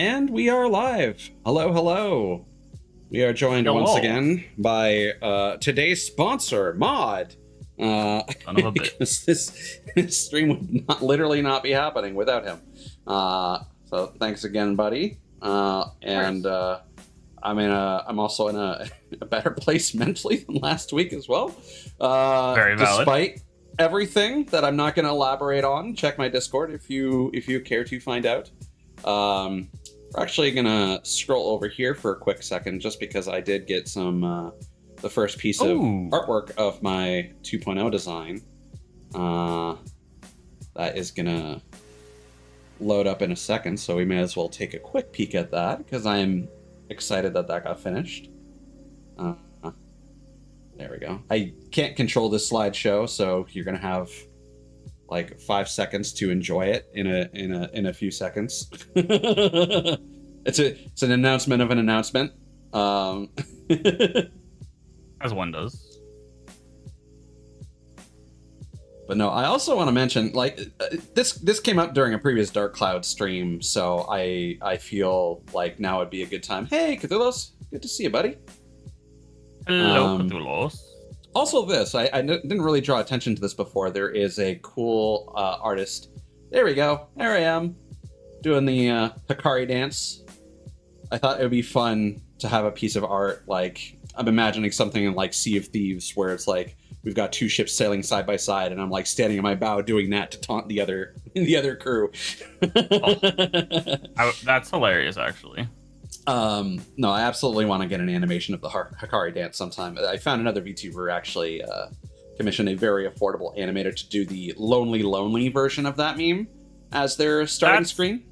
And we are live. Hello, hello. We are joined once again by today's sponsor, Mod. Son of a because this stream would literally not be happening without him. So thanks again, buddy. I'm also in a better place mentally than last week as well. Very valid. Despite everything that I'm not going to elaborate on, check my Discord if you care to find out. We're actually gonna scroll over here for a quick second, just because I did get some the first piece of artwork of my 2.0 design. That is gonna load up in a second, so we may as well take a quick peek at that because I'm excited that got finished. There we go. I can't control this slideshow, so you're gonna have like 5 seconds to enjoy it in a few seconds. It's an announcement of an announcement. As one does. But no, I also want to mention, like, this came up during a previous Dark Cloud stream, so I feel like now would be a good time. Hey, Cthulhu's, good to see you, buddy. Hello, Cthulhu's. Also this, I didn't really draw attention to this before. There is a cool artist. There we go. There I am. Doing the Hikari dance. I thought it would be fun to have a piece of art. Like, I'm imagining something in like Sea of Thieves where it's like, we've got two ships sailing side by side and I'm like standing in my bow doing that to taunt the other crew. That's hilarious, actually. No, I absolutely want to get an animation of the Hikari dance sometime. I found another VTuber actually commissioned a very affordable animator to do the lonely version of that meme as their starting screen.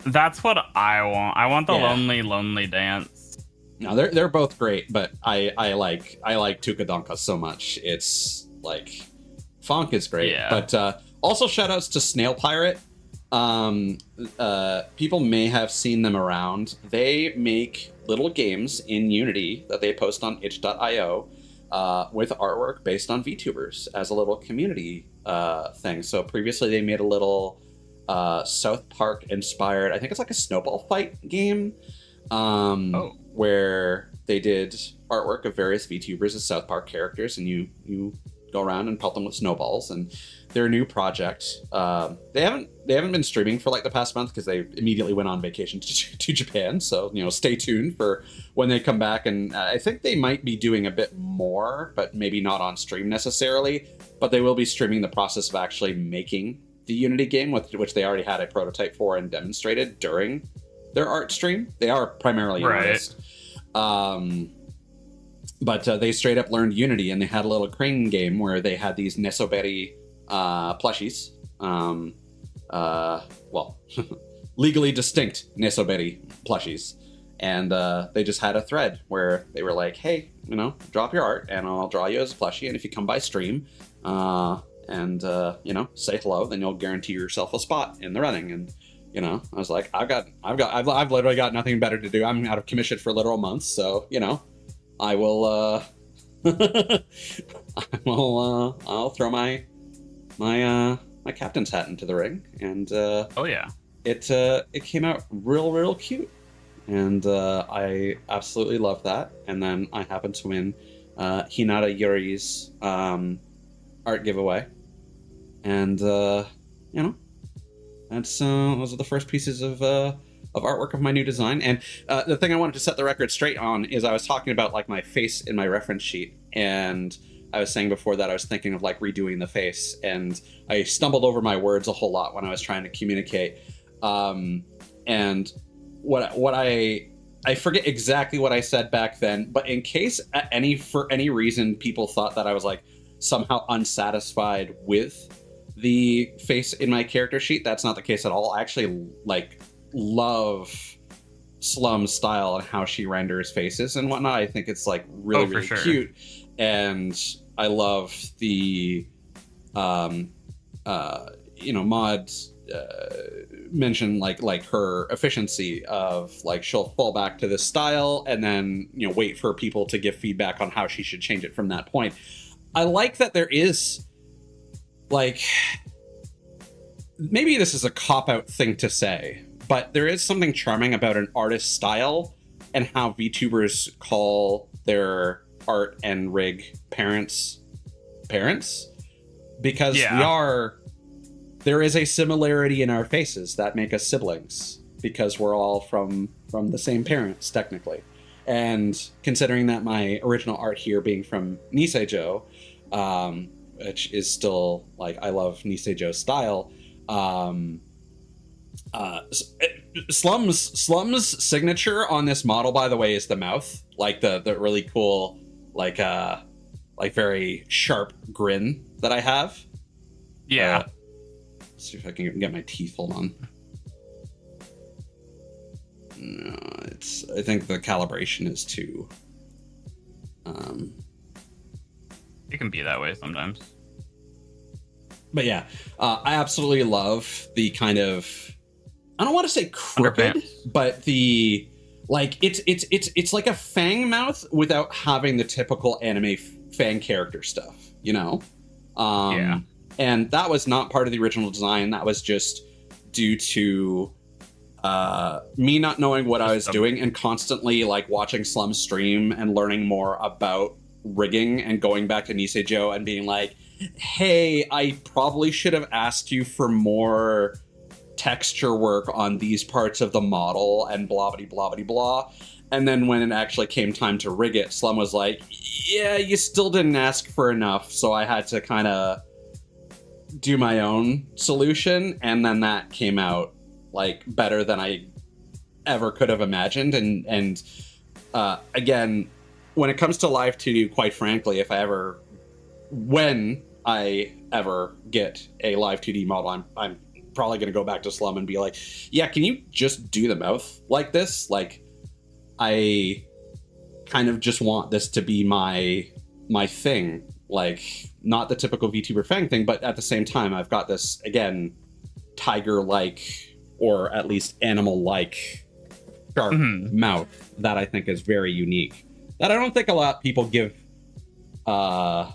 That's what I want. I want the lonely dance. No, they're both great, but I like Tukadonka so much. It's like Fonk is great, but also shout outs to Snail Pirate. People may have seen them around. They make little games in Unity that they post on itch.io with artwork based on VTubers as a little community thing. So previously they made a little South Park inspired, I think it's like a snowball fight game, where they did artwork of various VTubers as South Park characters, and you go around and pelt them with snowballs. And their new project, they haven't been streaming for like the past month because they immediately went on vacation to Japan, so stay tuned for when they come back. And I think they might be doing a bit more, but maybe not on stream necessarily, but they will be streaming the process of actually making the Unity game, which they already had a prototype for and demonstrated during their art stream. They are primarily an artist. But they straight up learned Unity, and they had a little crane game where they had these Nesoberi plushies. Legally distinct Nesoberi plushies. And they just had a thread where they were like, hey, drop your art and I'll draw you as a plushie. And if you come by stream and say hello, then you'll guarantee yourself a spot in the running. And I was like, I've literally got nothing better to do. I'm out of commission for literal months, so I will I'll throw my captain's hat into the ring, and it came out real cute, and I absolutely love that. And then I happened to win Hinata Yuri's art giveaway, and that's those are the first pieces of artwork of my new design. And the thing I wanted to set the record straight on is I was talking about like my face in my reference sheet, and I was saying before that I was thinking of like redoing the face, and I stumbled over my words a whole lot when I was trying to communicate. And what I forget exactly what I said back then, but in case for any reason people thought that I was like somehow unsatisfied with the face in my character sheet, that's not the case at all. I actually like love Slum's style and how she renders faces and whatnot. I think it's like really cute, and I love the mods mention like her efficiency of like she'll fall back to this style and then wait for people to give feedback on how she should change it from that point. I like that there is like, maybe this is a cop-out thing to say, but there is something charming about an artist's style and how VTubers call their art and rig parents, because there is a similarity in our faces that make us siblings, because we're all from the same parents technically. And considering that my original art here being from Niseijo, which is still like, I love Niseijo's style. Slum's signature on this model, by the way, is the mouth, like the really cool, like very sharp grin that I have. Yeah. Let's see if I can get my teeth. Hold on. No, I think the calibration is too. It can be that way sometimes. But yeah, I absolutely love the kind of, I don't want to say crooked, but the like it's like a fang mouth without having the typical anime fang character stuff, you know? Yeah. And that was not part of the original design. That was just due to me not knowing what I was doing and constantly like watching Slum stream and learning more about rigging and going back to Niseijo and being like, hey, I probably should have asked you for more texture work on these parts of the model and blah blah blah blah blah. And then when it actually came time to rig it, Slum was like, yeah, you still didn't ask for enough, so I had to kind of do my own solution, and then that came out like better than I ever could have imagined. And again, when it comes to live 2D, quite frankly, when I ever get a live 2D model, I'm probably going to go back to Slum and be like, yeah, can you just do the mouth like this? Like, I kind of just want this to be my thing. Like, not the typical VTuber Fang thing, but at the same time, I've got this, again, tiger-like, or at least animal-like sharp mouth that I think is very unique. That I don't think a lot of people give, I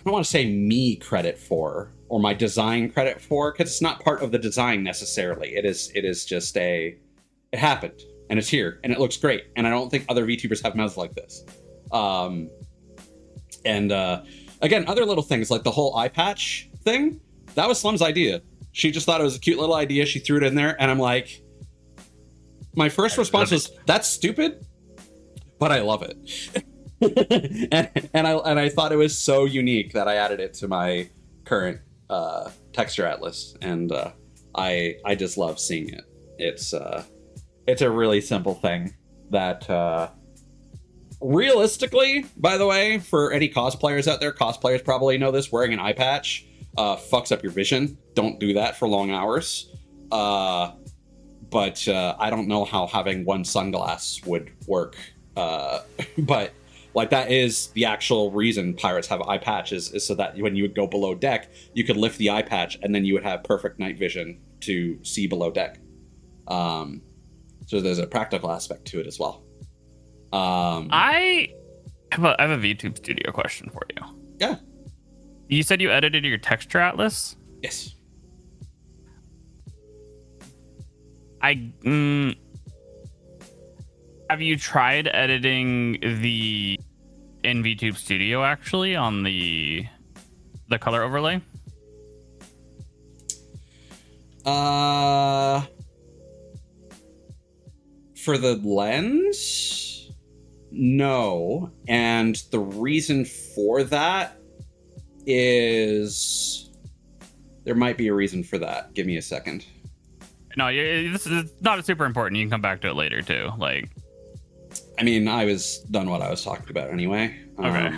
don't want to say me credit for, or my design credit for, because it's not part of the design necessarily. It is just it happened, and it's here, and it looks great, and I don't think other VTubers have mouths like this. Again, other little things, like the whole eye patch thing, that was Slum's idea. She just thought it was a cute little idea, she threw it in there, and I'm like, my first response was, that's stupid, but I love it. and I thought it was so unique that I added it to my current texture atlas, and I just love seeing it. It's a really simple thing that realistically, by the way, for any cosplayers out there, cosplayers probably know this, wearing an eye patch fucks up your vision. Don't do that for long hours. But I don't know how having one sunglass would work. But like, that is the actual reason pirates have eye patches, is so that when you would go below deck, you could lift the eye patch and then you would have perfect night vision to see below deck. So there's a practical aspect to it as well. I have a VTube Studio question for you. Yeah. You said you edited your texture atlas? Yes. Have you tried editing in VTube Studio actually on the color overlay? For the lens, no. And the reason for that is, there might be a reason for that. Give me a second. No, this is not super important. You can come back to it later too. Like, I mean, I was done what I was talking about anyway. Okay.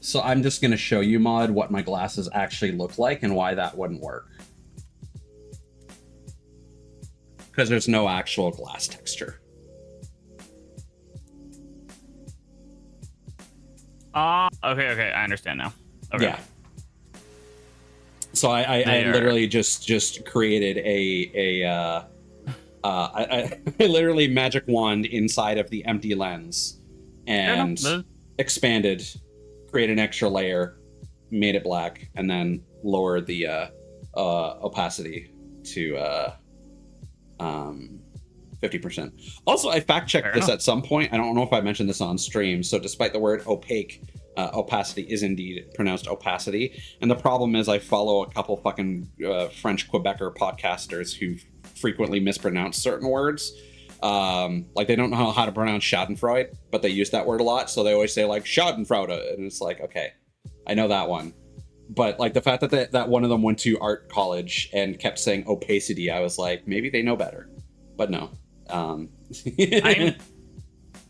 So I'm just going to show you, Mod, what my glasses actually look like and why that wouldn't work. Because there's no actual glass texture. Okay, I understand now. Okay. Yeah. So I literally just created I literally magic wand inside of the empty lens and expanded, create an extra layer, made it black, and then lowered the opacity to 50%. Also, I fact checked this at some point. I don't know if I mentioned this on stream. So despite the word opaque, opacity is indeed pronounced opacity. And the problem is I follow a couple fucking French Quebecer podcasters who frequently mispronounce certain words. Like they don't know how to pronounce Schadenfreude, but they use that word a lot. So they always say like Schadenfreude. And it's like, okay, I know that one. But like the fact that that one of them went to art college and kept saying opacity, I was like, maybe they know better. But no. I'm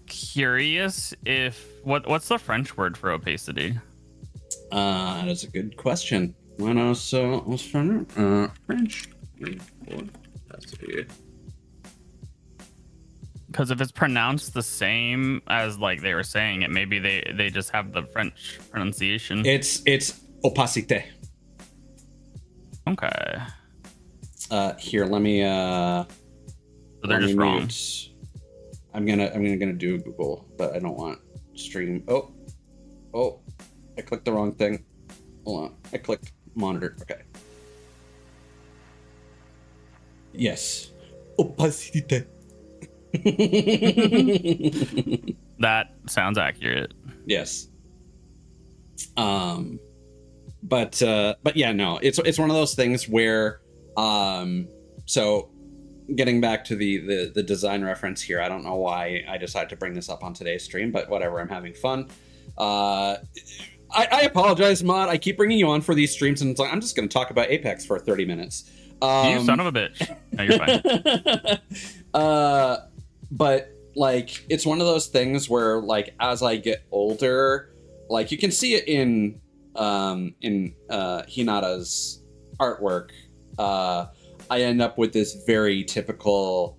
curious if what's the French word for opacity? That's a good question. When I was French opacity. Because if it's pronounced the same as like they were saying it, maybe they just have the French pronunciation. It's opacité. Okay. Here, let me So they're just wrong. I'm gonna do Google, but I don't want stream. Oh, I clicked the wrong thing. Hold on, I clicked monitor. Okay. Yes, opacité. That sounds accurate. Yes. But yeah, no, it's one of those things where so getting back to the design reference here, I don't know why I decided to bring this up on today's stream, but whatever, I'm having fun. I apologize, Mod. I keep bringing you on for these streams, and it's like I'm just going to talk about Apex for 30 minutes. You son of a bitch. No, you're fine. But like, it's one of those things where, like, as I get older, like you can see it in Hinata's artwork. I end up with this very typical,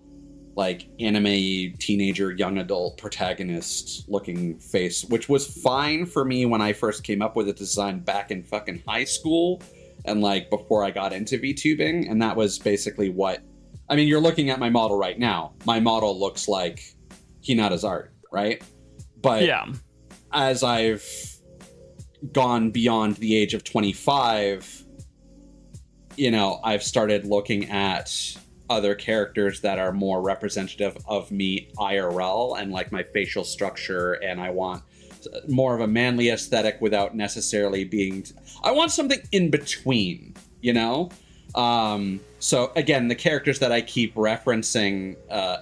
like, anime teenager, young adult protagonist looking face, which was fine for me when I first came up with a design back in fucking high school and, like, before I got into VTubing. And that was basically what, I mean, you're looking at my model right now. My model looks like Hinata's art, right? But yeah, as I've gone beyond the age of 25, you know, I've started looking at other characters that are more representative of me IRL and like my facial structure, and I want more of a manly aesthetic without necessarily being, I want something in between, you know? So again, the characters that I keep referencing,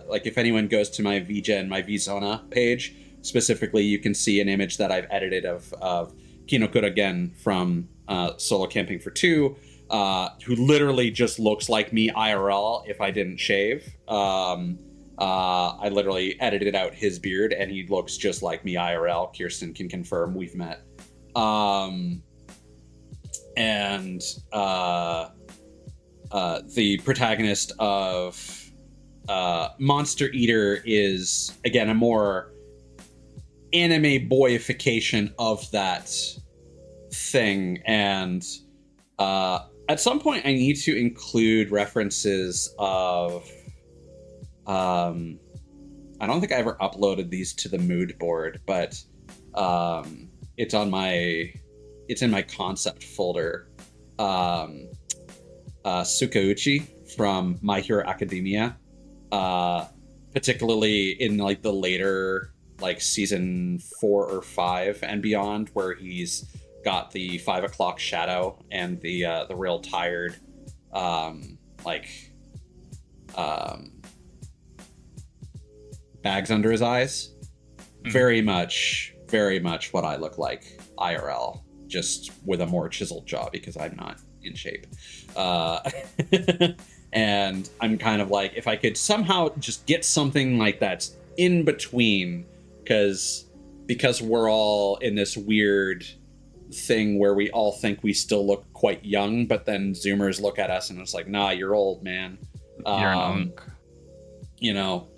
like if anyone goes to my VGen, my VZona page, specifically, you can see an image that I've edited of Kinokura Gen from Solo Camping for Two, who literally just looks like me IRL if I didn't shave. I literally edited out his beard and he looks just like me IRL. Kirsten can confirm, we've met. The protagonist of Monster Eater is, again, a more anime boyification of that thing. And at some point I need to include references of I don't think I ever uploaded these to the mood board, but it's in my concept folder. Sukauchi from My Hero Academia, particularly in like the later, like season 4 or 5 and beyond, where he's got the 5 o'clock shadow and the real tired bags under his eyes. Very much what I look like IRL, just with a more chiseled jaw because I'm not in shape. And I'm kind of like, if I could somehow just get something like that's in between, because we're all in this weird thing where we all think we still look quite young, but then Zoomers look at us and it's like, nah, you're old, man. You're an unk. You know,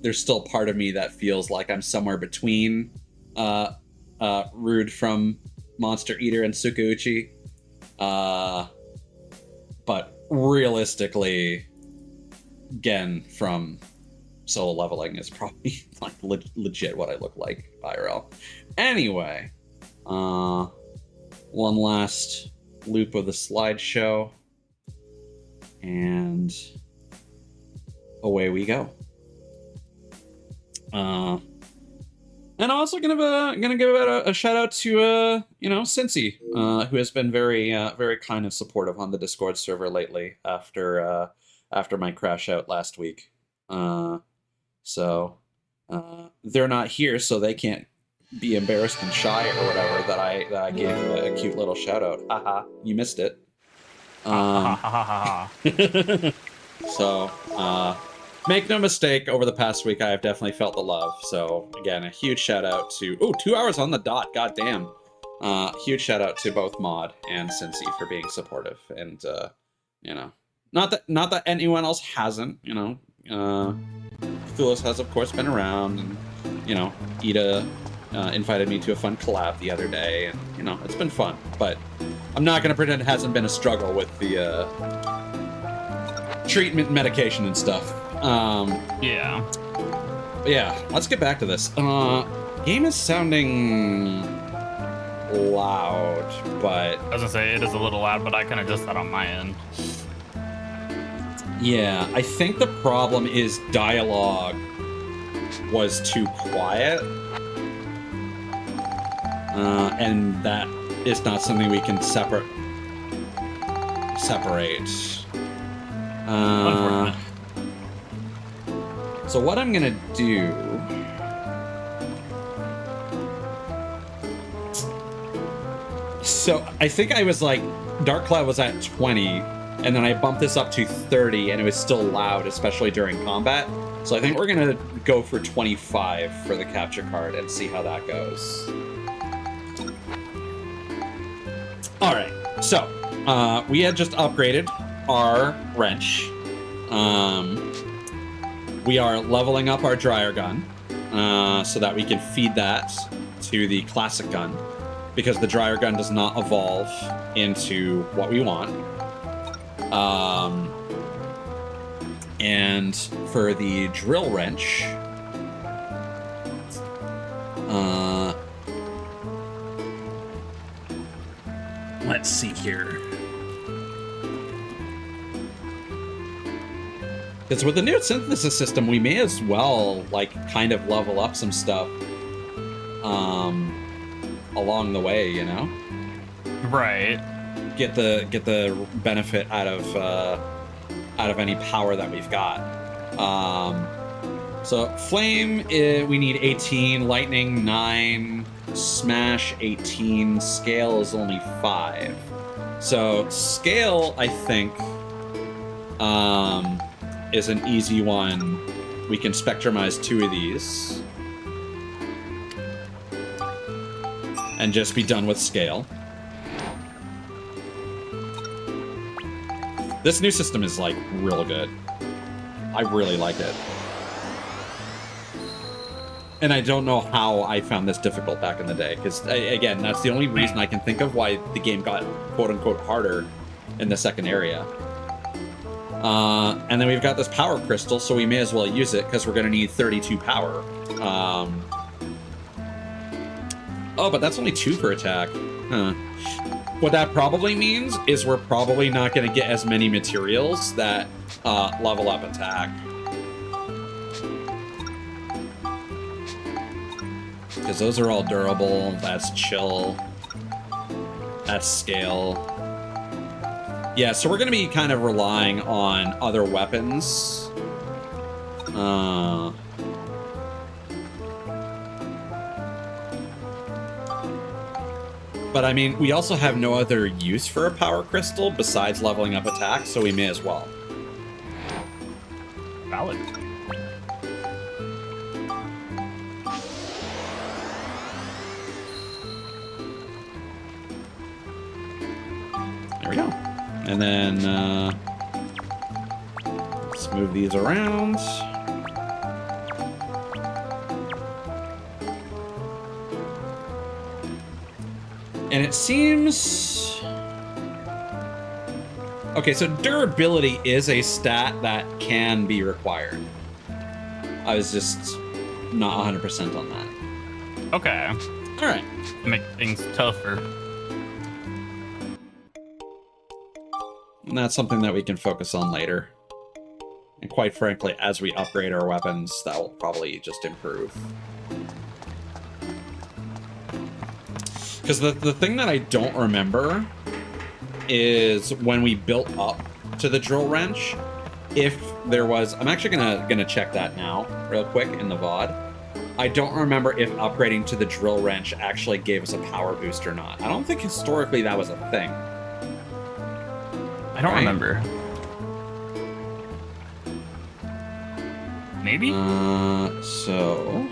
there's still part of me that feels like I'm somewhere between Rude from Monster Eater and Gen from solo leveling is probably like legit what I look like IRL. Anyway, one last loop of the slideshow, and away we go. And I'm also gonna give a shout out to Cincy, who has been very very kind and supportive on the Discord server lately after my crash out last week. So they're not here, so they can't be embarrassed and shy or whatever that I gave a cute little shout out. Haha, you missed it. So make no mistake, over the past week I have definitely felt the love. So again, a huge shout out to 2 hours on the dot. God damn. Huge shout out to both Mod and Cincy for being supportive, and not that anyone else hasn't. Thulis has of course been around, and Ida invited me to a fun collab the other day, and it's been fun. But I'm not gonna pretend it hasn't been a struggle with the treatment, medication, and stuff. Yeah. But yeah, let's get back to this. Game is sounding loud, but I was gonna say it is a little loud, but I can adjust that on my end. Yeah, I think the problem is dialogue was too quiet. And that is not something we can separate. Unfortunate. So what I'm gonna do... So I think I was like, Dark Cloud was at 20, and then I bumped this up to 30, and it was still loud, especially during combat. So I think we're gonna go for 25 for the capture card and see how that goes. All right, so we had just upgraded our wrench. We are leveling up our dryer gun so that we can feed that to the classic gun, because the dryer gun does not evolve into what we want. And for the drill wrench, let's see here. Because with the new synthesis system, we may as well kind of level up some stuff along the way, Right. Get the benefit out of any power that we've got. So flame, we need 18, lightning 9, smash 18, scale is only 5. So scale, I think, is an easy one. We can spectrumize 2 of these and just be done with scale. This new system is real good. I really like it. And I don't know how I found this difficult back in the day, because again, that's the only reason I can think of why the game got quote-unquote harder in the second area. And then we've got this power crystal, so we may as well use it, because we're going to need 32 power. Oh, but that's only 2 per attack. Huh. What that probably means is we're probably not going to get as many materials that level up attack. Because those are all durable. That's chill. That's scale. Yeah, so we're going to be kind of relying on other weapons. But I mean, we also have no other use for a power crystal besides leveling up attack, so we may as well. Valid. There we go. And then let's move these around. And it seems Okay, so durability is a stat that can be required. I was just not 100% on that. Okay. All right. Make things tougher. And that's something that we can focus on later. And quite frankly, as we upgrade our weapons, that will probably just improve. Because the thing that I don't remember is when we built up to the drill wrench, if there was... I'm actually gonna check that now, real quick, in the VOD. I don't remember if upgrading to the drill wrench actually gave us a power boost or not. I don't think historically that was a thing. I don't remember. Maybe? So...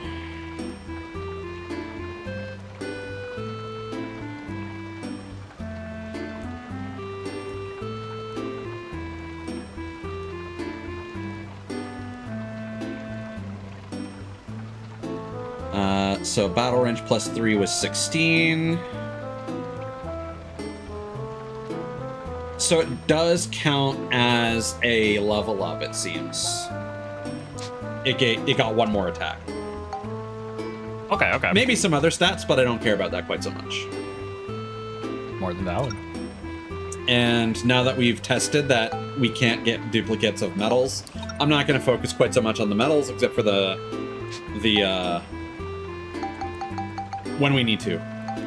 So battle wrench plus 3 was 16. So it does count as a level up, it seems. It got one more attack. Okay, okay. Maybe some other stats, but I don't care about that quite so much. More than valid. And now that we've tested that we can't get duplicates of metals, I'm not going to focus quite so much on the metals, except for the when we need to,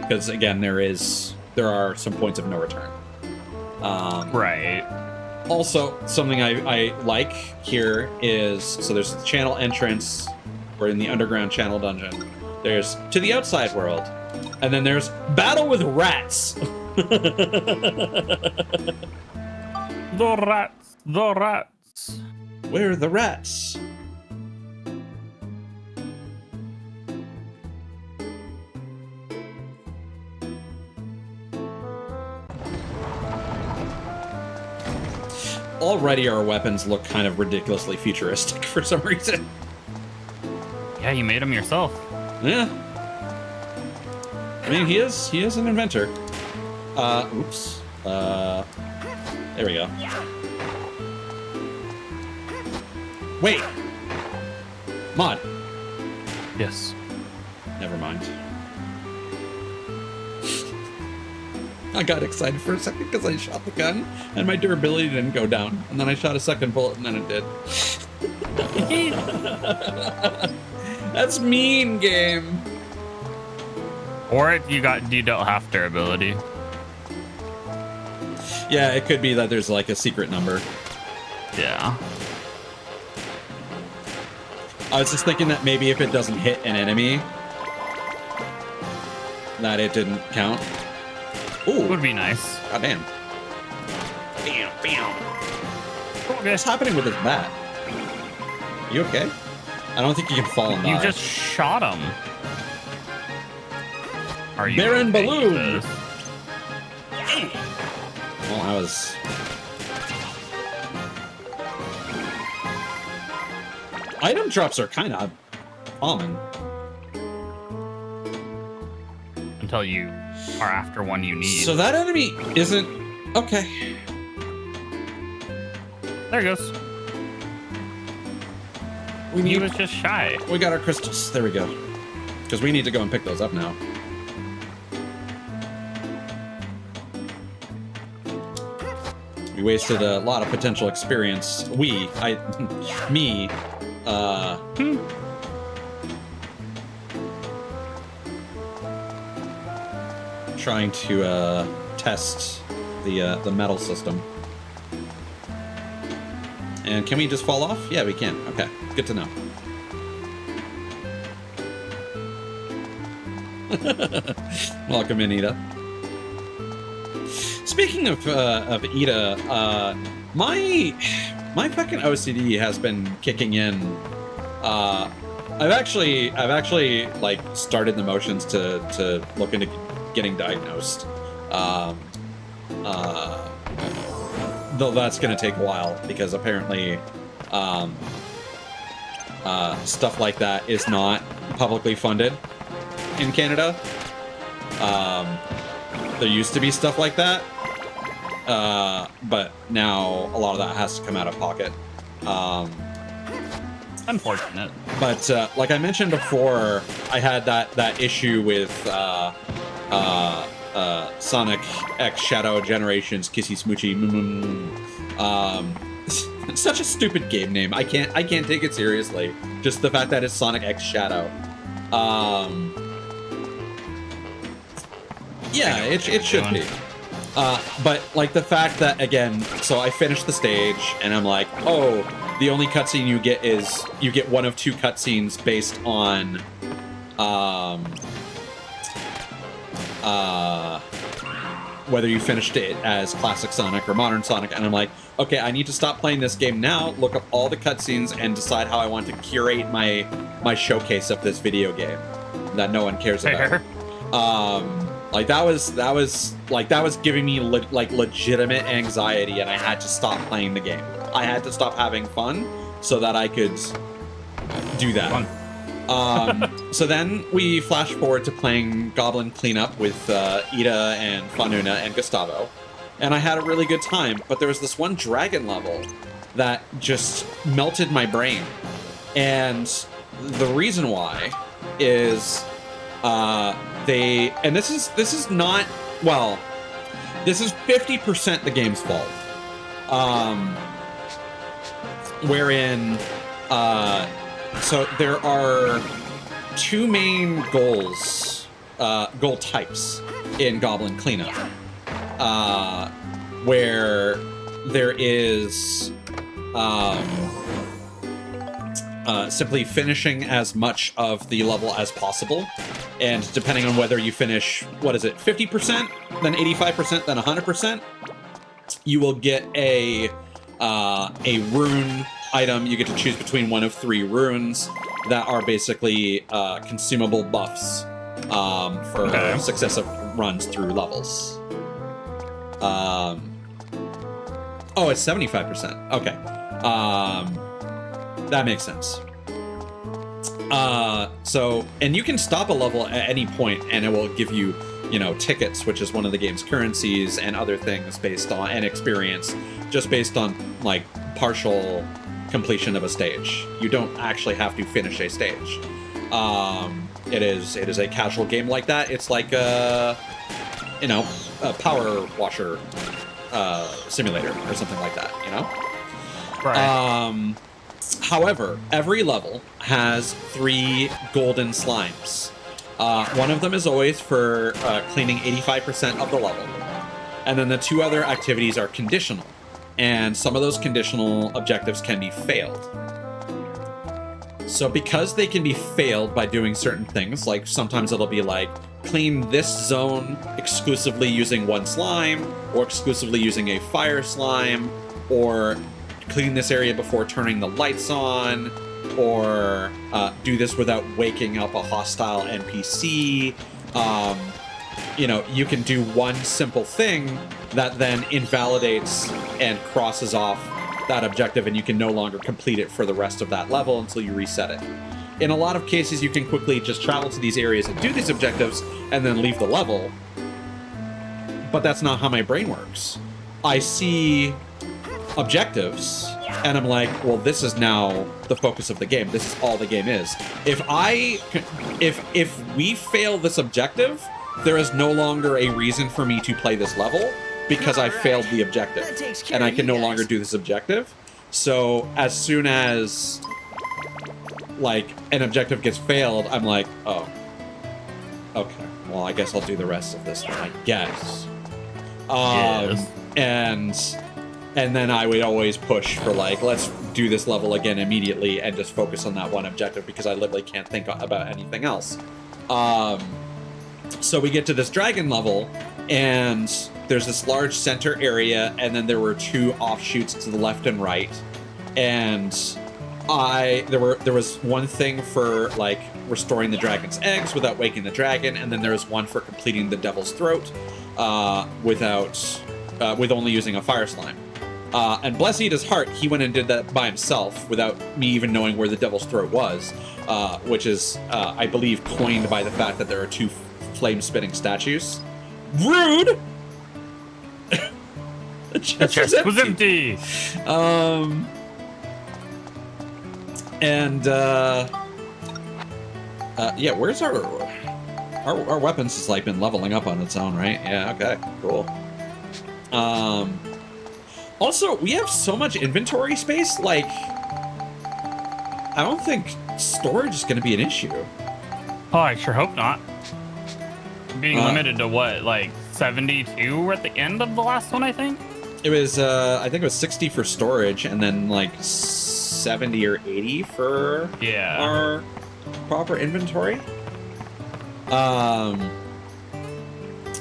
because again, there are some points of no return. Right. Also, something I like here is, so there's the channel entrance. We're in the underground channel dungeon. There's to the outside world, and then there's battle with rats. The rats. Where are the rats? Already our weapons look kind of ridiculously futuristic for some reason. Yeah, you made them yourself. Yeah. I mean, he is an inventor. Oops. There we go. Wait! Mod. Yes. Never mind. I got excited for a second because I shot the gun and my durability didn't go down. And then I shot a second bullet and then it did. That's mean, game. Or you don't have durability. Yeah, it could be that there's like a secret number. Yeah. I was just thinking that maybe if it doesn't hit an enemy, that it didn't count. Ooh. Would be nice. God damn. Bam, bam. What's happening with his bat? You okay? I don't think you can fall and die. You just shot him. Are you Baron okay Balloon! with this? Well, I was... Item drops are kind of common. Until you are after one you need. So that enemy isn't... Okay. There it goes. He was just shy. We got our crystals. There we go. Because we need to go and pick those up now. We wasted a lot of potential experience. Me. Trying to test the metal system. And can we just fall off? Yeah, we can. Okay, good to know. Welcome in, Ida. Speaking of Ida, my fucking OCD has been kicking in. I've actually like started the motions to look into getting diagnosed. Though that's gonna take a while because apparently stuff like that is not publicly funded in Canada. There used to be stuff like that, but now a lot of that has to come out of pocket. Unfortunate. But like I mentioned before, I had that issue with Sonic X Shadow Generations Kissy Smoochy. Such a stupid game name. I can't take it seriously. Just the fact that it's Sonic X Shadow. Yeah, it should be. But like the fact that, again, so I finished the stage and I'm like, oh, the only cutscene you get is you get one of two cutscenes based on whether you finished it as classic Sonic or modern Sonic, and I'm like, okay, I need to stop playing this game now, look up all the cutscenes, and decide how I want to curate my showcase of this video game that no one cares about. Like that was giving me legitimate anxiety, and I had to stop playing the game. I had to stop having fun so that I could do that. So then we flash forward to playing Goblin Cleanup with Ida and Fanuna and Gustavo, and I had a really good time. But there was this one dragon level that just melted my brain, and the reason why is this is not, well, this is 50% the game's fault. Wherein, so there are two main goal types in Goblin Cleanup, where there is simply finishing as much of the level as possible, and depending on whether you finish, 50%, then 85%, then 100%, you will get a rune item. You get to choose between one of 3 runes that are basically consumable buffs for successive runs through levels. Oh, it's 75%. Okay. That makes sense. So, and you can stop a level at any point and it will give you, tickets, which is one of the game's currencies, and other things based on, and experience, just based on, like, partial completion of a stage. You don't actually have to finish a stage. It is a casual game like that. It's like a power washer simulator or something like that, Right. However, every level has 3 golden slimes. One of them is always for cleaning 85% of the level. And then the 2 other activities are conditional. And some of those conditional objectives can be failed. So because they can be failed by doing certain things, like sometimes it'll be like, clean this zone exclusively using 1 slime, or exclusively using a fire slime, or clean this area before turning the lights on, or do this without waking up a hostile NPC. You can do one simple thing that then invalidates and crosses off that objective, and you can no longer complete it for the rest of that level until you reset it. In a lot of cases, you can quickly just travel to these areas and do these objectives and then leave the level. But that's not how my brain works. I see objectives and I'm like, well, this is now the focus of the game. This is all the game is. If we fail this objective, there is no longer a reason for me to play this level because I failed the objective and I can no longer do this objective. So as soon as like an objective gets failed, I'm like, oh, okay, well, I guess I'll do the rest of this then, I guess. Yes. And then I would always push for, like, let's do this level again immediately and just focus on that one objective because I literally can't think about anything else. So we get to this dragon level, and there's this large center area, and then there were 2 offshoots to the left and right. And there was one thing for, like, restoring the dragon's eggs without waking the dragon, and then there was one for completing the devil's throat with only using a fire slime. And bless Ida's heart, he went and did that by himself without me even knowing where the devil's throat was, which is, I believe, coined by the fact that there are 2 flame-spitting statues. Rude! The The chest was empty. And yeah, where's our weapons has like been leveling up on its own, right? Yeah, okay, cool. Also, we have so much inventory space, like I don't think storage is going to be an issue. Oh, I sure hope not. Being limited to what, like 72 at the end of the last one, I think? It was, I think it was 60 for storage, and then like 70 or 80 for our proper inventory.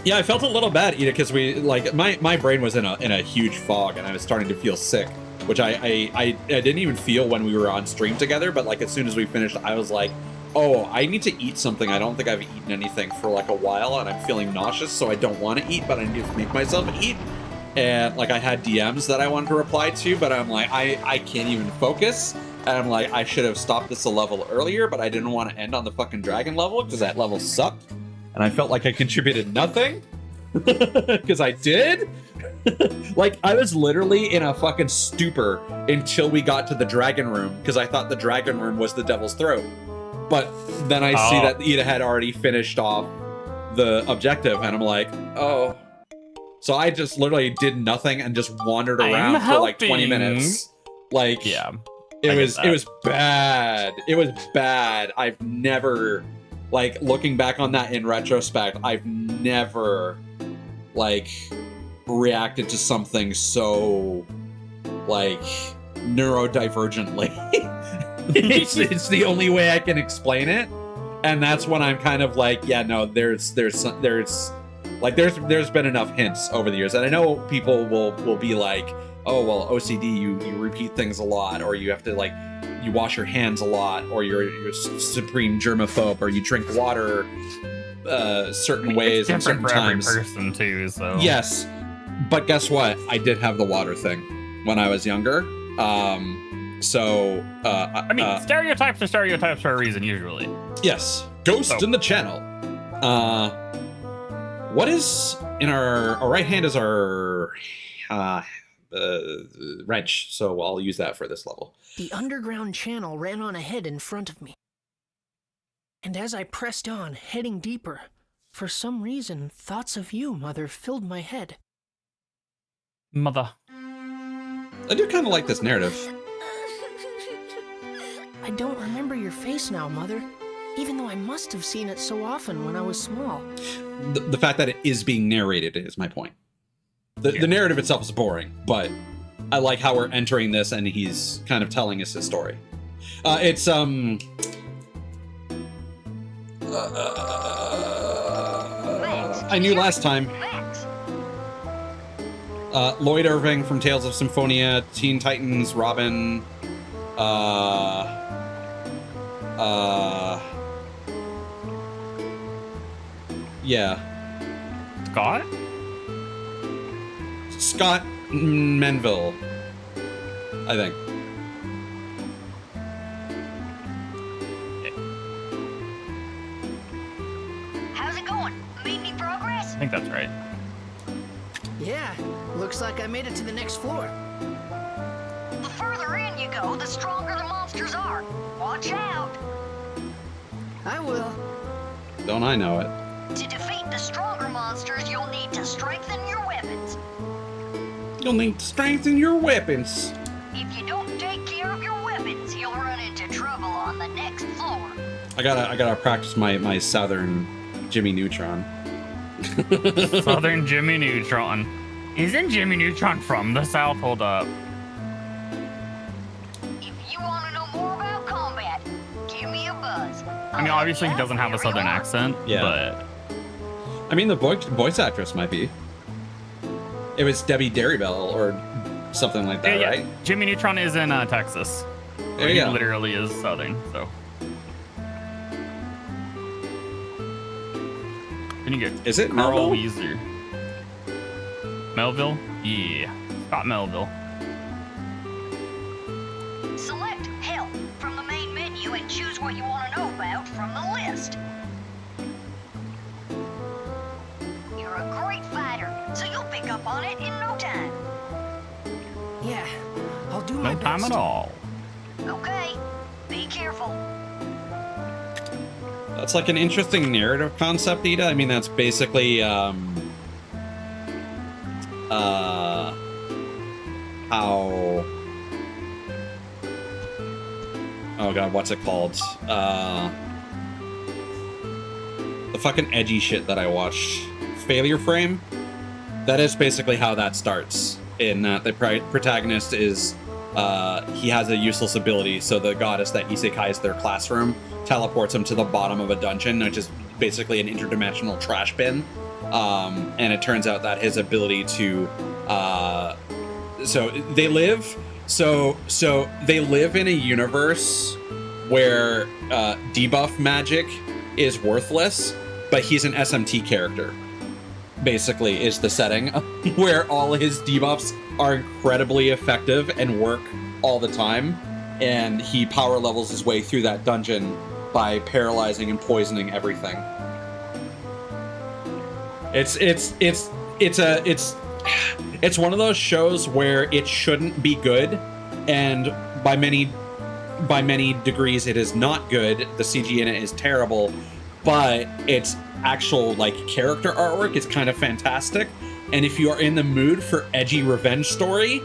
Yeah, I felt a little bad, Ida, because we like my brain was in a huge fog, and I was starting to feel sick, which I didn't even feel when we were on stream together. But like as soon as we finished, I was like, oh, I need to eat something. I don't think I've eaten anything for like a while, and I'm feeling nauseous, so I don't want to eat, but I need to make myself eat. And like I had DMs that I wanted to reply to, but I'm like I can't even focus. And I'm like, I should have stopped this a level earlier, but I didn't want to end on the fucking dragon level because that level sucked. And I felt like I contributed nothing because I did. Like I was literally in a fucking stupor until we got to the dragon room because I thought the dragon room was the devil's throat. But then I see that Ida had already finished off the objective, and I'm like, oh. So I just literally did nothing and just wandered around for like 20 minutes. Like, yeah, it was bad. It was bad. I've never, like, looking back on that in retrospect, I've never, like, reacted to something so, like, neurodivergently. it's the only way I can explain it. And that's when I'm kind of like, yeah, no, there's been enough hints over the years, and I know people will be like, oh well, OCD, you repeat things a lot, or you have to like you wash your hands a lot, or you're supreme germaphobe, or you drink water certain ways and certain times. Every person too, so yes, but guess what? I did have the water thing when I was younger. I mean, stereotypes are stereotypes for a reason, usually. Yes, ghost in the channel. What is in our right hand is our wrench, so I'll use that for this level. The underground channel ran on ahead in front of me. And as I pressed on, heading deeper, for some reason, thoughts of you, Mother, filled my head. Mother. I do kind of like this narrative. I don't remember your face now, Mother. Even though I must have seen it so often when I was small. The fact that it is being narrated is my point. The narrative itself is boring, but I like how we're entering this and he's kind of telling us his story. It's I knew last time. Lloyd Irving from Tales of Symphonia, Teen Titans, Robin. Yeah. Scott Menville, I think. How's it going? Made any progress? I think that's right. Yeah, looks like I made it to the next floor. The further in you go, the stronger the monsters are. Watch out. I will. Don't I know it? To defeat the stronger monsters, you'll need to strengthen your weapons. You'll need to strengthen your weapons. If you don't take care of your weapons, you'll run into trouble on the next floor. I gotta practice my Southern Jimmy Neutron. Southern Jimmy Neutron. Isn't Jimmy Neutron from the South? Hold up. If you want to know more about combat, give me a buzz. I mean, obviously he doesn't have a Southern accent, but... I mean, the voice actress might be. It was Debbie Derrybell or something like that, right? Jimmy Neutron is in Texas. There he you go. Literally is Southern, so. Then you get Is it Carl Melville? Weezer. Melville? Yeah. Scott Melville. Select Help from the main menu and choose what you want to know about from the list. You're a great fighter, so you'll pick up on it in no time. doing my No time best. at all. Okay, be careful. That's like an interesting narrative concept, Ida. I mean, that's basically how oh god, what's it called? The fucking edgy shit that I watched, Failure Frame. That is basically how that starts. In that the protagonist is he has a useless ability, so the goddess that isekais their classroom teleports him to the bottom of a dungeon, which is basically an interdimensional trash bin. And it turns out that his ability to so they live in a universe where debuff magic is worthless, but he's an SMT character. Basically, is the setting where all his debuffs are incredibly effective and work all the time, and he power levels his way through that dungeon by paralyzing and poisoning everything. It's one of those shows where it shouldn't be good, and by many degrees it is not good. The CG in it is terrible, but its actual like character artwork is kind of fantastic. And if you are in the mood for edgy revenge story,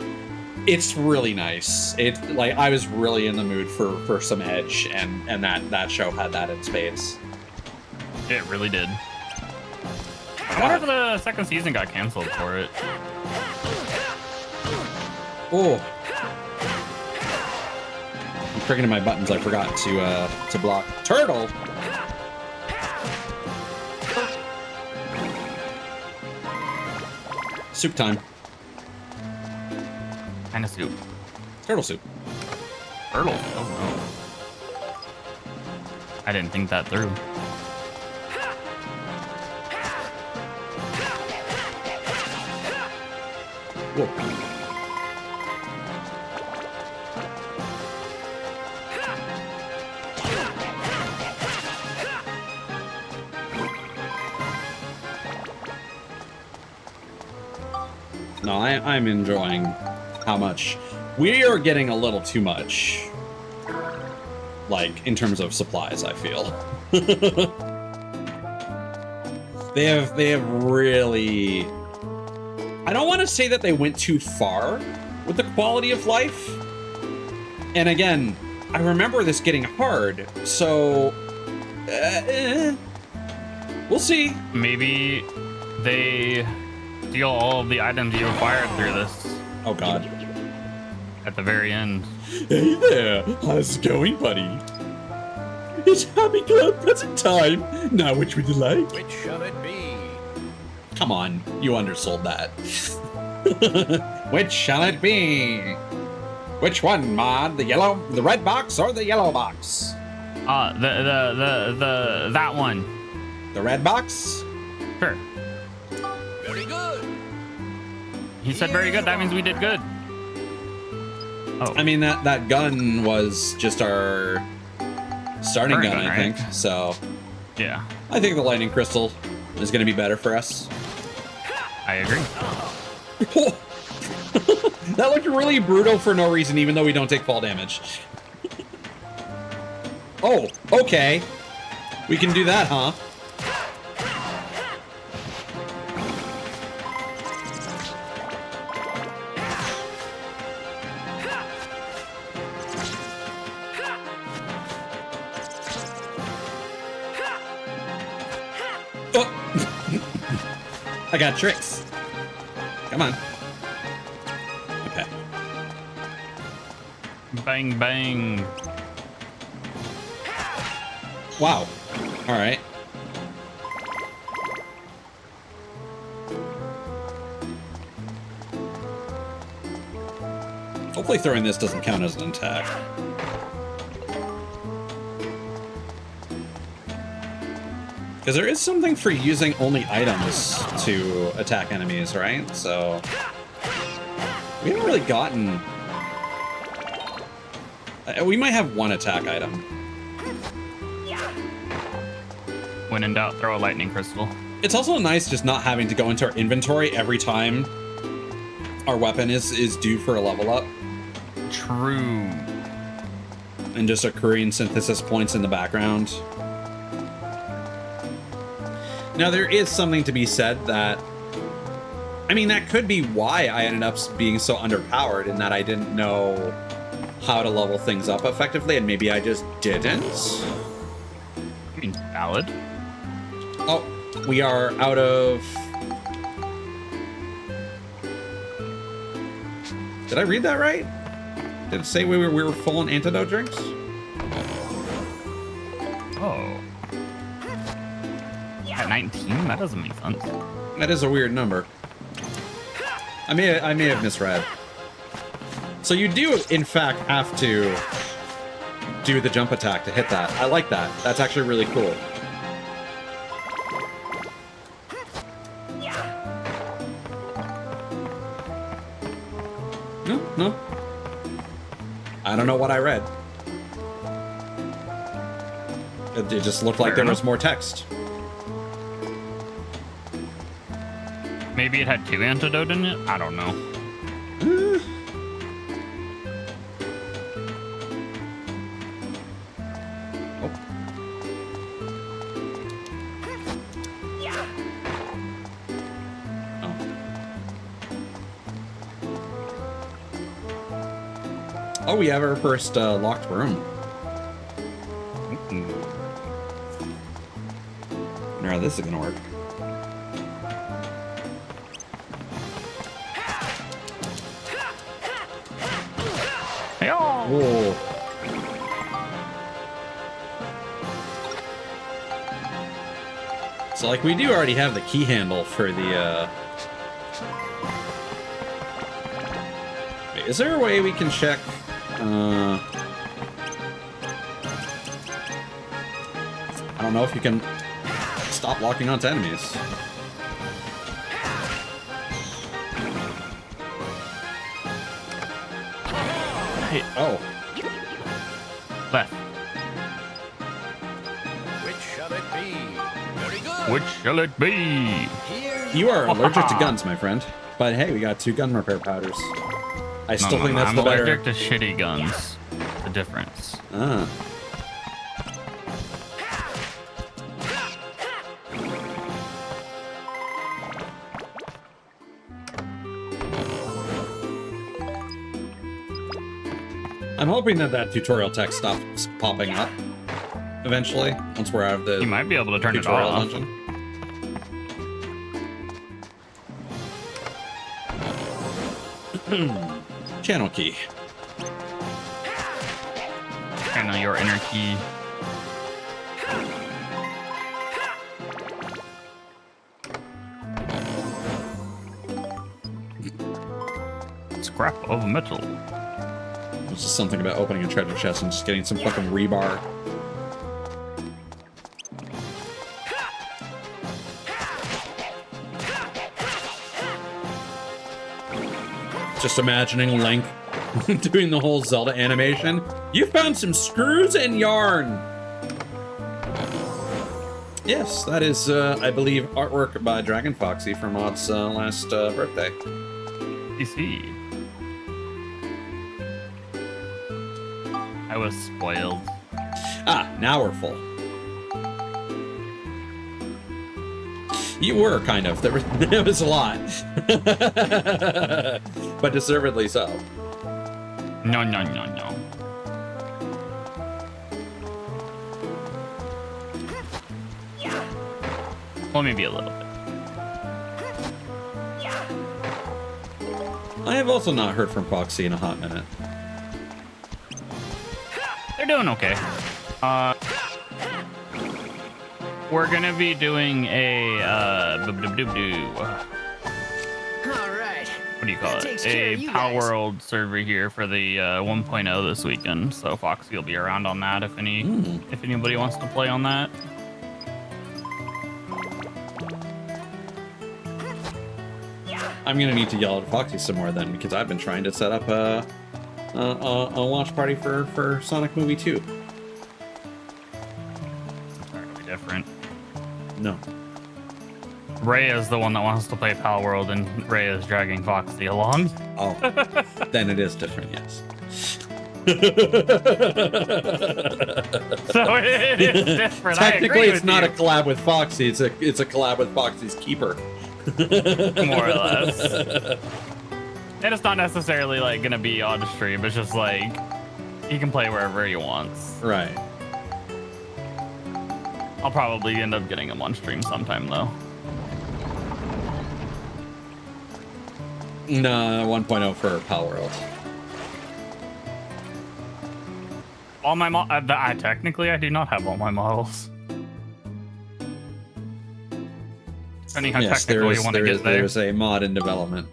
it's really nice. It like I was really in the mood for some edge, and that show had that in spades. It really did. I wonder if the second season got canceled for it. Oh, I'm pricking in my buttons. I forgot to block turtle. Soup time. Kind of soup. Turtle soup. Turtle. Oh no. I didn't think that through. Whoa. No, I'm enjoying how much we are getting a little too much, like in terms of supplies. I feel they have really. I don't want to say that they went too far with the quality of life. And again, I remember this getting hard, so we'll see. Maybe they steal all of the items you acquired through this Oh God. at the very end. Hey there, how's it going, buddy? It's Happy Club present time. Now, which would you like? Which shall it be? Come on, you undersold that. Which shall it be? Which one, Mod? The red box or the yellow box? That one. The red box? Sure. Very good. He said very good. That means we did good. Oh, I mean, that gun was just our starting Current gun, gun, I right? think. So yeah. I think the lightning crystal is going to be better for us. I agree. That looked really brutal for no reason, even though we don't take fall damage. Oh, okay. We can do that, huh? Oh. I got tricks. Come on. Okay. Bang, bang. Wow. All right. Hopefully throwing this doesn't count as an attack. Because there is something for using only items to attack enemies, right? So we haven't really gotten... We might have one attack item. When in doubt, throw a lightning crystal. It's also nice just not having to go into our inventory every time our weapon is due for a level up. True. And just occurring synthesis points in the background. Now, there is something to be said that... I mean, that could be why I ended up being so underpowered, in that I didn't know how to level things up effectively, and maybe I just didn't. I mean, valid. Oh, we are out of... Did I read that right? Did it say we were full on antidote drinks? Oh. At 19? That doesn't make sense. That is a weird number. I may have misread. So you do, in fact, have to do the jump attack to hit that. I like that. That's actually really cool. No. I don't know what I read. It just looked like there was more text. Maybe it had 2 antidote in it? I don't know. Oh, we have our first locked room. Now this is gonna work. Whoa. So, like, we do already have the key handle for the, Wait, is there a way we can check, I don't know if you can stop locking onto enemies. Hey, Oh. left. Which shall it be? Very good. Which shall it be? Here You are allergic to guns, my friend. But hey, we got 2 gun repair powders. I still think that's I'm the better... allergic to shitty guns. The difference. Ah. I'm hoping that tutorial text stops popping up eventually, once we're out of the You might be able to turn it tutorial off. dungeon. Channel key. Channel your inner key. Scrap of metal. It's just something about opening a treasure chest and just getting some fucking rebar. Just imagining Link doing the whole Zelda animation. You found some screws and yarn. Yes, that is, I believe, artwork by Dragon Foxy for Maud's last birthday. PC. I was spoiled. Ah, now we're full. You were, kind of. There was a lot. But deservedly so. No. Well, maybe a little bit. I have also not heard from Foxy in a hot minute. They're doing okay. We're gonna be doing a Alright. what do you call That it? takes care A of you Power guys. World server here for the 1.0 this weekend. So Foxy will be around on that if anybody wants to play on that. I'm gonna need to yell at Foxy some more then, because I've been trying to set up a launch party for Sonic Movie 2. Entirely different. No. Ray is the one that wants to play Pal World, and Ray is dragging Foxy along. Oh, then it is different, yes. So it is different. Technically, it's not a a collab with Foxy. It's a collab with Foxy's keeper. more or less. And it's not necessarily like gonna be on stream. It's just like he can play wherever he wants. Right. I'll probably end up getting him on stream sometime though. No, 1.0 for Pal World. All my technically I do not have all my models. Depending how Yes, technical you want to get there. there's a mod in development.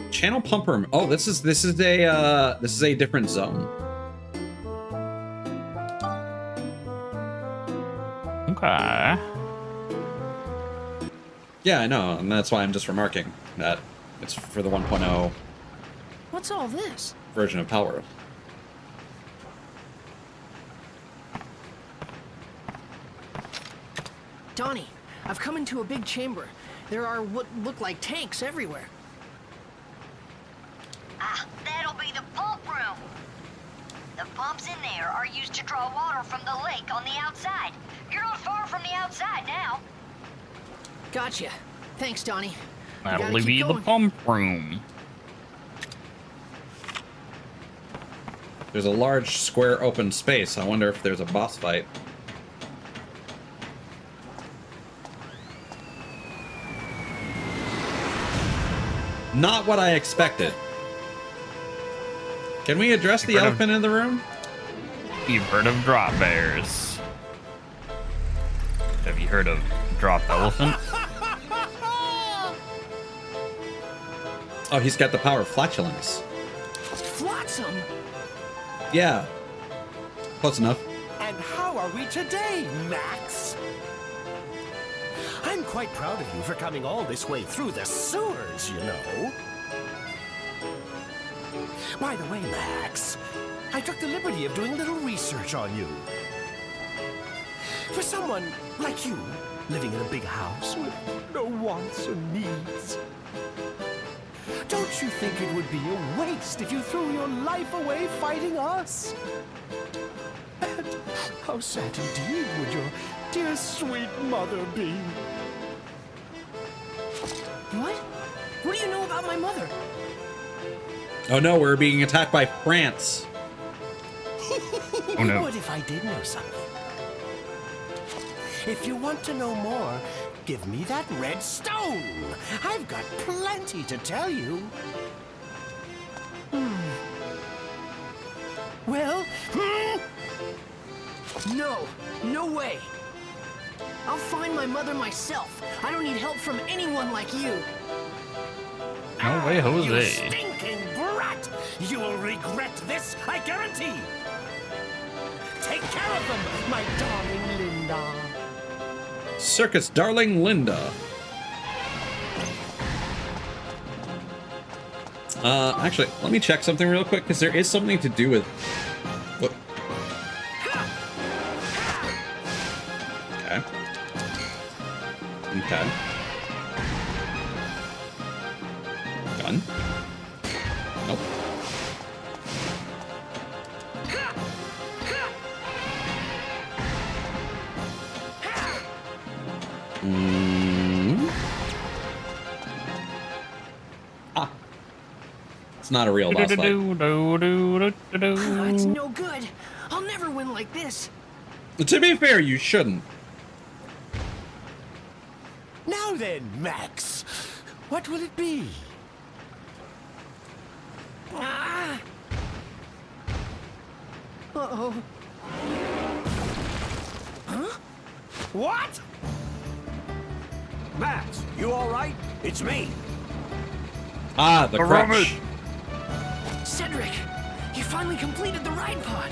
Channel pumper. Oh, this is a different zone. Okay. Yeah, I know, and that's why I'm just remarking that it's for the 1.0 What's all this? version of Pal World. Donnie, I've come into a big chamber. There are what look like tanks everywhere. Ah, that'll be the pump room. The pumps in there are used to draw water from the lake on the outside. You're not far from the outside now. Gotcha. Thanks, Donnie. We That'll gotta keep be the going. pump room. There's a large square open space. I wonder if there's a boss fight. Not what I expected. Can we address the elephant in the room? You've heard of drop bears. Have you heard of drop elephant? Oh, he's got the power of flatulence. Flotsam! Yeah. Close enough. And how are we today, Max? I'm quite proud of you for coming all this way through the sewers, you know. By the way, Max, I took the liberty of doing a little research on you. For someone like you, living in a big house with no wants or needs, don't you think it would be a waste if you threw your life away fighting us? And how sad indeed would your dear sweet mother be? What? What do you know about my mother? Oh no, we're being attacked by France. Oh no. What if I did know something? If you want to know more, give me that red stone. I've got plenty to tell you. Well, No, no way. I'll find my mother myself. I don't need help from anyone like you. No way, you Jose. stinking brat! You'll regret this, I guarantee. Take care of them, my darling Linda. Circus darling Linda. Actually, let me check something real quick, because there is something to do with... What? Okay. Okay. Gun. Nope. Ah. It's not a real boss fight. It's no good. I'll never win like this. To be fair, you shouldn't. Now then, Max, what will it be? Ah! Uh-oh. What? Max, you all right? It's me. Ah, the crutch. Cedric, you finally completed the ride pod.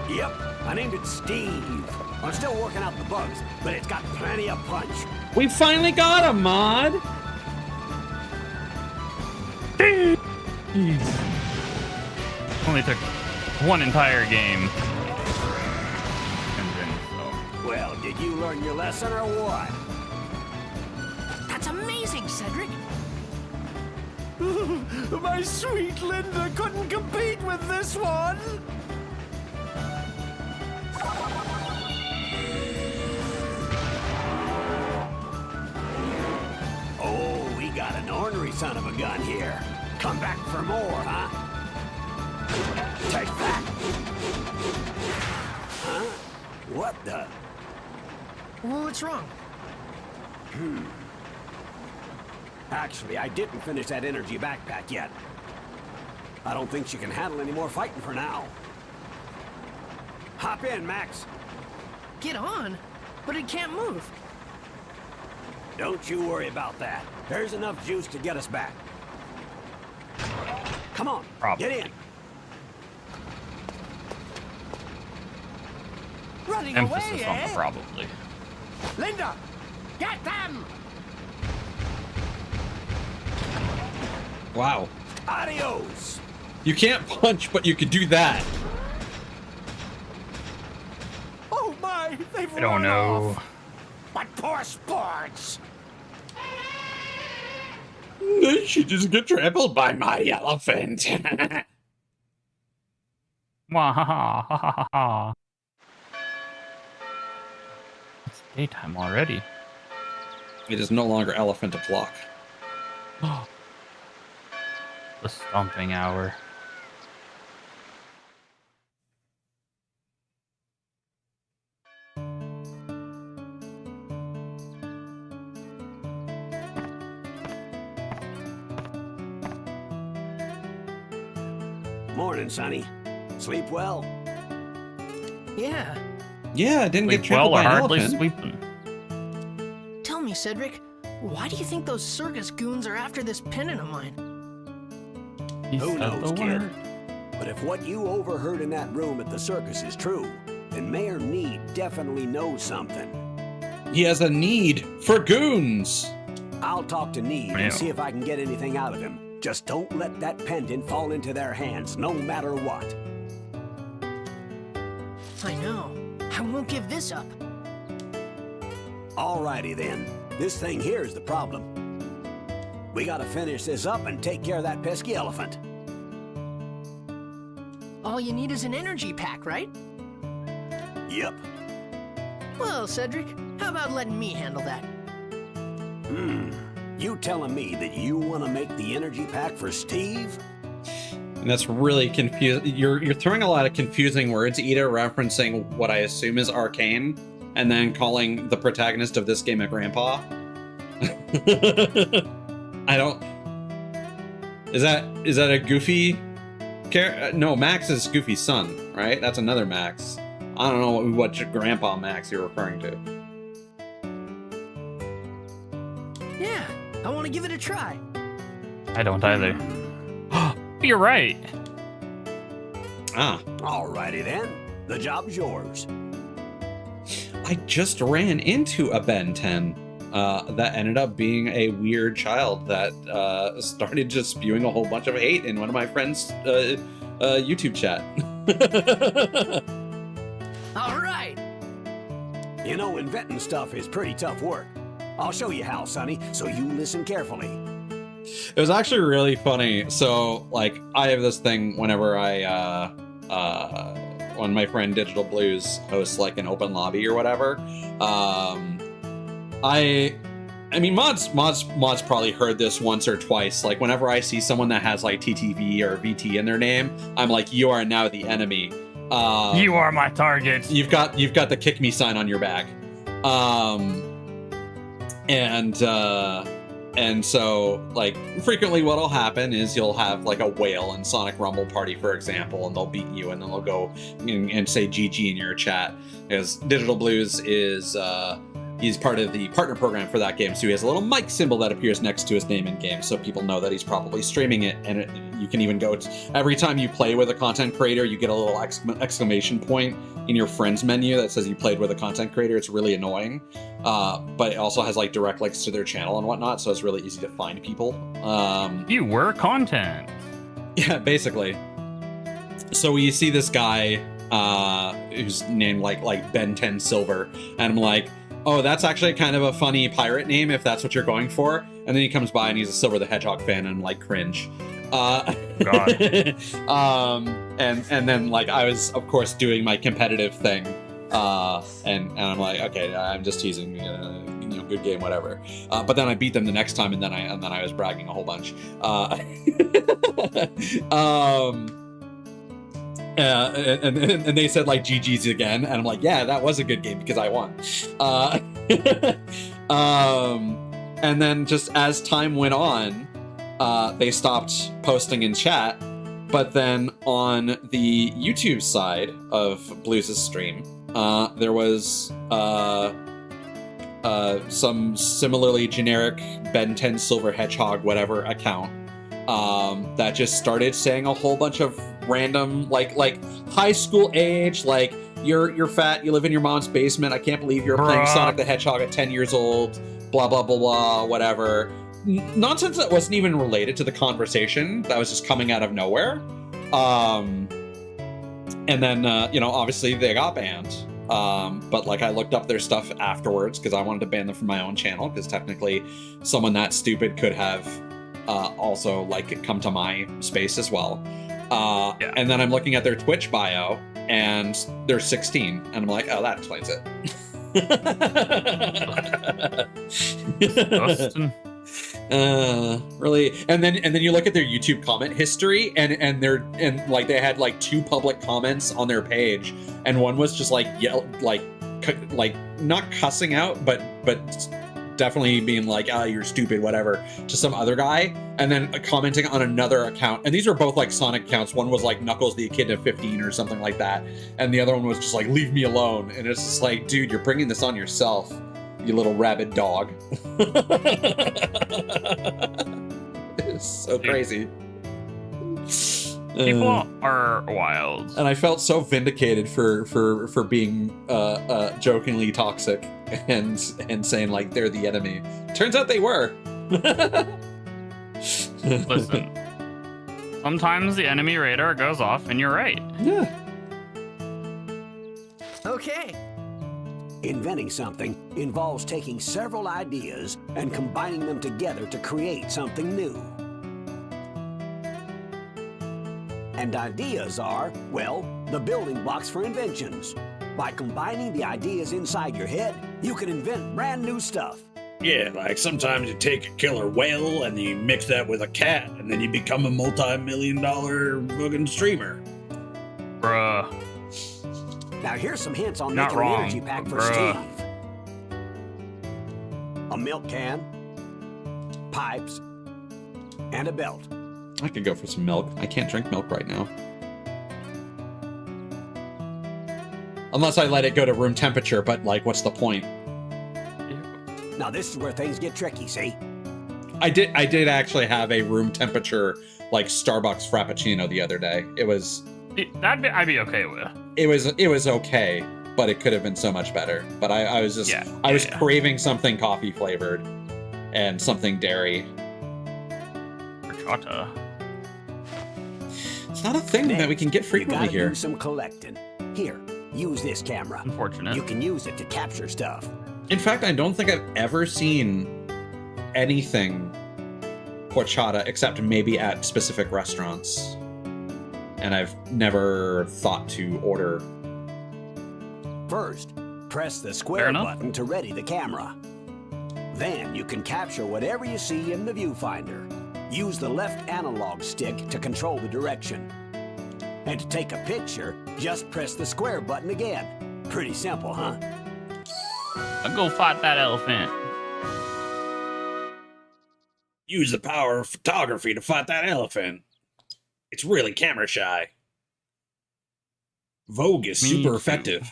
Yep, I named it Steve. I'm still working out the bugs, but it's got plenty of punch. We finally got him, Mod. Only took one entire game. And then, Well, did you learn your lesson or what? That's amazing, Cedric. My sweet Linda couldn't compete with this one. Oh, we got an ornery son of a gun here. Come back for more, huh? Take that. Huh? What the? Well, what's wrong? Actually, I didn't finish that energy backpack yet. I don't think she can handle any more fighting for now. Hop in, Max. Get on, but it can't move. Don't you worry about that. There's enough juice to get us back. Come on, Probably. get in. Running emphasis away, on eh? the probably. Linda, get them! Wow. Adios! You can't punch, but you can do that. Oh my, they've I don't run know. off. But poor sports! They should just get trampled by my elephant. Wahaha. It's daytime already. It is no longer elephant o'clock. The stomping hour. Morning, Sonny. Sleep well? Yeah. Yeah, it didn't get Sleep trampled well or by an hardly elephant. sleeping. Tell me, Cedric, why do you think those circus goons are after this pendant of mine? He Who said knows, the kid? word. But if what you overheard in that room at the circus is true, then Mayor Need definitely knows something. He has a need for goons. I'll talk to Need Yeah. and see if I can get anything out of him. Just don't let that pendant fall into their hands, no matter what. I know. I won't give this up. Alrighty then. This thing here is the problem. We gotta finish this up and take care of that pesky elephant. All you need is an energy pack, right? Yep. Well, Cedric, how about letting me handle that? You telling me that you want to make the energy pack for Steve? And that's really confusing. You're throwing a lot of confusing words, either referencing what I assume is Arcane, and then calling the protagonist of this game a grandpa. I don't. Is that a Goofy? No, Max is Goofy's son, right? That's another Max. I don't know what Grandpa Max you're referring to. Yeah, I want to give it a try. I don't either. You're right. Ah, Alrighty then. The job's yours. I just ran into a Ben 10 that ended up being a weird child that started just spewing a whole bunch of hate in one of my friends' YouTube chat. All right. You know, inventing stuff is pretty tough work. I'll show you how, Sonny, so you listen carefully. It was actually really funny. So, like, I have this thing whenever when my friend Digital Blues hosts like an open lobby or whatever. I mean, mods probably heard this once or twice. Like, whenever I see someone that has like TTV or VT in their name, I'm like, you are now the enemy. You are my target. You've got the kick me sign on your back. And so, like, frequently what'll happen is you'll have, like, a whale in Sonic Rumble Party, for example, and they'll beat you, and then they'll go and say GG in your chat. Because Digital Blues is he's part of the partner program for that game, so he has a little mic symbol that appears next to his name in game, so people know that he's probably streaming it. And you can even go every time you play with a content creator, you get a little exclamation point in your friends menu that says you played with a content creator. It's really annoying, but it also has like direct links to their channel and whatnot, so it's really easy to find people. You were content. Yeah, basically. So you see this guy who's named like Ben 10 Silver, and I'm like, oh, that's actually kind of a funny pirate name if that's what you're going for. And then he comes by and he's a Silver the Hedgehog fan, and I'm like, cringe. God. And then like I was of course doing my competitive thing, and I'm like, okay, I'm just teasing, good game, whatever. But then I beat them the next time, and then I was bragging a whole bunch. And they said like GG's again, and I'm like, yeah, that was a good game because I won. And then just as time went on, they stopped posting in chat. But then on the YouTube side of Blues' stream, there was some similarly generic Ben 10 Silver Hedgehog whatever account that just started saying a whole bunch of random like high school age, like you're fat, you live in your mom's basement, I can't believe you're playing Sonic the Hedgehog at 10 years old, blah blah blah blah, whatever nonsense that wasn't even related to the conversation, that was just coming out of nowhere. And then obviously they got banned, but like I looked up their stuff afterwards because I wanted to ban them from my own channel, because technically someone that stupid could have also like come to my space as well. Yeah. And then I'm looking at their Twitch bio, and they're 16, and I'm like, oh, that explains it. Really. And then you look at their YouTube comment history, and like they had like 2 public comments on their page, and one was just like like not cussing out, but definitely being like, ah, you're stupid, whatever, to some other guy, and then commenting on another account. And these are both like Sonic accounts. One was like Knuckles the Kid of 15 or something like that, and the other one was just like, leave me alone. And it's just like, dude, you're bringing this on yourself, you little rabid dog. It's so crazy. People are wild. And I felt so vindicated for being jokingly toxic and saying like they're the enemy. Turns out they were. Listen, sometimes the enemy radar goes off and you're right. Yeah. Okay. Inventing something involves taking several ideas and combining them together to create something new. And ideas are, well, the building blocks for inventions. By combining the ideas inside your head, you can invent brand new stuff. Yeah, like sometimes you take a killer whale and you mix that with a cat, and then you become a multi-million-dollar fucking streamer. Bruh. Now here's some hints on Not making wrong, an energy pack for bruh. Steve. A milk can, pipes, and a belt. I could go for some milk. I can't drink milk right now. Unless I let it go to room temperature, but like, what's the point? Now this is where things get tricky, see? I did actually have a room temperature like Starbucks Frappuccino the other day. It was I'd be okay with. it was okay, but it could have been so much better. But I was just I was craving something coffee flavored and something dairy. Horchata. It's not a thing that we can get frequently you gotta here. do some collecting. Here, use this camera. Unfortunate. You can use it to capture stuff. In fact, I don't think I've ever seen anything horchata except maybe at specific restaurants. And I've never thought to order. First, press the Fair square enough. button to ready the camera. Then you can capture whatever you see in the viewfinder. Use the left analog stick to control the direction. And to take a picture, just press the square button again. Pretty simple, huh? I'll go fight that elephant. Use the power of photography to fight that elephant. It's really camera shy. Vogue is Me super too. effective.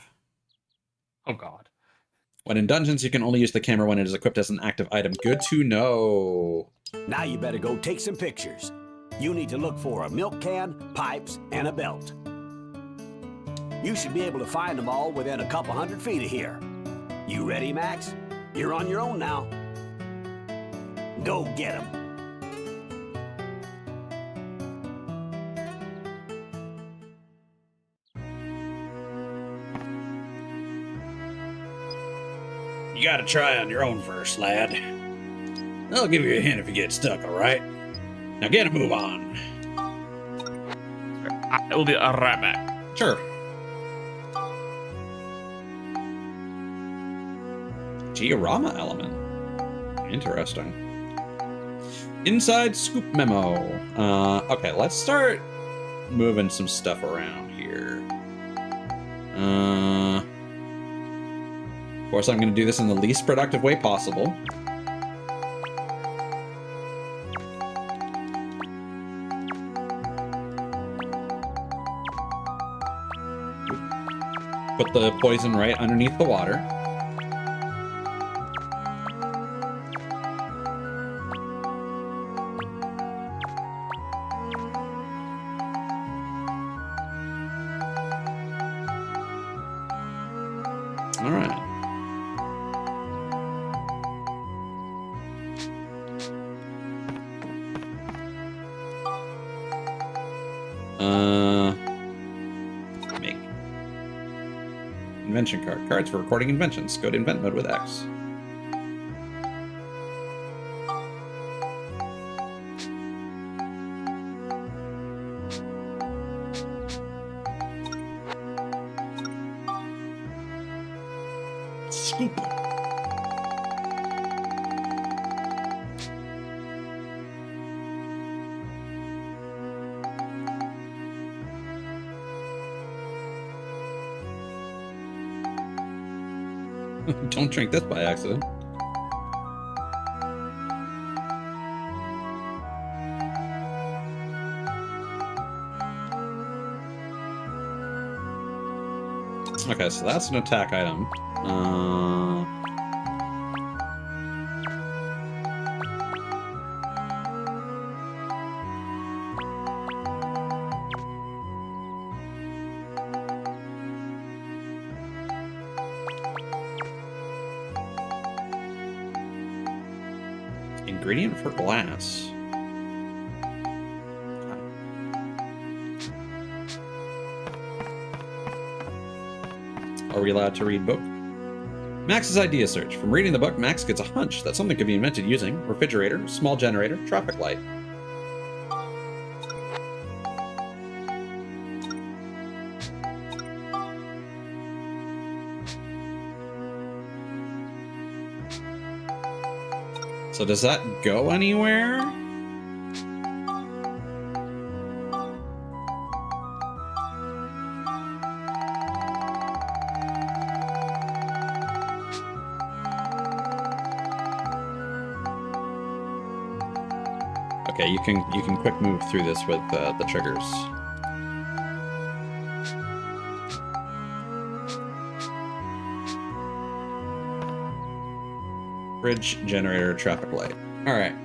Oh God. When in dungeons, you can only use the camera when it is equipped as an active item. Good to know. Now you better go take some pictures. You need to look for a milk can, pipes, and a belt. You should be able to find them all within a couple 100 feet of here. You ready, Max? You're on your own now. Go get them. You gotta try on your own first, lad. I'll give you a hint if you get stuck, alright? Now get a move on. I will be right back. Sure. Diorama element. Interesting. Inside scoop memo. Okay, let's start moving some stuff around here. Of course, I'm going to do this in the least productive way possible. Put the poison right underneath the water. All right. Make invention card. Cards for recording inventions. Go to invent mode with X. Scoop. Don't drink this by accident. Okay, so that's an attack item. Ingredient for glass. Are we allowed to read book? Max's idea search. From reading the book, Max gets a hunch that something could be invented using refrigerator, small generator, traffic light. So does that go anywhere? Okay, you can quick move through this with the triggers. Bridge, generator, traffic light. All right.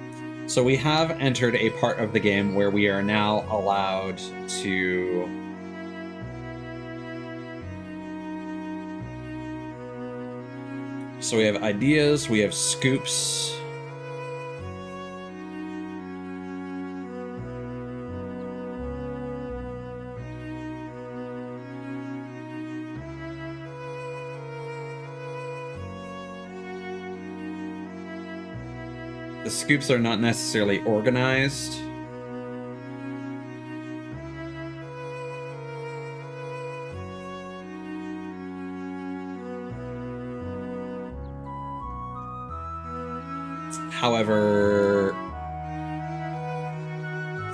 So we have entered a part of the game where we are now allowed to so we have ideas, we have scoops. The scoops are not necessarily organized. However,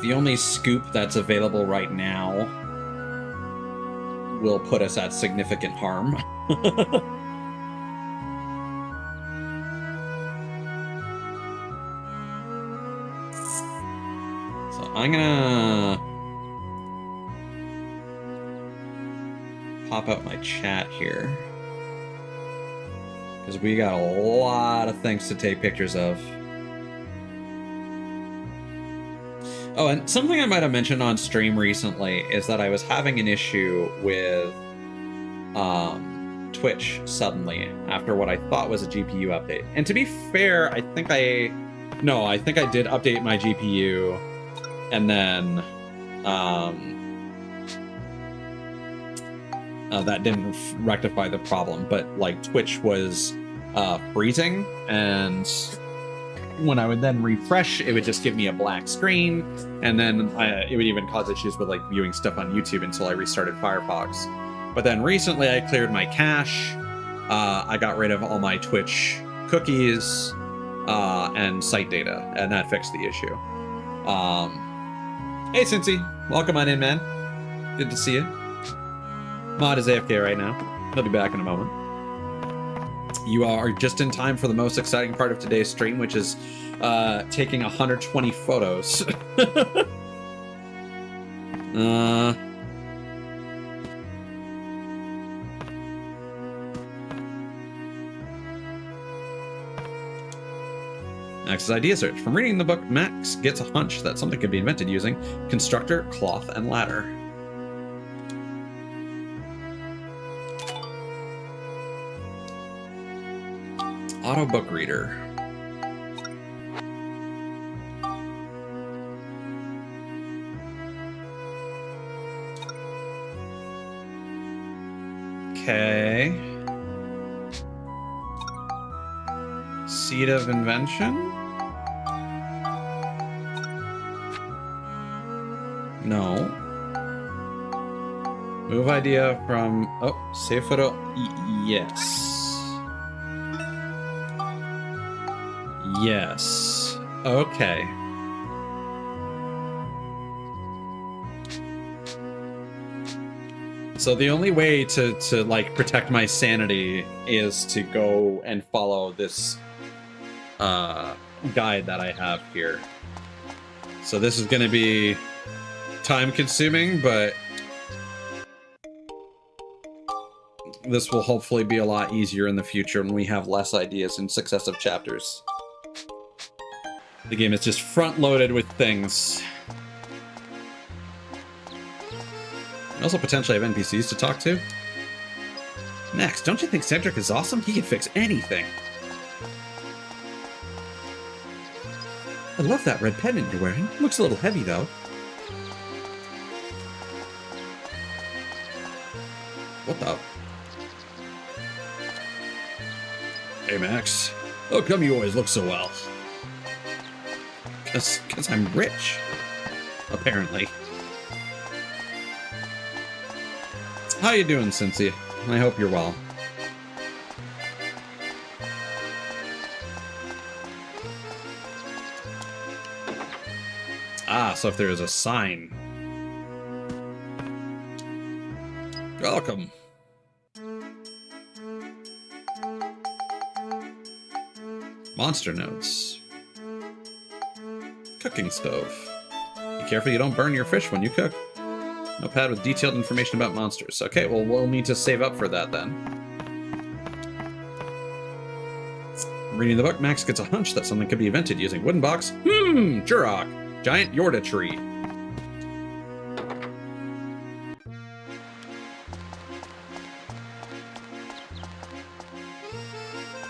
the only scoop that's available right now will put us at significant harm. I'm gonna pop out my chat here. because we got a lot of things to take pictures of. Oh, and something I might have mentioned on stream recently is that I was having an issue with Twitch suddenly after what I thought was a GPU update. And to be fair, I think I did update my GPU, and then that didn't rectify the problem. But like Twitch was freezing, and when I would then refresh, it would just give me a black screen, and then it would even cause issues with like viewing stuff on YouTube until I restarted Firefox. But then recently I cleared my cache, I got rid of all my Twitch cookies and site data, and that fixed the issue. Hey Cincy, welcome on in, man. Good to see you. Mod is AFK right now. He'll be back in a moment. You are just in time for the most exciting part of today's stream, which is taking 120 photos. Max's idea search. From reading the book, Max gets a hunch that something could be invented using constructor, cloth, and ladder. Auto book reader. Okay. Seed of invention? No. Move idea from... Oh, save photo. Yes. Yes. Okay. So the only way to like protect my sanity is to go and follow this guide that I have here. So this is going to be time consuming, but this will hopefully be a lot easier in the future when we have less ideas in successive chapters. The game is just front-loaded with things. I also potentially have NPCs to talk to. Next, don't you think Cedric is awesome? He can fix anything. I love that red pendant you're wearing. Looks a little heavy, though. What the? Hey, Max. How come you always look so well? Because I'm rich, apparently. How you doing, Cincy? I hope you're well. Ah, so if there is a sign. Welcome. Monster notes. Cooking stove. Be careful you don't burn your fish when you cook. Notepad with detailed information about monsters. Okay, well, we'll need to save up for that then. Reading the book, Max gets a hunch that something could be invented using wooden box. Jurok. Giant Yorda tree.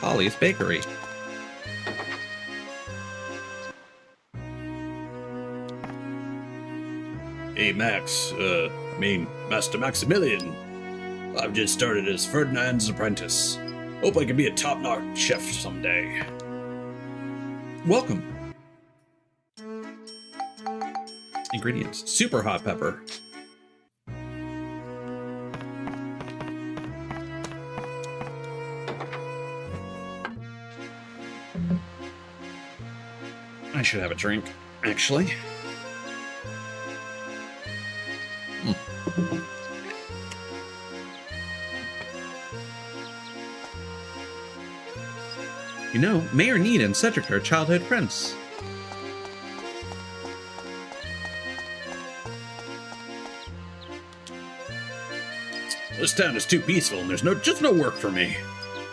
Polly's Bakery. Hey, Max, Master Maximilian. I've just started as Ferdinand's apprentice. Hope I can be a top-notch chef someday. Welcome. Ingredients. Super hot pepper. I should have a drink, actually. You know, Mayor Need and Cedric are childhood friends. This town is too peaceful and there's just no work for me.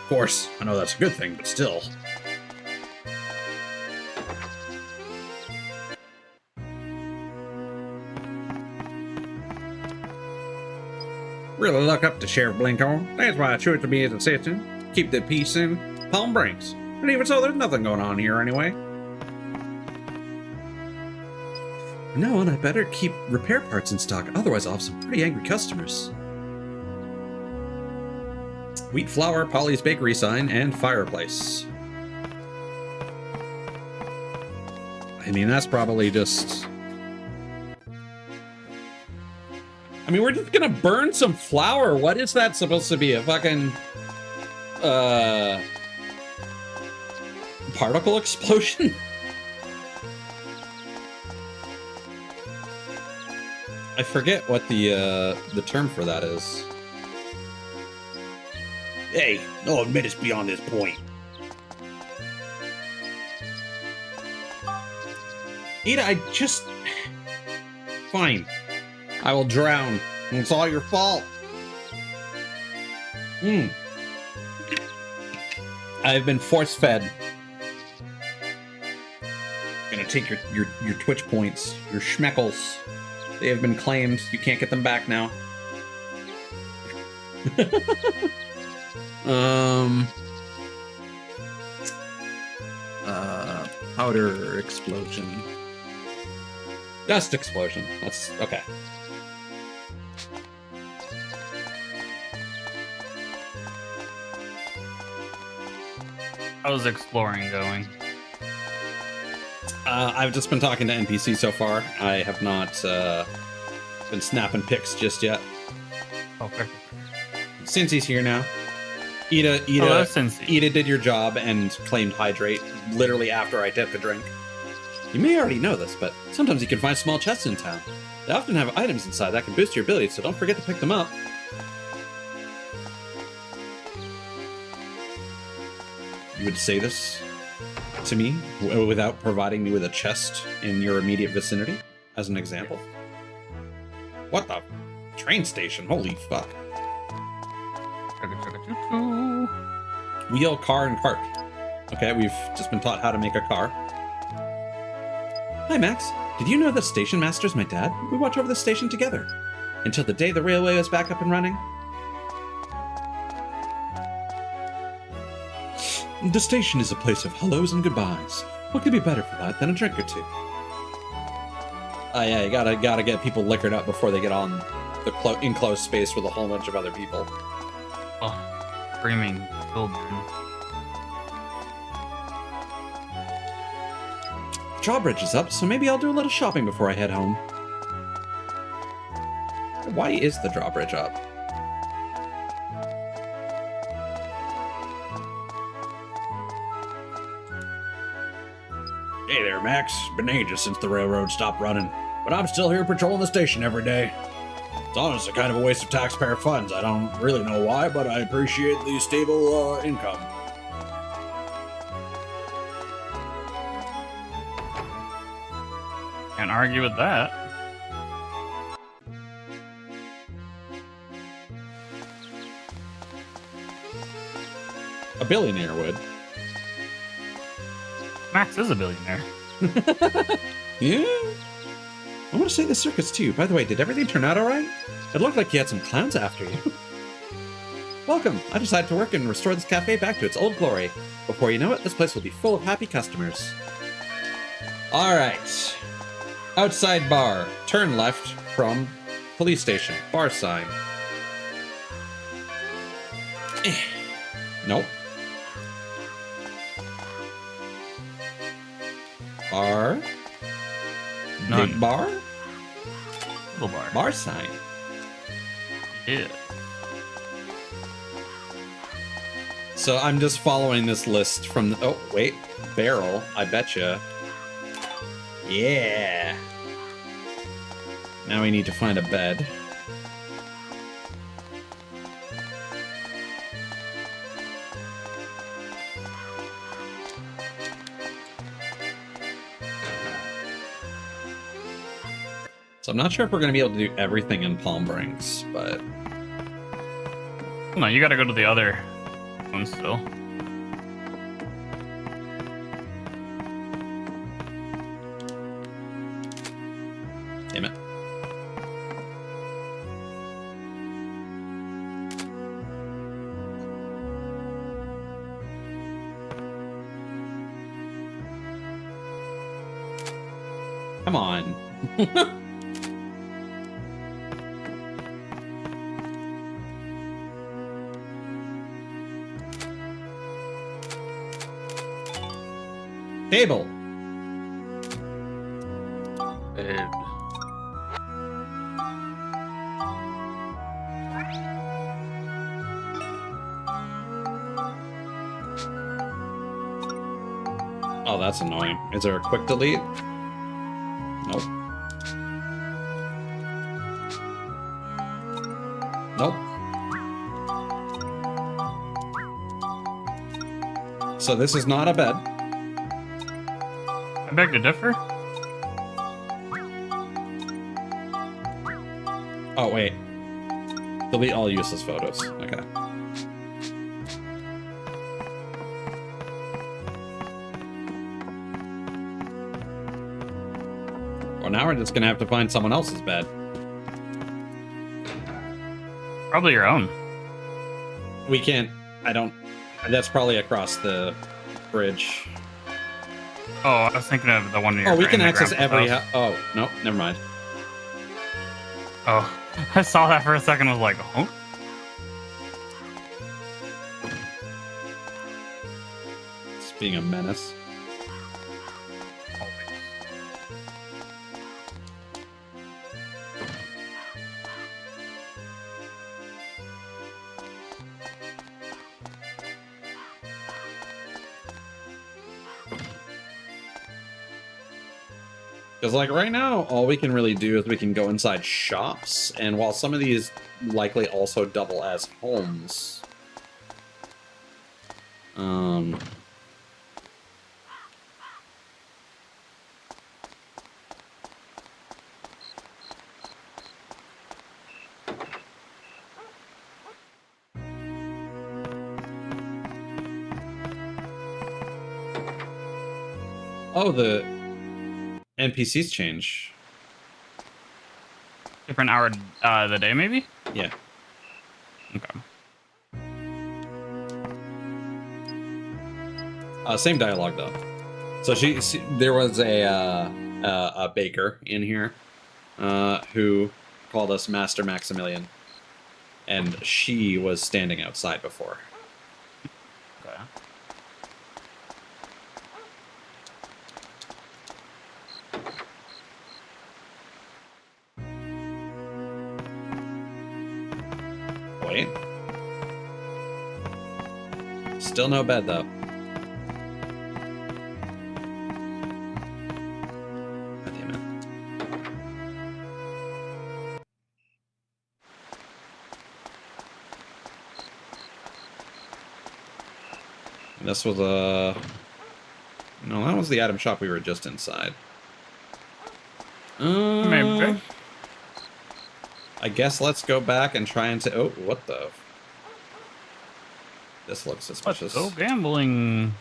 Of course, I know that's a good thing, but still. Really look up to Sheriff Blinkhorn. That's why I chose to be his assistant. Keep the peace in Palm Brinks. And even so, there's nothing going on here anyway. No, and I better keep repair parts in stock, otherwise I'll have some pretty angry customers. Wheat flour, Polly's bakery sign, and fireplace. I mean, that's probably just... I mean, we're just gonna burn some flour. What is that supposed to be? A fucking... particle explosion? I forget what the term for that is. Hey, no admit it's beyond this point. Ida, I just... Fine. I will drown. It's all your fault. I've been force-fed. Gonna take your Twitch points, your schmeckles. They have been claimed. You can't get them back now. Powder explosion. Dust explosion. That's okay. How's exploring going? I've just been talking to NPCs so far. I have not been snapping pics just yet. Okay. Cincy's here now. Ida did your job and claimed hydrate literally after I took a drink. You may already know this, but sometimes you can find small chests in town. They often have items inside that can boost your abilities, so don't forget to pick them up. You would say this to me without providing me with a chest in your immediate vicinity, as an example? What the? Train station? Holy fuck. Wheel, car, and cart. Okay, we've just been taught how to make a car. Hi, Max. Did you know that Station Master's my dad? We watch over the station together. Until the day the railway is back up and running. The station is a place of hellos and goodbyes. What could be better for that than a drink or two? Oh yeah, you gotta get people liquored up before they get on the enclosed space with a whole bunch of other people. Oh, screaming children. Drawbridge is up, so maybe I'll do a little shopping before I head home. Why is the drawbridge up? Hey there, Max. Been ages since the railroad stopped running, but I'm still here patrolling the station every day. It's honestly kind of a waste of taxpayer funds. I don't really know why, but I appreciate the stable income. Can't argue with that. A billionaire would. Max is a billionaire. Yeah? I want to say the circus too. By the way, did everything turn out alright? It looked like you had some clowns after you. Welcome. I decided to work and restore this cafe back to its old glory. Before you know it, this place will be full of happy customers. Alright. Outside bar. Turn left from police station. Bar sign. Nope. Bar. None. Big bar? Little bar. Bar sign. Yeah. So I'm just following this list from the... Oh, wait. Barrel. I betcha. Yeah. Now we need to find a bed. So I'm not sure if we're going to be able to do everything in Palm Springs, but... No, you gotta go to the other phone still. Damn it. Come on. Table. Oh, that's annoying. Is there a quick delete? Nope. Nope. So this is not a bed. I beg to differ. Oh, wait. Delete all useless photos. Okay. Well, now we're just gonna have to find someone else's bed. Probably your own. We can't. I don't. That's probably across the bridge. Oh, I was thinking of the one near. Oh, we can in the access every. grandpa's house. Oh, no, never mind. Oh, I saw that for a second. I was like, huh? It's being a menace. Because, like, right now, all we can really do is we can go inside shops, and while some of these likely also double as homes, oh, the NPCs change. Different hour of the day, maybe? Yeah. Okay. Same dialogue though. So there was a baker in here, who called us Master Maximilian, and she was standing outside before. Okay. Wait. Still no bed though. God damn it. This was a... No, that was the item shop we were just inside. Maybe. I guess let's go back and try and oh, what the? This looks suspicious. Let's go gambling.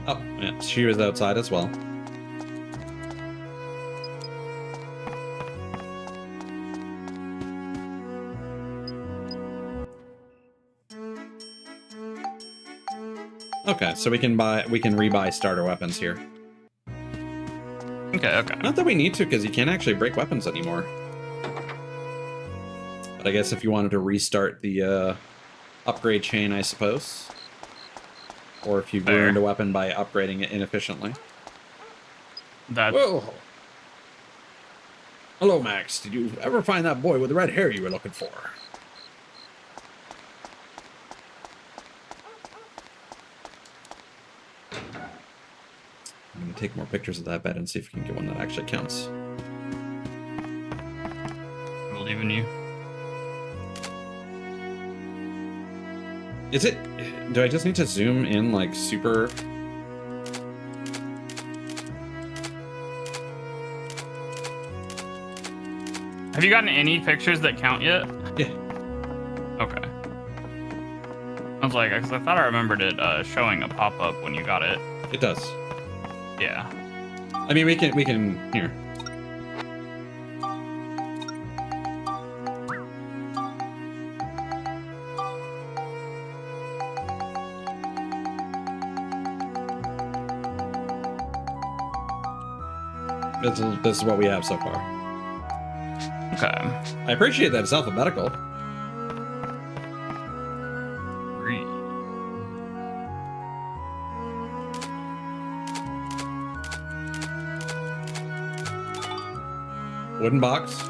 Oh, yeah, she was outside as well. Okay, so we can rebuy starter weapons here. Okay, okay. Not that we need to, because you can't actually break weapons anymore. But I guess if you wanted to restart the upgrade chain, I suppose. Or if you've ruined a weapon by upgrading it inefficiently. That's... Whoa. Hello, Max. Did you ever find that boy with the red hair you were looking for? I'm going to take more pictures of that bed and see if we can get one that actually counts. I believe in you. Is it? Do I just need to zoom in like super? Have you gotten any pictures that count yet? Yeah. Okay. I was like, because I thought I remembered it showing a pop-up when you got it. It does. Yeah. I mean, we can here. This is what we have so far. Okay. I appreciate that it's alphabetical. Agree. Wooden box.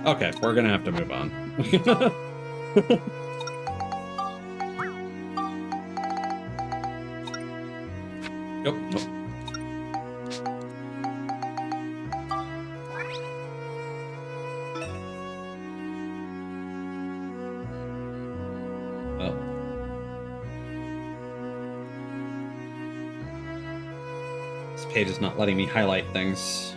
Okay, we're gonna have to move on. Nope, nope. Well. This page is not letting me highlight things.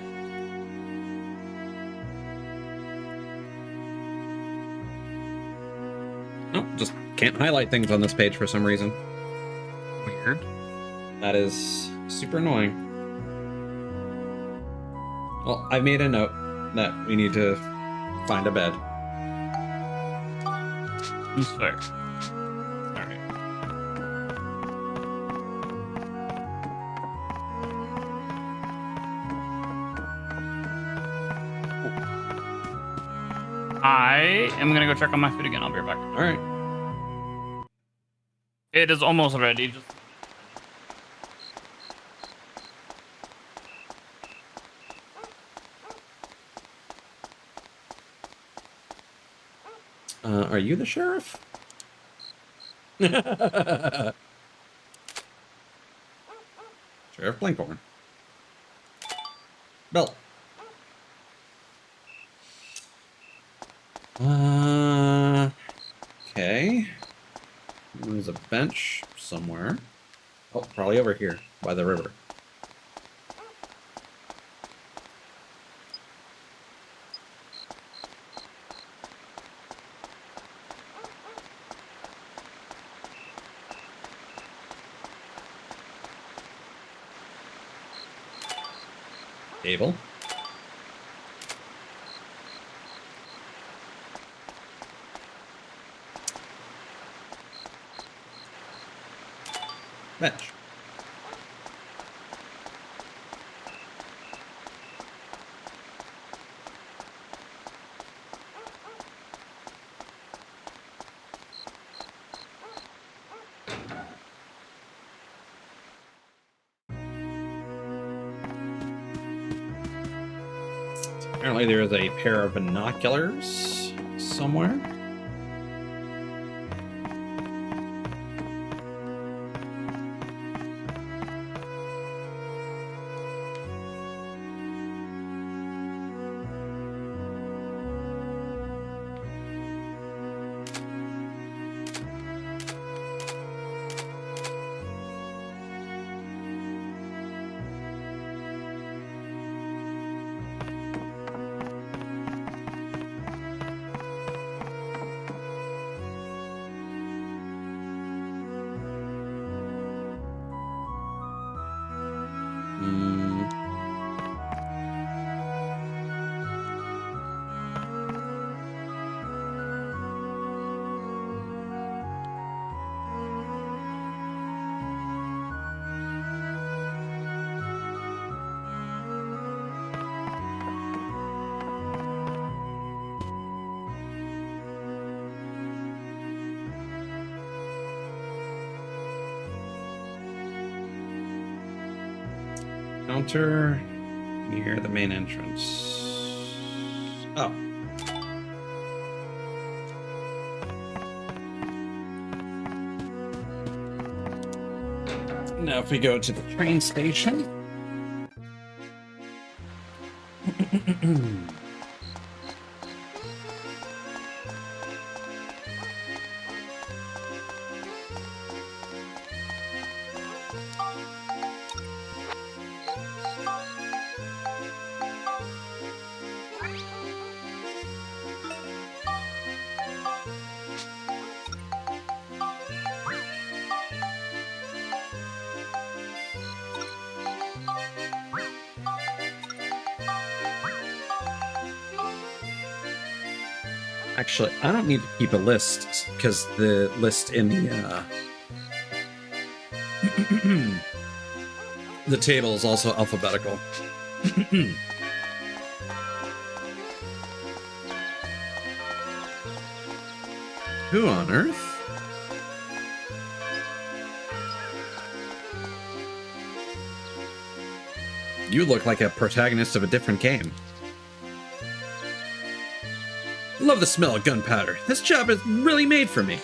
Nope, just can't highlight things on this page for some reason. Weird. That is super annoying. Well, I made a note that we need to find a bed. That's fair. Alright. I am gonna go check on my food again. I'll be right back. Alright. It is almost ready. Just Are you the sheriff? Sheriff Blinkhorn. Bell. Okay. There's a bench somewhere. Oh, probably over here by the river. Table. Bench. Apparently there is a pair of binoculars somewhere. Counter near the main entrance. Oh. Now if we go to the train station. Actually, I don't need to keep a list because the list in the the table is also alphabetical. Who on earth? You look like a protagonist of a different game. Love the smell of gunpowder. This job is really made for me.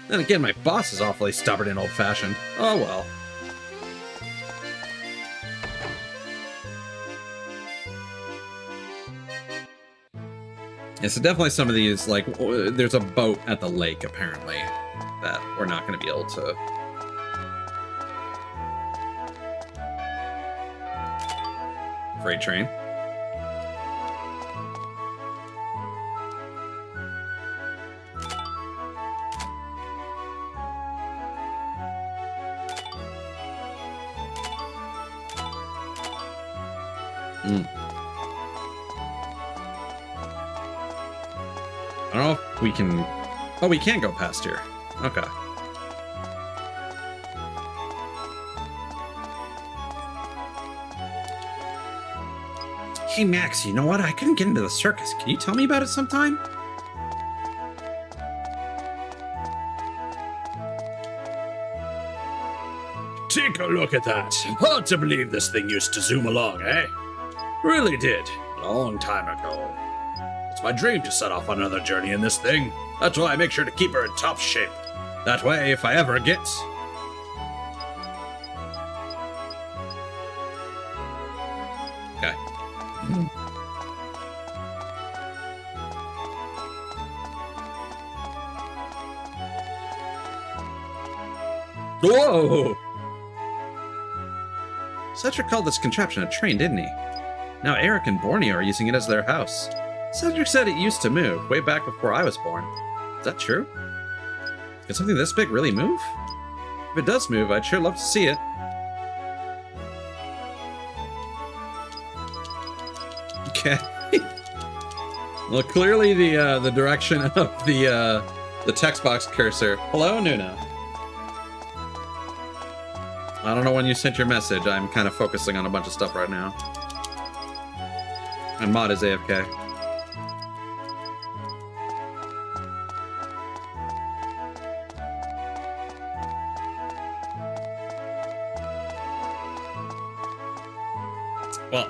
Then again, my boss is awfully stubborn and old-fashioned. Oh well. Yeah, so definitely some of these, like, there's a boat at the lake, apparently, that we're not going to be able to... Freight train. I don't know if we can... Oh, we can go past here. Okay. Hey, Max, you know what? I couldn't get into the circus. Can you tell me about it sometime? Take a look at that. Hard to believe this thing used to zoom along, eh? Really did. A long time ago. It's my dream to set off on another journey in this thing. That's why I make sure to keep her in top shape. That way, if I ever get... Okay. Whoa! Cedric called this contraption a train, didn't he? Now Eric and Borneo are using it as their house. Cedric said it used to move, way back before I was born. Is that true? Can something this big really move? If it does move, I'd sure love to see it. Okay. Well, clearly the direction of the text box cursor. Hello, Nuna. I don't know when you sent your message. I'm kind of focusing on a bunch of stuff right now. And Mod is AFK. Well,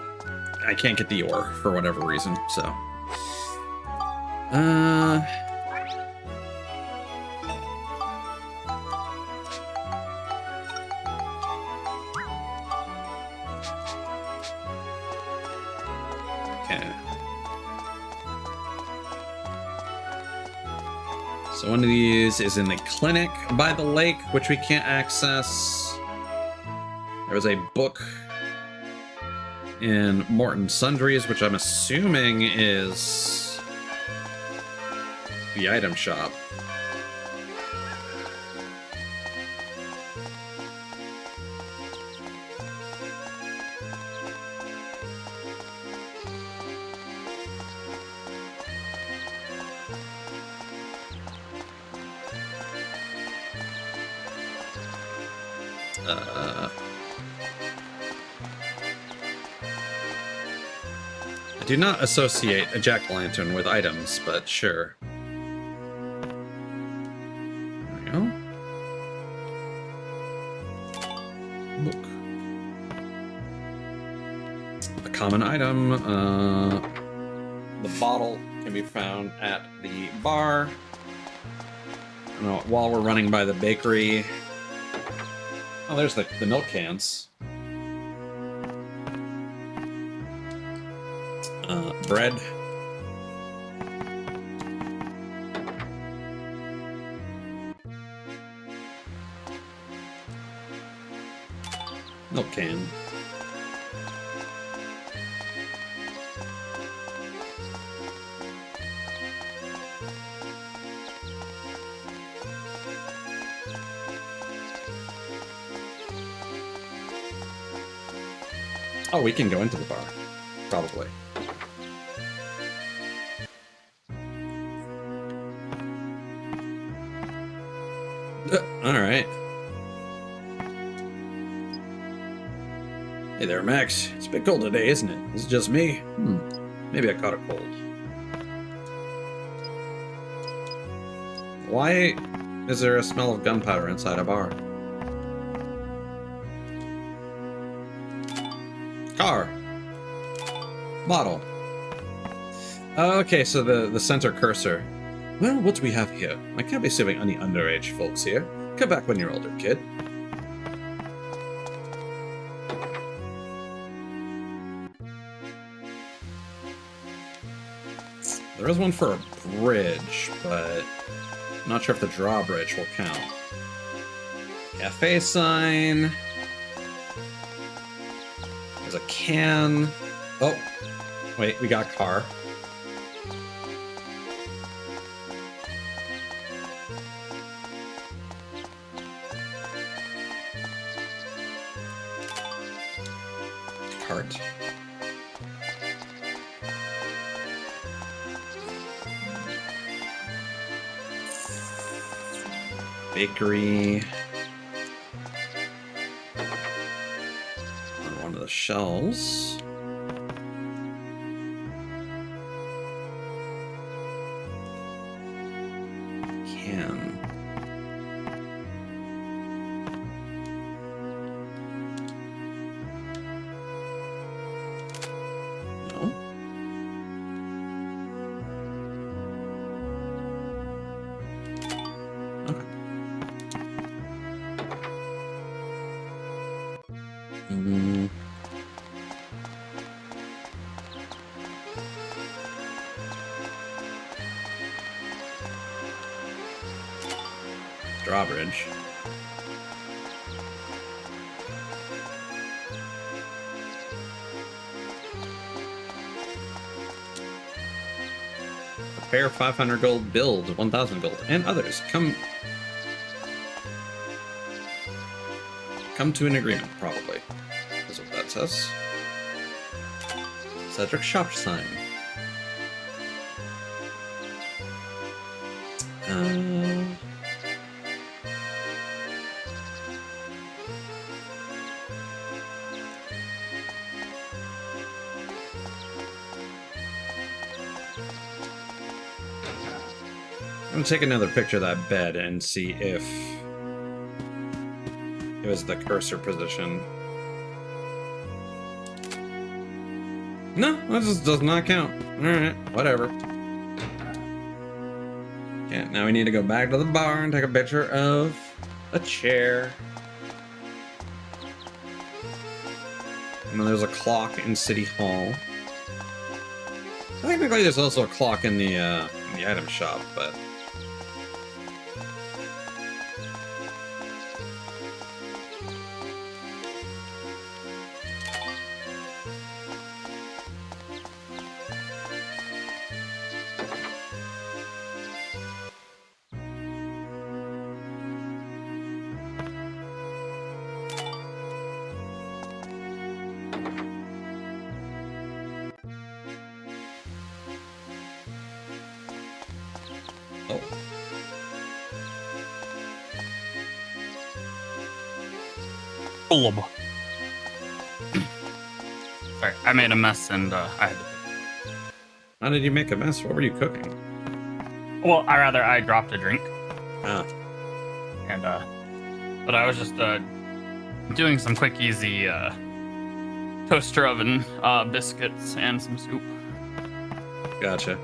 I can't get the ore for whatever reason, so. Okay. So one of these is in the clinic by the lake, which we can't access. There was a book in Morton Sundries, which I'm assuming is the item shop. I do not associate a jack-o'-lantern with items, but sure. There we go. Book. A common item. The bottle can be found at the bar. While we're running by the bakery. Oh, there's the milk cans. Bread. Milk can. Oh, we can go into the bar. Probably. All right. Hey there, Max. It's a bit cold today, isn't it? Is it just me? Maybe I caught a cold. Why is there a smell of gunpowder inside a bar? Car. Bottle. Okay, so the center cursor. Well, what do we have here? I can't be serving any underage folks here. Come back when you're older, kid. There is one for a bridge, but I'm not sure if the drawbridge will count. Cafe sign. There's a can. Oh, wait, we got a car. Cart. Bakery. On one of the shelves. Can. No. Okay. Drawbridge. Prepare 500 gold, build 1,000 gold, and others. Come to an agreement, probably. Is what that says. Cedric shop sign. I'm gonna take another picture of that bed and see if it was the cursor position. No, that just does not count. Alright, whatever. Okay, now we need to go back to the bar and take a picture of a chair. And then there's a clock in City Hall. Technically, there's also a clock in the item shop, but... Sorry, I made a mess and I had to. How did you make a mess? What were you cooking? Well, I dropped a drink. Ah. And but I was just doing some quick, easy toaster oven biscuits and some soup. Gotcha.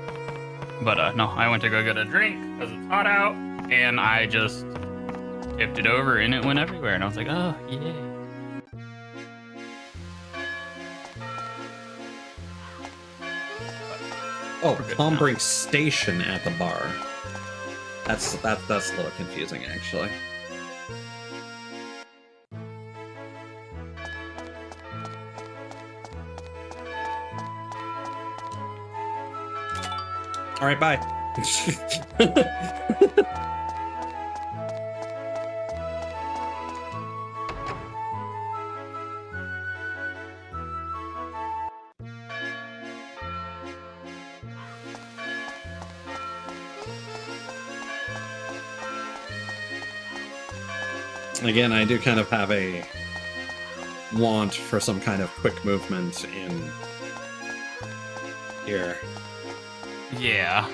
But no, I went to go get a drink because it's hot out, and I just tipped it over and it went everywhere, and I was like, oh, yay. Oh, Palm Brink Station at the bar. That's a little confusing, actually. All right, bye. Again, I do kind of have a want for some kind of quick movement in here. Yeah.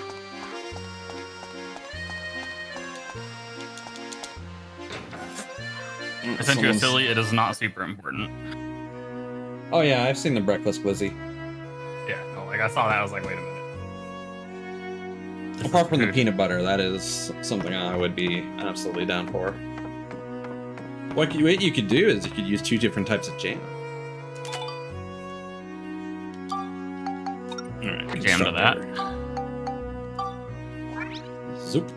I sent you a silly. It is not super important. Oh yeah, I've seen the Breakfast Glizzy. Yeah, no, like I saw that, I was like, wait a minute. This Apart is from the food. peanut butter, that is something I would be absolutely down for. What you could do is you could use 2 different types of jam. Alright, we can Jam to start that. there. Zoop.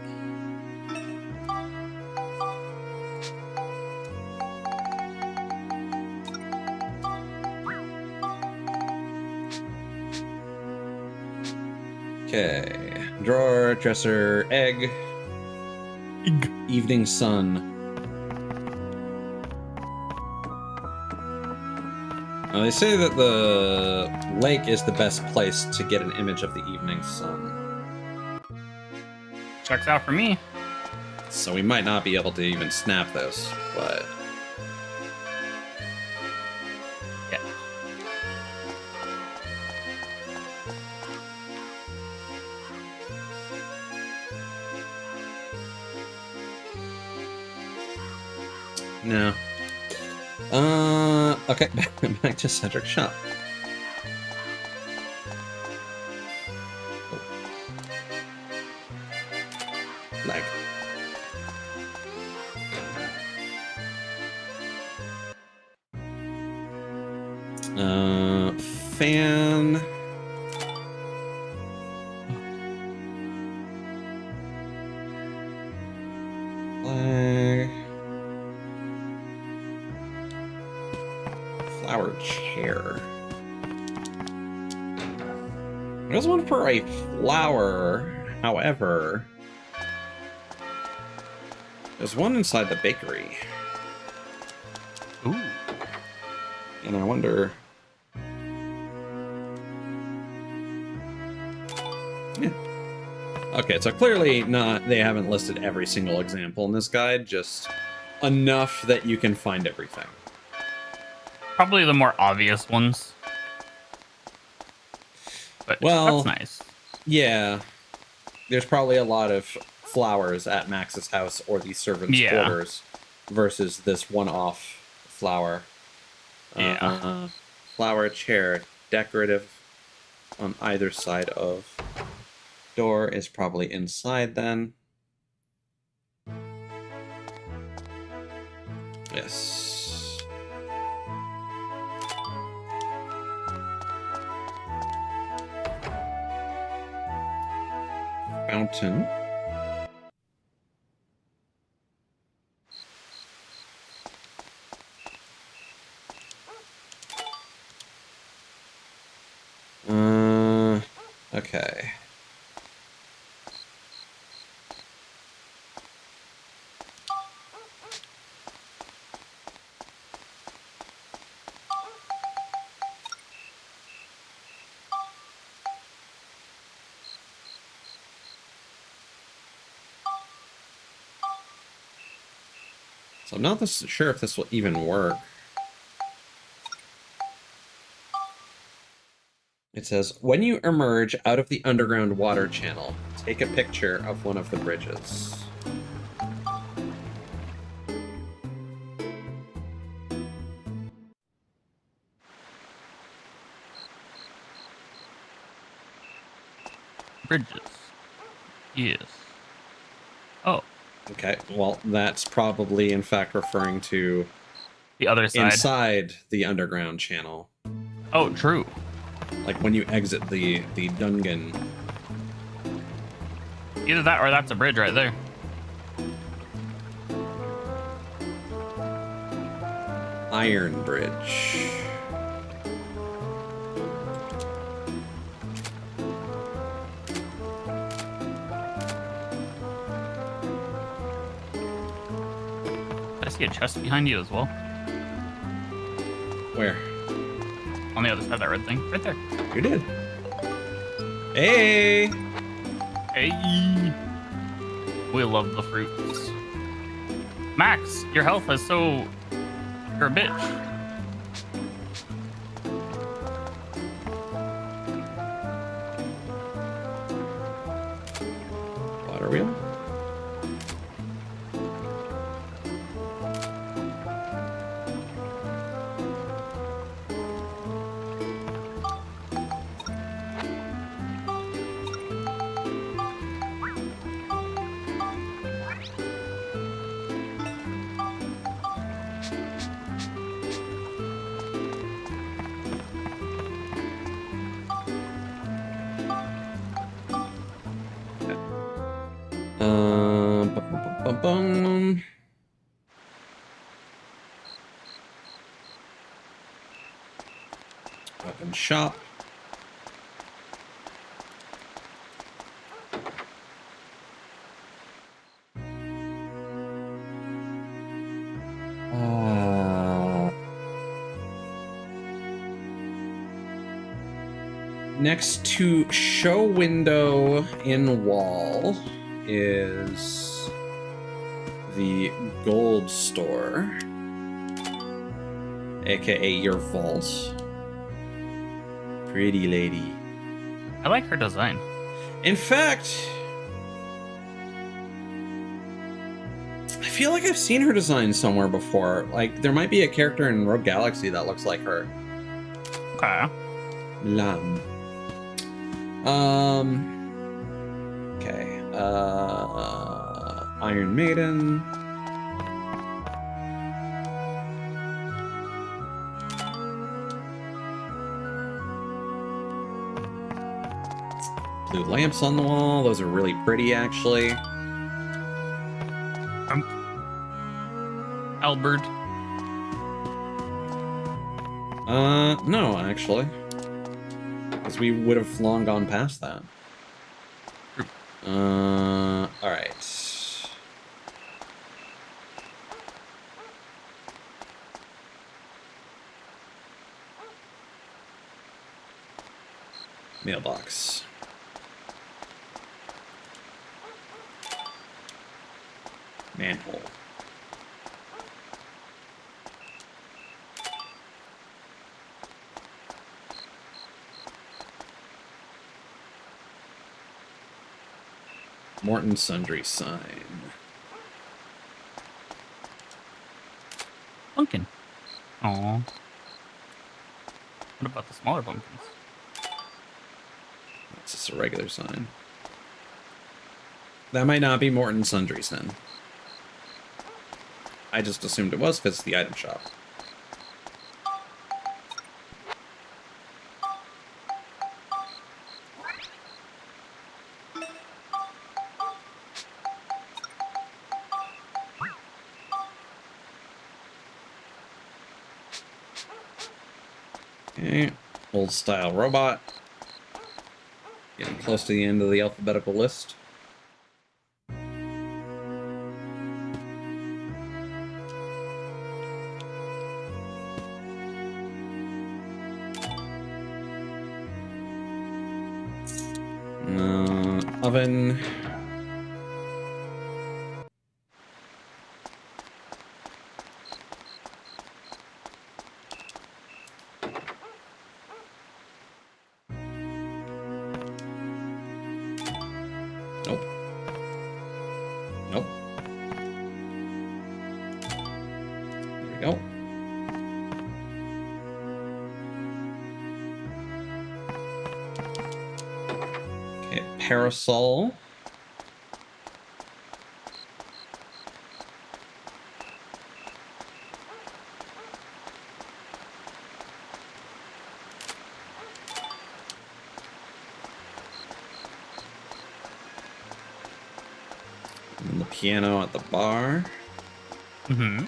Okay. Drawer, dresser, egg. Evening sun. Now, they say that the lake is the best place to get an image of the evening sun. Checks out for me. So we might not be able to even snap this, but... Yeah. No. Okay, back to Cedric Shop. Oh. Lag. Fan. Flag. Flower chair. There's one for a flower, however. There's one inside the bakery. Ooh. And I wonder... Yeah. Okay, so clearly not. They haven't listed every single example in this guide, just enough that you can find everything. Probably the more obvious ones. But Well, that's nice. Yeah. There's probably a lot of flowers at Max's house or the servants' Yeah. quarters versus this one-off flower. Yeah. Flower chair, decorative on either side of door is probably inside then. Yes. Fountain. Okay. So I'm not sure if this will even work. It says, when you emerge out of the underground water channel, take a picture of one of the bridges. Bridges. Yes. Oh, Okay, well, that's probably, in fact, referring to the other side. inside the underground channel. Oh, true. Like when you exit the dungeon. Either that or that's a bridge right there. Iron Bridge. I see a chest behind you as well. Where? On the other side of that red thing. Right there. You did. Hey! Hey! We love the fruits. Max, your health is so... You're a bitch. Water wheel? Bum, bum, bum. Weapon shop. Next to show window in wall is the gold store, aka your vault. Pretty lady. I like her design. In fact, I feel like I've seen her design somewhere before. Like, there might be a character in Rogue Galaxy that looks like her. Okay. Lam. Okay. Iron Maiden. Blue lamps on the wall. Those are really pretty, actually. Albert. No, actually. Because we would have long gone past that. Alright. Mailbox. Manhole. Morton Sundry sign. Pumpkin. Aww. What about the smaller pumpkins? That's just a regular sign. That might not be Morton Sundry's then. I just assumed it was because it's the item shop. Okay, old style robot. Getting close to the end of the alphabetical list. Oven. Nope. Nope. There we go. Okay, parasol. And the piano at the bar. Mm-hmm.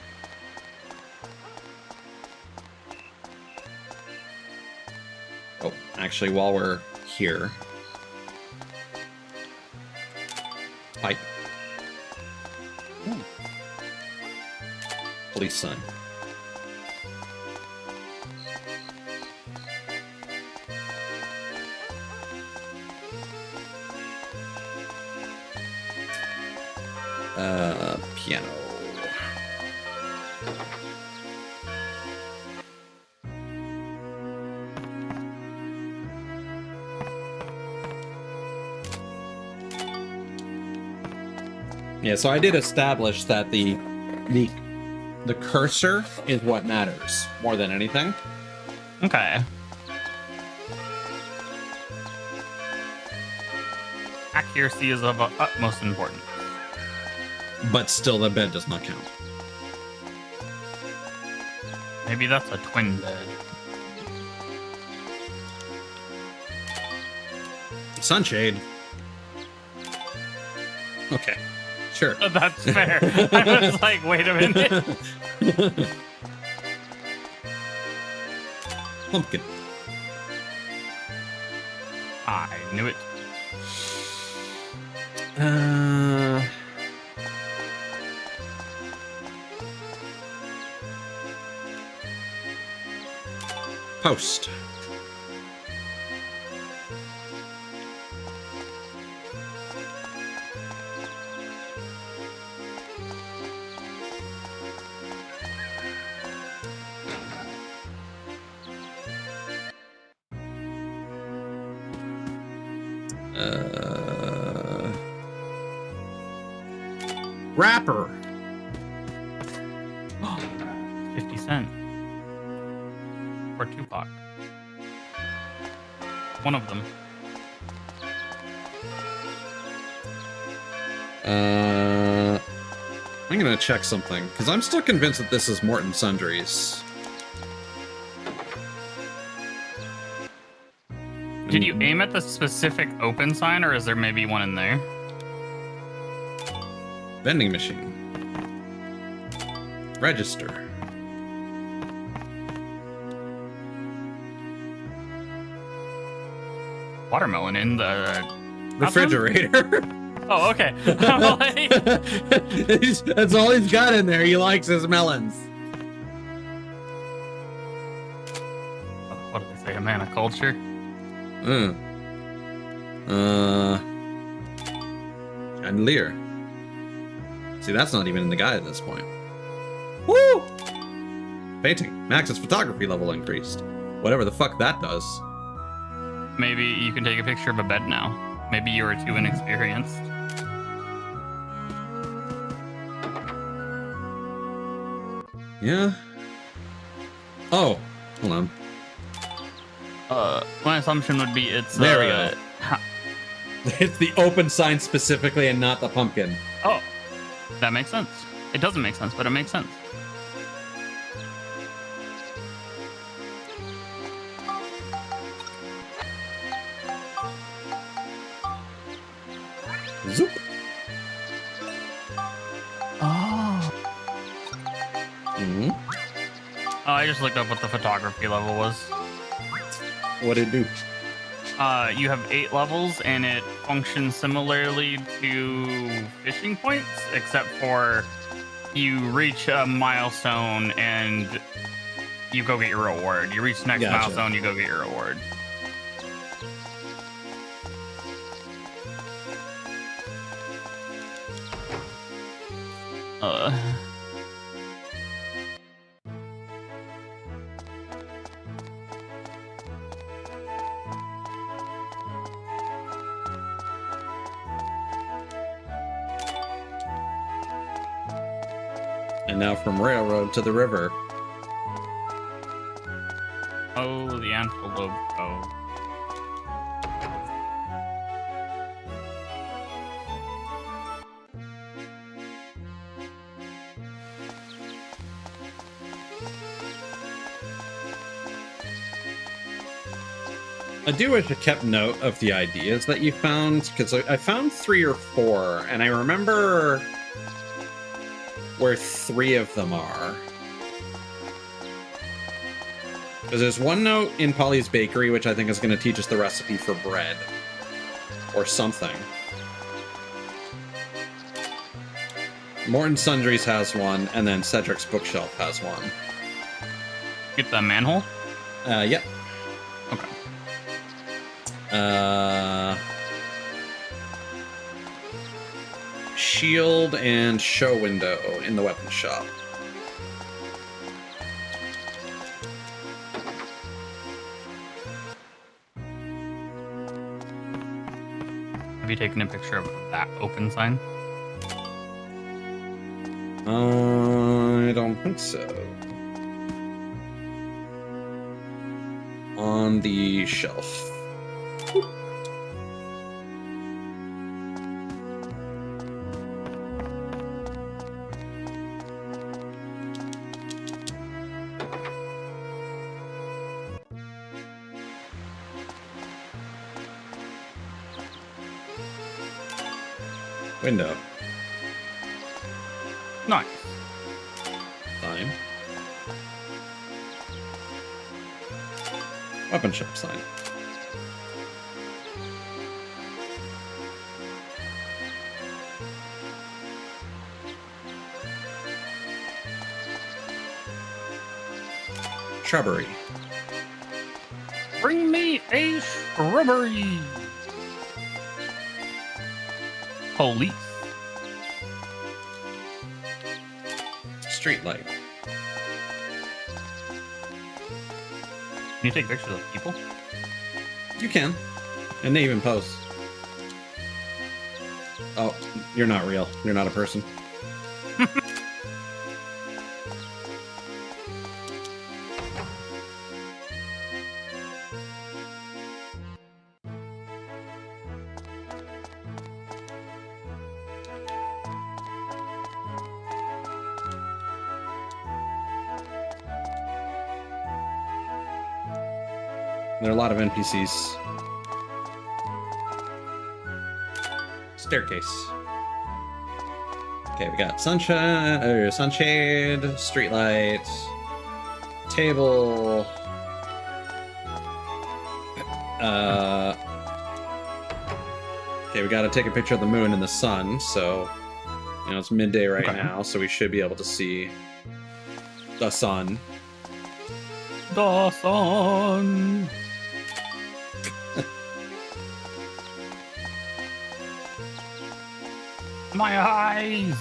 Oh, actually, while we're here. Pipe. Police sign. Piano. Yeah, so I did establish that the cursor is what matters more than anything. Okay. Accuracy is of utmost importance. But still, the bed does not count. Maybe that's a twin bed. Sunshade. Okay, sure. That's fair. I was like, wait a minute. Pumpkin. I knew it. Post. Rapper. 50 Cent. Or Tupac. One of them. I'm gonna check something because I'm still convinced that this is Morton Sundries. Did you aim at the specific open sign, or is there maybe one in there? Vending machine. Register. Watermelon in the Refrigerator. Oh, okay. I'm like, That's all he's got in there. He likes his melons. what did they say? A man of culture? Chandelier. See, that's not even in the guide at this point. Woo! Painting. Max's photography level increased. Whatever the fuck that does. Maybe you can take a picture of a bed now. Maybe you were too inexperienced. Yeah. Oh, hold on. My assumption would be it's There we go. It's the open sign specifically and not the pumpkin. Oh, that makes sense. It doesn't make sense, but it makes sense. Zoop. Oh. Mm-hmm. Oh, I just looked up what the photography level was. What'd it do? You have 8 levels, and it functions similarly to fishing points, except for you reach a milestone and you go get your reward. You reach the next Gotcha. milestone, you go get your reward. And now from railroad to the river. Oh, the antelope. Oh. I do wish I kept note of the ideas that you found, because I found 3 or 4, and I remember where 3 of them are. Because there's one note in Polly's Bakery, which I think is going to teach us the recipe for bread. Or something. Morton Sundries has one, and then Cedric's Bookshelf has one. Get the manhole? Yep. Okay. Shield and show window in the weapon shop. Have you taken a picture of that open sign? I don't think so. On the shelf. Window. Nice. Sign. Weapon shop sign. Shrubbery. Bring me a shrubbery. Police. Street light. Can you take pictures of people? You can. And they even pose. Oh, you're not real. You're not a person. There are a lot of NPCs. Staircase. Okay, we got sunshine, sunshade, streetlight, table. Okay, we got to take a picture of the moon and the sun. So, you know, it's midday right now, so we should be able to see the sun. The sun. My eyes.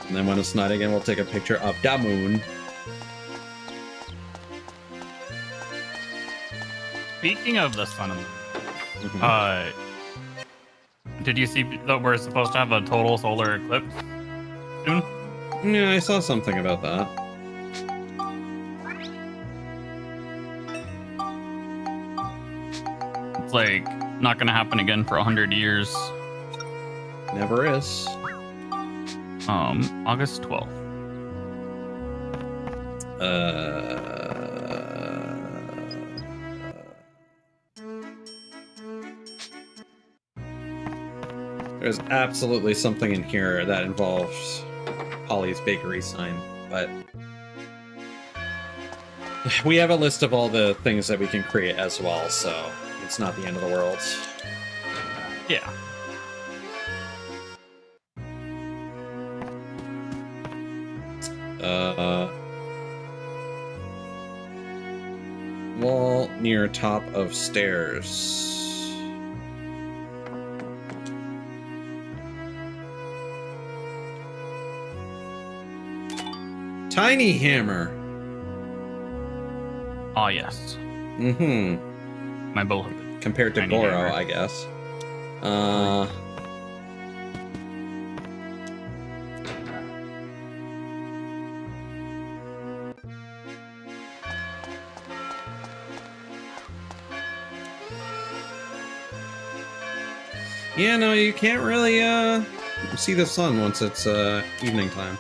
And then when it's night again, we'll take a picture of the moon. Speaking of the sun and the moon, did you see that we're supposed to have a total solar eclipse soon? Yeah, I saw something about that. It's like not gonna happen again for 100 years. Never is. August 12th. There's absolutely something in here that involves Polly's bakery sign, but we have a list of all the things that we can create as well, so it's not the end of the world. Yeah. Wall near top of stairs. Tiny hammer. Ah, yes. Mm-hmm. My bow. Compared to Tiny Goro, hammer. I guess. Yeah, no, you can't really see the sun once it's evening time.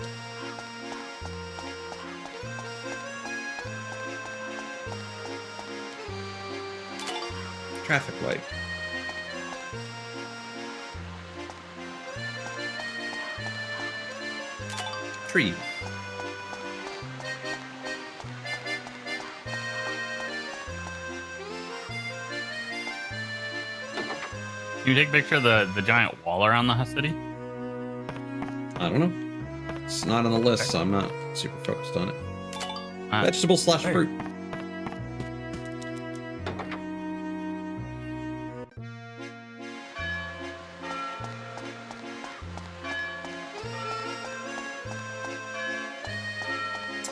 Traffic light. Tree. Can you take a picture of the giant wall around the city? I don't know. It's not on the list, so I'm not super focused on it. Vegetable slash fruit.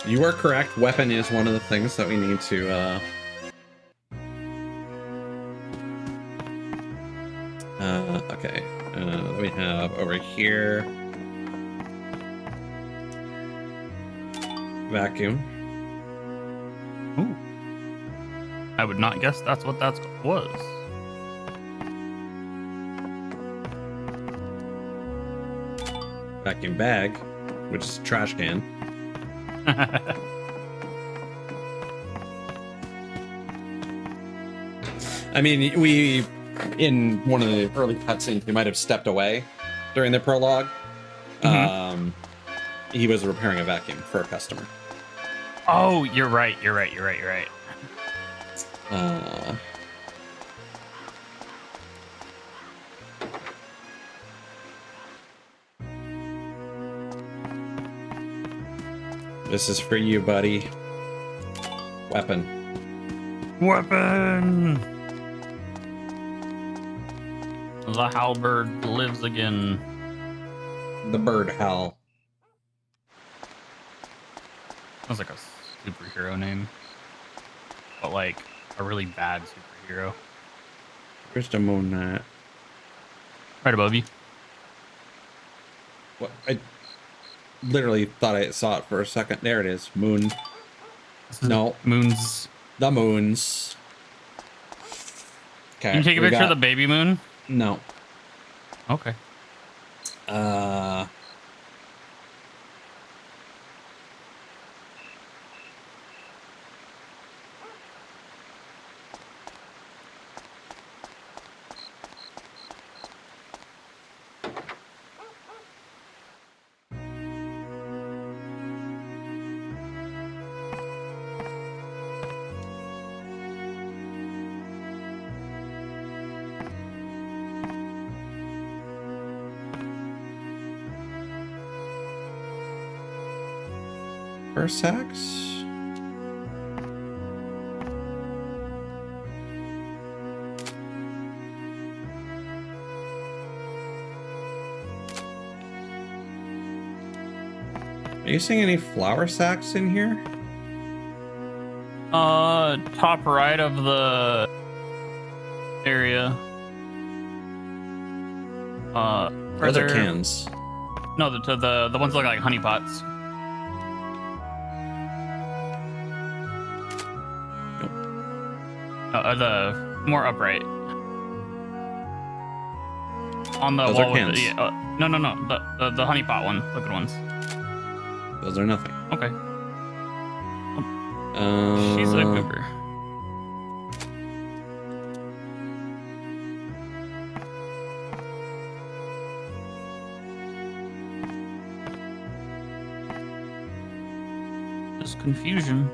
You are correct. Weapon is one of the things that we need to okay. We have Vacuum. Ooh. I would not guess that's what that was. Vacuum bag, which is a trash can. I mean, we, in one of the early cutscenes, we might have stepped away during the prologue. He was repairing a vacuum for a customer. Oh, you're right. You're right. This is for you, buddy. Weapon. The halberd lives again. The bird howl. Sounds like a superhero name, but like a really bad superhero. Where's the moon knight? Right above you. What? I literally thought I saw it for a second. There it is. Moon. No. Moons. The moons. Okay. Can you take a picture of the baby moon? No. Okay. Sacks? Are you seeing any flour sacks in here? Top right of the area. Those are cans. No, the ones that look like honey pots. The more upright. On the Those wall. are cans. No. The honey pot one. The good ones. Those are nothing. Okay. She's a goober. Just confusion.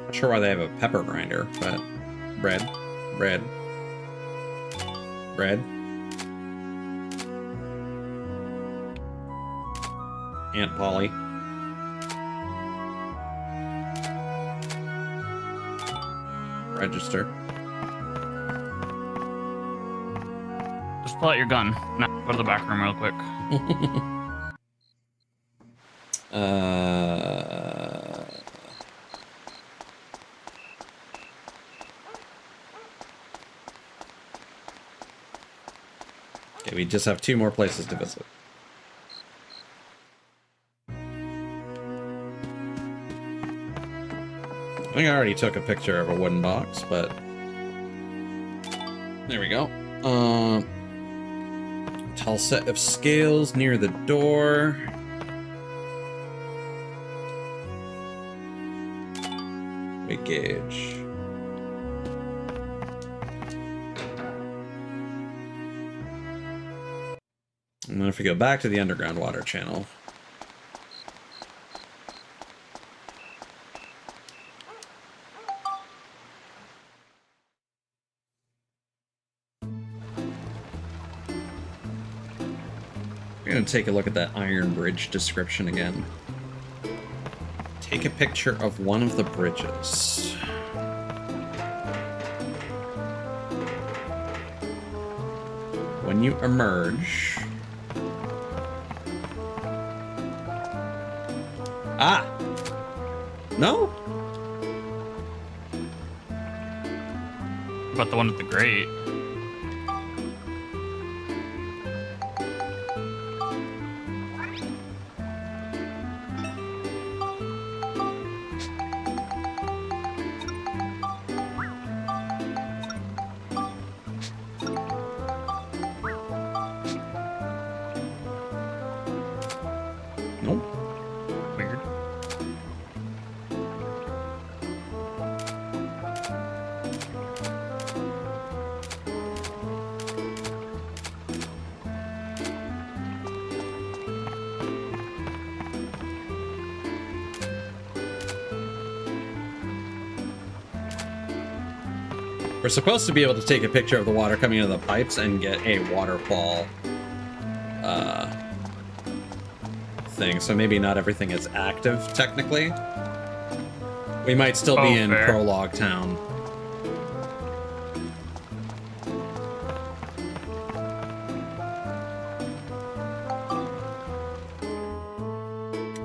Not sure why they have a pepper grinder, but bread. Aunt Polly. Register. Just pull out your gun. Now go to the back room real quick. Okay, we just have 2 more places to visit. I think I already took a picture of a wooden box, but there we go. Tall set of scales near the door. Weight gauge. And then if we go back to the underground water channel. We're going to take a look at that Iron Bridge description again. Take a picture of one of the bridges. when you emerge. Ah! No? About the one with the grate. Nope. Weird. We're supposed to be able to take a picture of the water coming out of the pipes and get a waterfall thing, so maybe not everything is active technically. We might still be in fair. Prologue Town.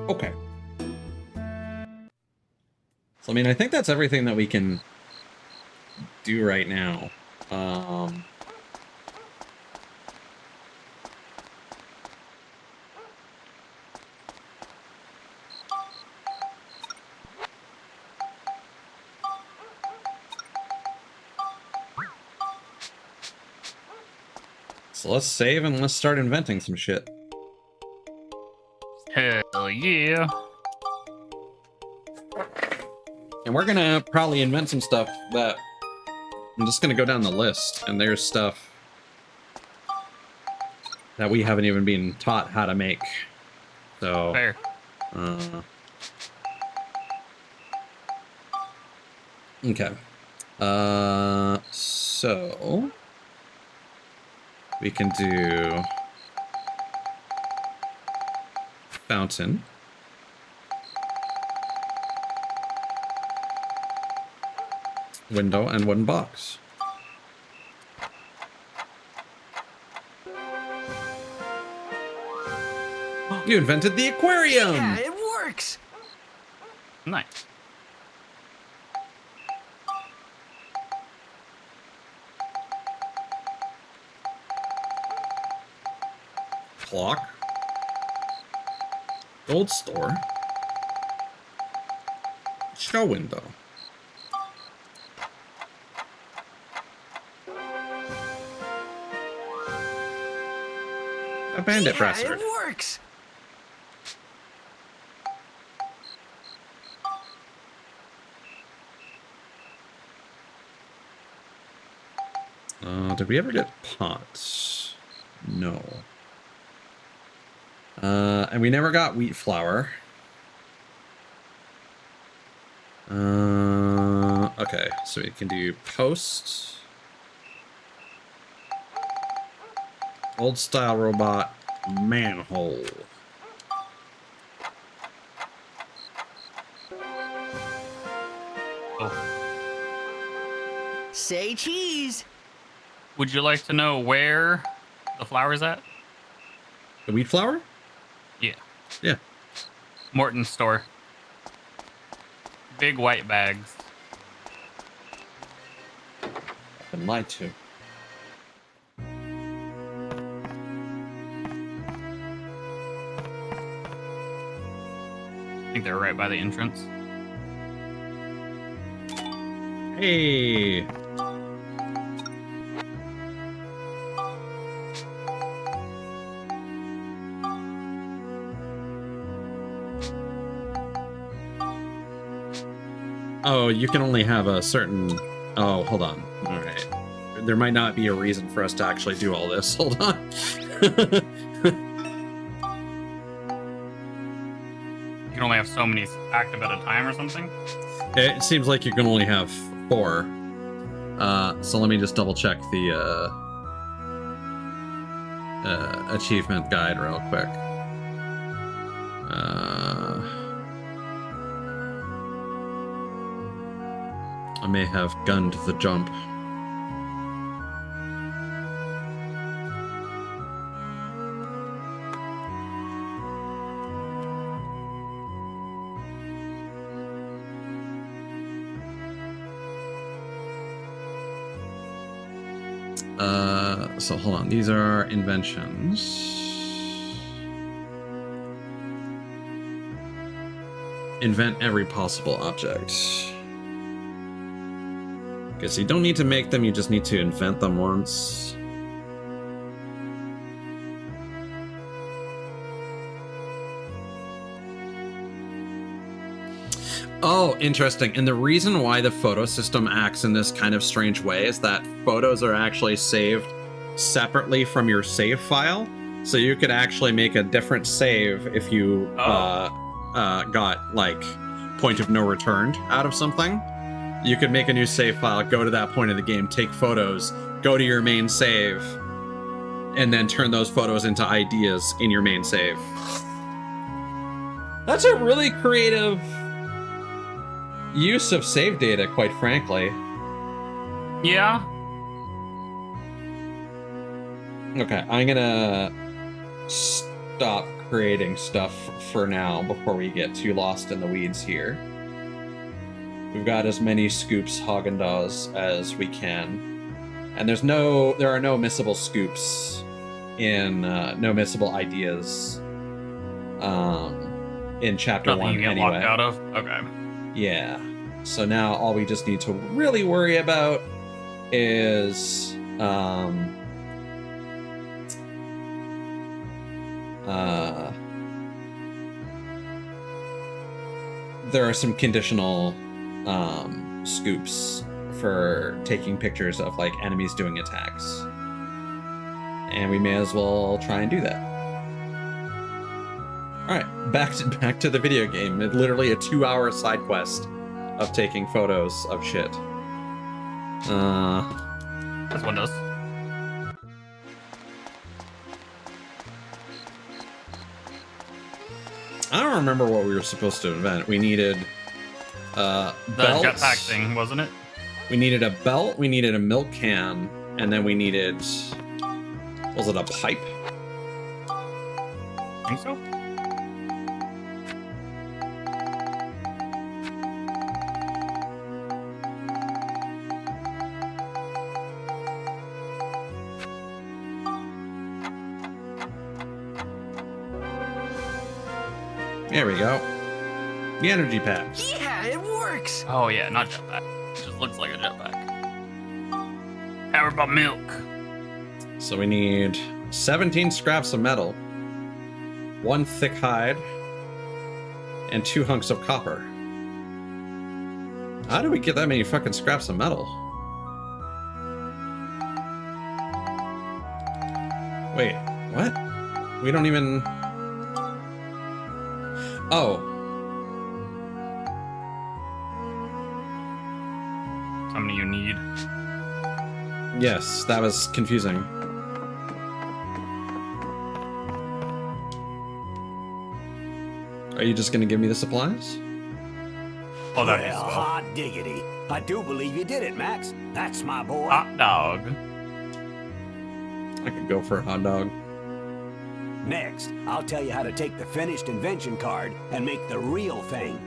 Okay. So, I mean, I think that's everything that we can do right now. So let's save and let's start inventing some shit. Hell yeah. And we're gonna probably invent some stuff that I'm just gonna go down the list, and there's stuff that we haven't even been taught how to make. So Fair. Okay. So we can do fountain. Window and wooden box. You invented the aquarium! Yeah, it works! Nice. Clock. Gold store. Show window. A bandit Yeah, presser. it works! Did we ever get pots? No. And we never got wheat flour. Okay, so we can do post. Old style robot manhole. Oh. Say cheese! Would you like to know where the flour's at? The wheat flour? Yeah. Yeah. Morton's store. Big white bags. I've been lied to. I think they're right by the entrance. Hey. Oh, you can only have a certain... Oh, hold on. All right. There might not be a reason for us to actually do all this. Hold on. You can only have so many active at a time or something. It seems like you can only have 4. So let me just double check the achievement guide real quick. I may have gunned the jump. So hold on. These are inventions. Invent every possible object. Okay, so you don't need to make them, you just need to invent them once. Oh, interesting. And the reason why the photo system acts in this kind of strange way is that photos are actually saved separately from your save file. So you could actually make a different save if you got, like, point of no return out of something. You could make a new save file, go to that point of the game, take photos, go to your main save, and then turn those photos into ideas in your main save. That's a really creative use of save data, quite frankly. Yeah. Okay, I'm gonna stop creating stuff for now before we get too lost in the weeds here. We've got as many scoops Haagen-Dazs as we can, and there are no missable scoops in no missable ideas in chapter Nothing 1 you get anyway. locked out of? Okay. Yeah. So now all we just need to really worry about is there are some conditional scoops for taking pictures of like enemies doing attacks, and we may as well try and do that. All right, back to the video game. It's literally a 2-hour side quest of taking photos of shit. This one does. I don't remember what we were supposed to invent. We needed The belts. jetpack thing, wasn't it? We needed a belt, we needed a milk can, and then we needed... Was it a pipe? I think so. There we go. The energy pack. Yeah, it works! Oh yeah, not jetpack. It just looks like a jetpack. Powered by milk. So we need 17 scraps of metal, 1 thick hide, and 2 hunks of copper. How do we get that many fucking scraps of metal? Wait, what? We don't even... Oh. How many you need? Yes, that was confusing. Are you just gonna give me the supplies? Oh, that'd be Well, swell. hot diggity. I do believe you did it, Max. That's my boy. Hot dog. I could go for a hot dog. Next, I'll tell you how to take the finished invention card and make the real thing.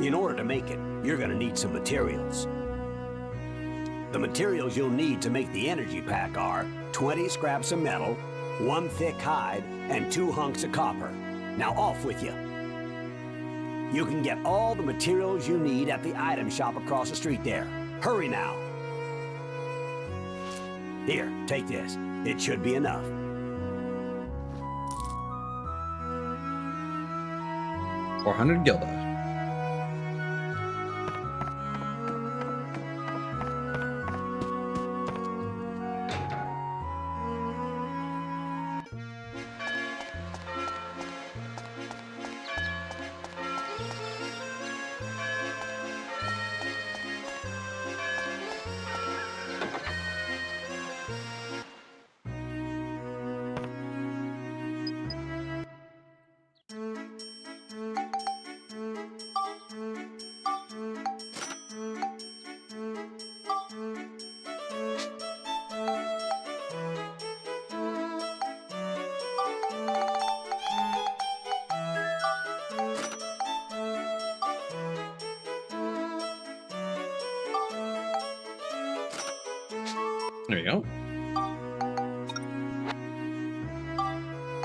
In order to make it, you're gonna need some materials. The materials you'll need to make the energy pack are 20 scraps of metal, 1 thick hide, and 2 hunks of copper. Now off with you. You can get all the materials you need at the item shop across the street there. Hurry now. Here, take this. It should be enough. 400 gilda. There you go.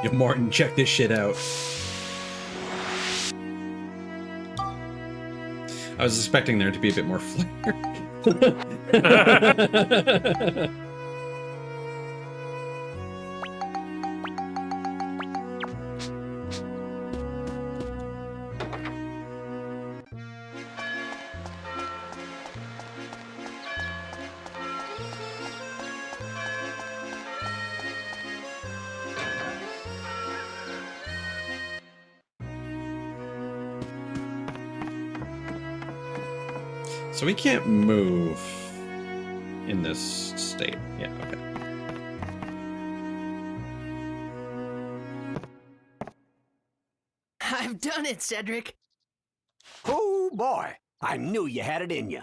Yo, Martin, check this shit out. I was expecting there to be a bit more flair. So we can't move in this state. Yeah, okay. I've done it, Cedric. Oh boy, I knew you had it in you.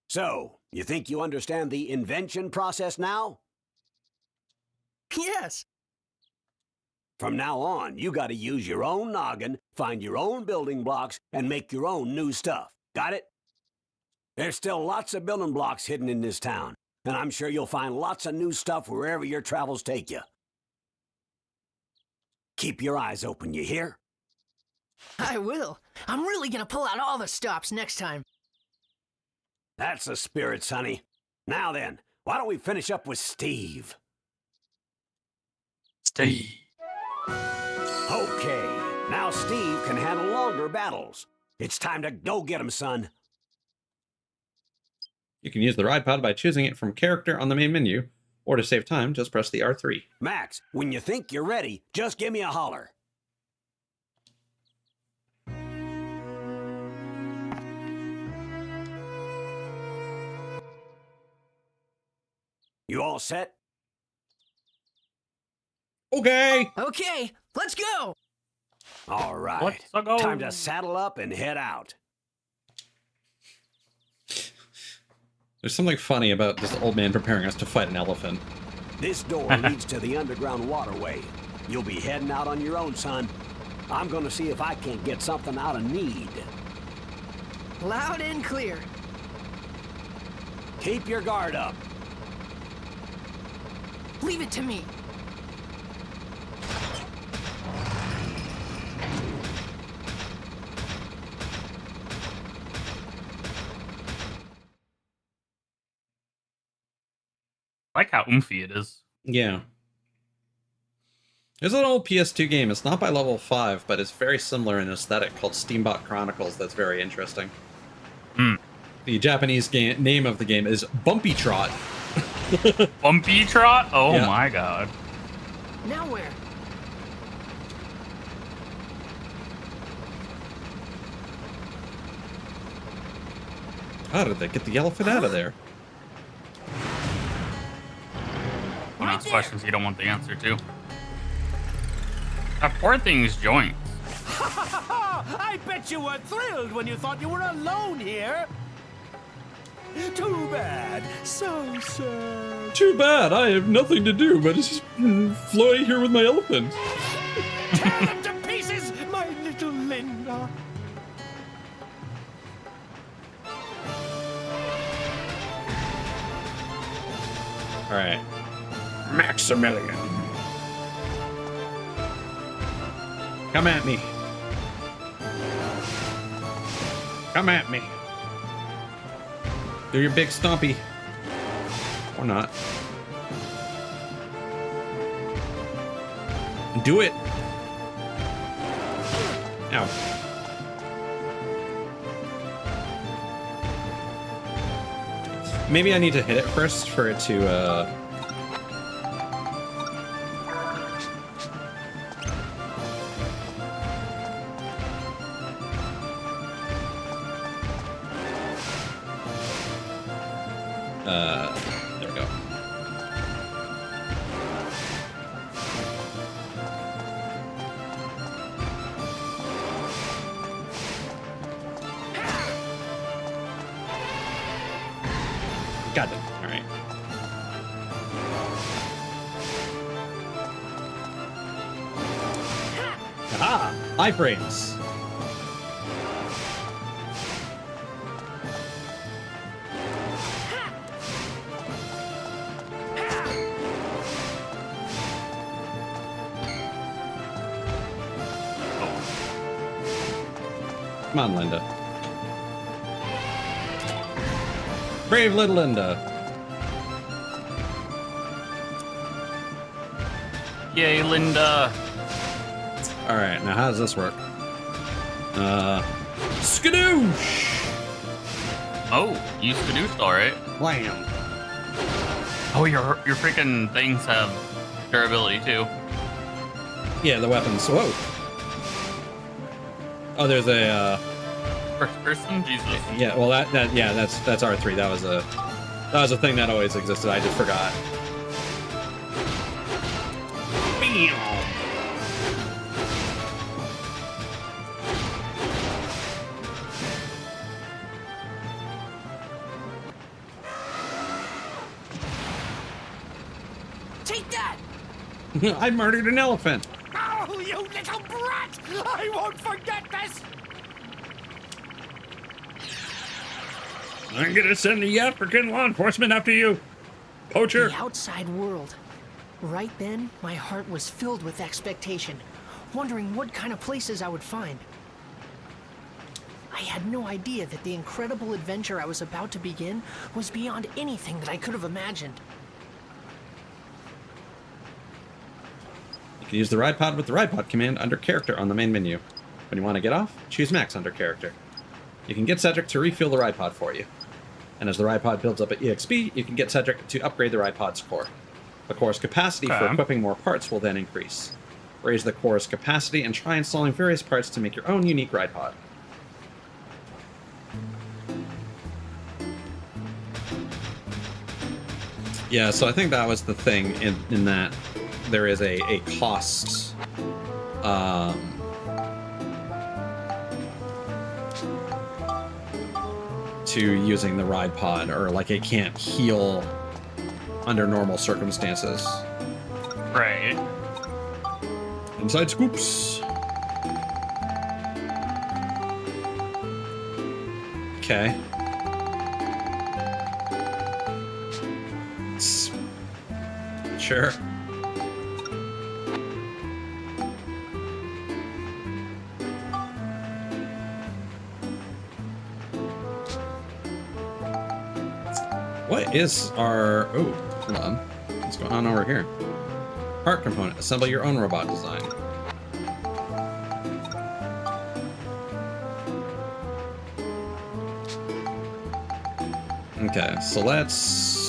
So, you think you understand the invention process now? Yes. From now on, you gotta use your own noggin, find your own building blocks, and make your own new stuff. Got it? There's still lots of building blocks hidden in this town, and I'm sure you'll find lots of new stuff wherever your travels take you. Keep your eyes open, you hear? I will. I'm really gonna pull out all the stops next time. That's the spirit, Sonny. Now then, why don't we finish up with Steve? Steve. Okay, now Steve can handle longer battles. It's time to go get him, son. You can use the ride pod by choosing it from character on the main menu, or to save time, just press the R3. Max, when you think you're ready, just give me a holler. You all set? Okay! Okay, let's go. All right. Let's go. Time to saddle up and head out. There's something funny about this old man preparing us to fight an elephant. This door leads to the underground waterway. You'll be heading out on your own, son. I'm gonna see if I can't get something out of Need. Loud and clear. Keep your guard up. Leave it to me. I like how oomphy it is. Yeah. There's an old PS2 game. It's not by level 5, but it's very similar in aesthetic called Steambot Chronicles that's very interesting. Hmm. The Japanese name of the game is Bumpy Trot. Bumpy Trot? Oh Yeah. my god. Now where? How did they get the elephant out of there? Don't Right ask there. questions you don't want the answer to. That poor thing's joints. I bet you were thrilled when you thought you were alone here. Too bad. So sad. Too bad. I have nothing to do but just floating here with my elephant. Tear them to pieces, my little Linda. All right. Maximilian. Come at me. Come at me. Do your big stompy. Or not. Do it. Ow. Maybe I need to hit it first for it to, there we go. Got it. All right. Aha! Iframes. Come on, Linda. Brave little Linda. Yay, Linda. All right, now how does this work? Skadoosh! Oh, you skadooshed all right. Wham! Oh, your freaking things have durability too. Yeah, the weapons. Whoa. Oh, there's a. First person, Jesus. Yeah, well, that's R3. That was a thing that always existed. I just forgot. Bam! Take that! I murdered an elephant. Oh, you little brat! I won't forget this! I'm gonna send the African law enforcement after you, poacher. The outside world. Right then, my heart was filled with expectation, wondering what kind of places I would find. I had no idea that the incredible adventure I was about to begin was beyond anything that I could have imagined. You can use the ride pod with the ride pod command under character on the main menu. When you want to get off, choose max under character. You can get Cedric to refuel the ride pod for you. And as the ride pod builds up at EXP, you can get Cedric to upgrade the ride pod's core. The core's capacity for equipping more parts will then increase. Raise the core's capacity and try installing various parts to make your own unique ride pod. Yeah, so I think that was the thing in that there is a cost to using the ride pod, or like it can't heal under normal circumstances. Right. Inside scoops. Okay. Sure. What is our... Oh, hold on. What's going on over here? Part component. Assemble your own robot design. Okay, so let's...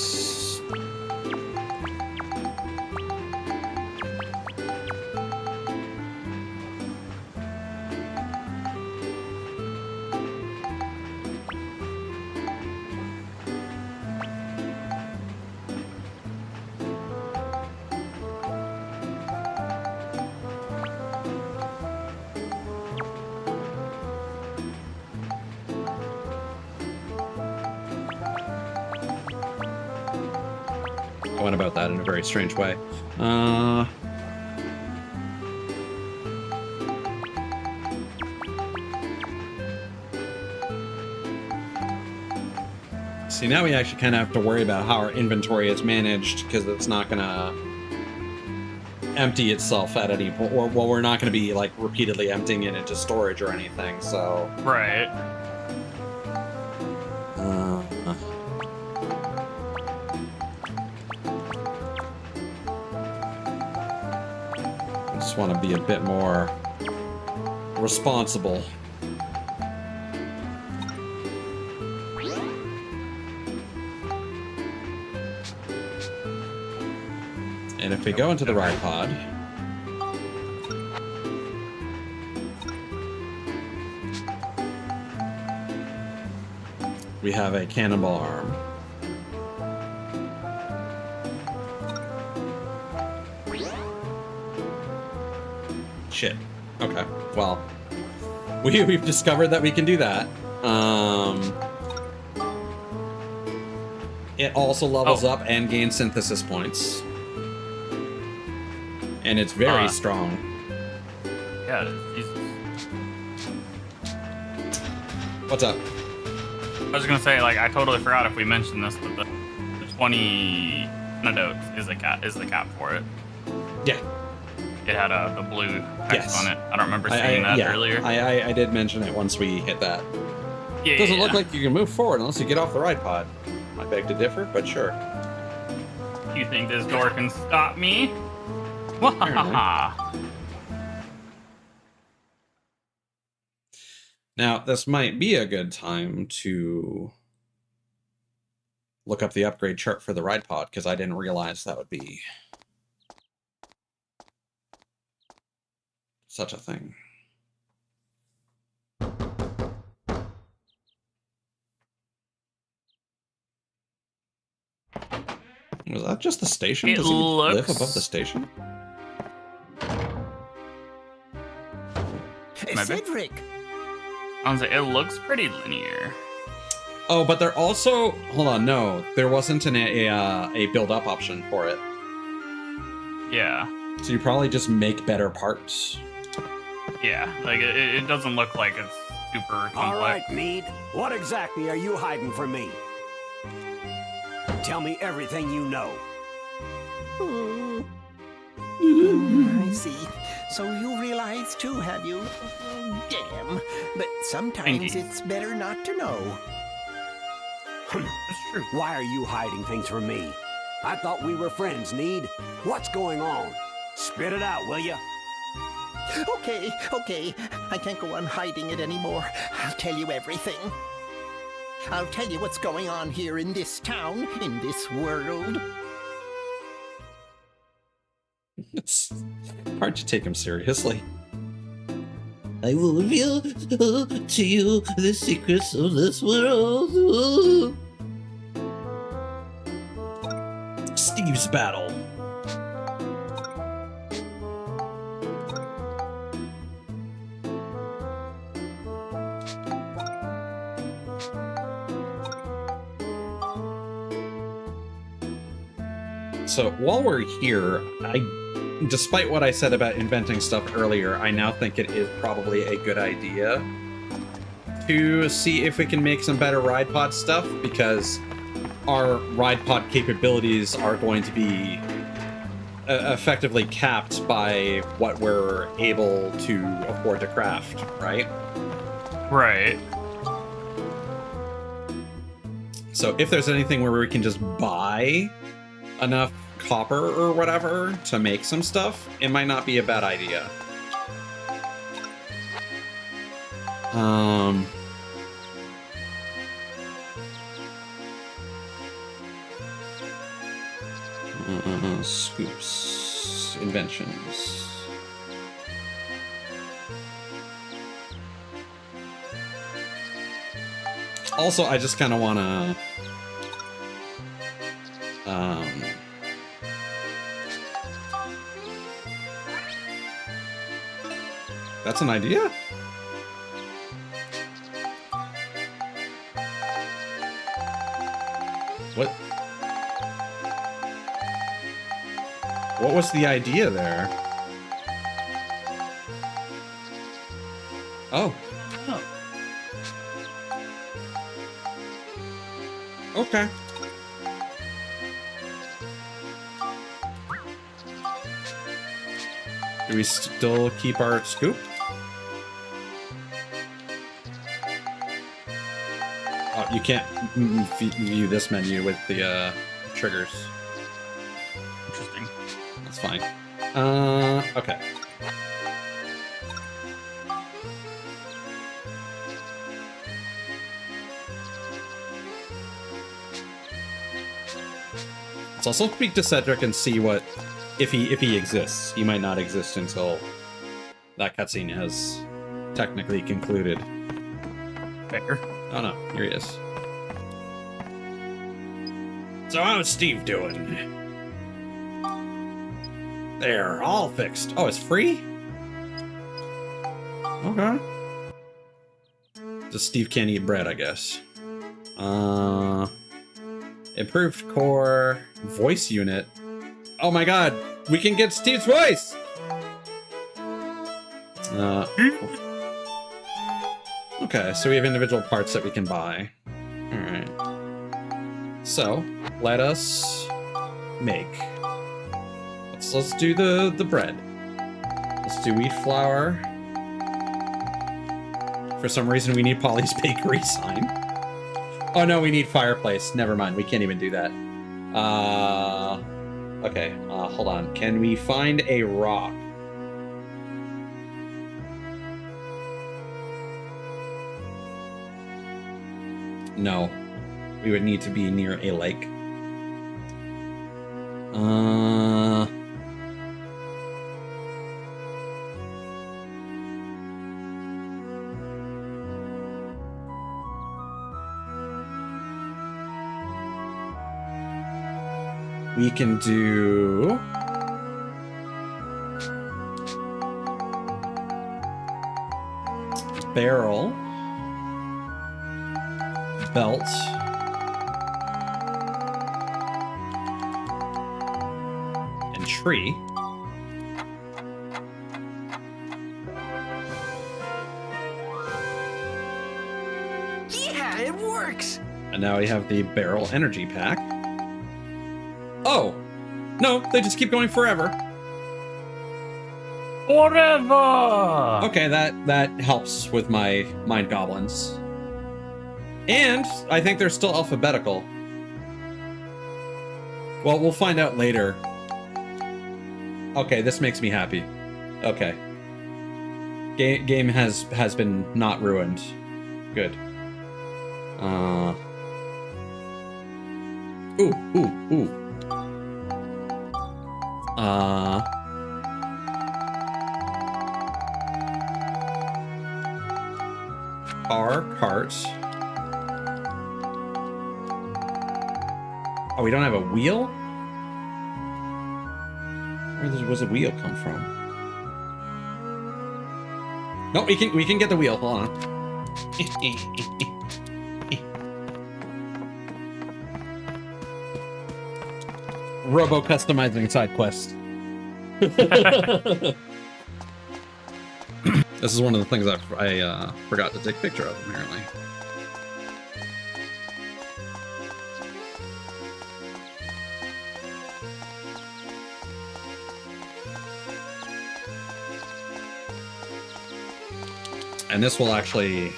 I went about that in a very strange way. See, now we actually kind of have to worry about how our inventory is managed, because it's not gonna empty itself at any point, or well, we're not gonna be like repeatedly emptying it into storage or anything. So Right. I just want to be a bit more responsible. And if we go into the ride pod, we have a cannonball arm. Shit. Okay. Well, we've discovered that we can do that. It also levels up and gains synthesis points. And it's very strong. Yeah, Jesus. What's up? I was gonna say, like, I totally forgot if we mentioned this, but the 20 antidotes is the cap for it. Yeah. it had the blue text Yes. on it. I don't remember seeing that earlier. I did mention it once we hit that. Yeah, It doesn't yeah, look like you can move forward unless you get off the ride pod. I beg to differ, but sure. You think this door can stop me? Wahaha! Now, this might be a good time to look up the upgrade chart for the ride pod, because I didn't realize that would be such a thing. Was that just the station? It Does he live looks- above the station? Maybe. Cedric! Honestly, it looks pretty linear. Oh, but they're also... Hold on, no. There wasn't a build-up option for it. Yeah. So you probably just make better parts. Yeah, like it doesn't look like it's super complex. All right, Need. What exactly are you hiding from me? Tell me everything you know. I see. So you realize too, have you? Damn. But sometimes Indeed. it's better not to know. It's true. Why are you hiding things from me? I thought we were friends, Need. What's going on? Spit it out, will you? Okay. I can't go on hiding it anymore. I'll tell you everything. I'll tell you what's going on here in this town, in this world. It's hard to take him seriously. I will reveal to you the secrets of this world. Steve's battle. So while we're here, despite what I said about inventing stuff earlier, I now think it is probably a good idea to see if we can make some better ride pod stuff, because our ride pod capabilities are going to be effectively capped by what we're able to afford to craft, right? Right. So if there's anything where we can just buy enough copper or whatever to make some stuff, it might not be a bad idea. Scoops. Inventions. Also, I just kind of want to... That's an idea? What? What was the idea there? Oh. Oh. Okay. Do we still keep our scoop? Oh, you can't view this menu with the triggers. Interesting. That's fine. Okay. Let's also speak to Cedric and see what if he exists. He might not exist until that cutscene has technically concluded. Fair. Oh no, here he is. So how's Steve doing? There, all fixed. Oh, it's free? Okay. Just Steve can't eat bread, I guess. Improved core, voice unit. Oh my god, we can get Steve's voice! Okay, so we have individual parts that we can buy. Alright. So, let us make. Let's do the bread. Let's do wheat flour. For some reason, we need Polly's Bakery sign. Oh no, we need fireplace. Never mind, we can't even do that. Okay, hold on. Can we find a rock? No. We would need to be near a lake. We can do... barrel, belt, and tree. Yeah, it works! And now we have the barrel energy pack. Oh! No, they just keep going forever. Forever! Okay, that helps with my mind goblins. And I think they're still alphabetical. Well, we'll find out later. Okay, this makes me happy. Okay. Game has been not ruined. Good. Ooh. Cart. Oh, we don't have a wheel? Where does a wheel come from? No, we can get the wheel. Hold on. Robo customizing side quest. This is one of the things I forgot to take a picture of, apparently. And this will actually...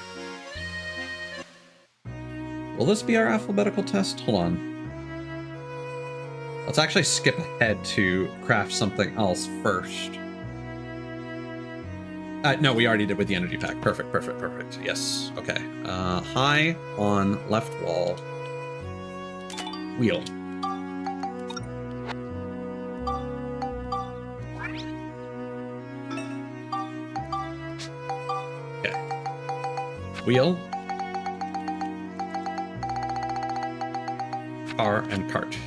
Will this be our alphabetical test? Hold on. Let's actually skip ahead to craft something else first. No, we already did with the energy pack. Perfect. Yes. Okay. High on left wall. Wheel. Okay. Wheel. Car and cart.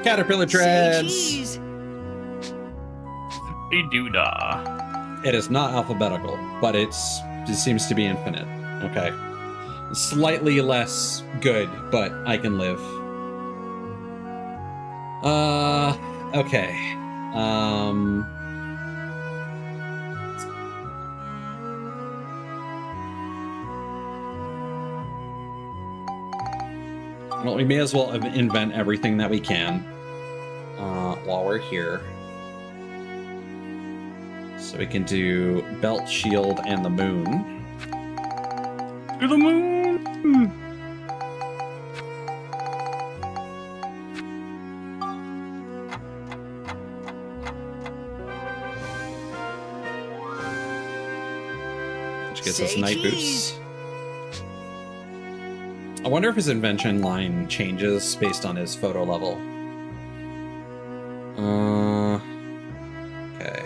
Caterpillar treads. Say cheese. A doodah. It is not alphabetical, but it seems to be infinite. Okay. Slightly less good, but I can live. Okay. Well, we may as well invent everything that we can while we're here. So we can do belt, shield, and the moon. To the moon! Which gets us Say night cheese. boots. I wonder if his invention line changes based on his photo level. Okay.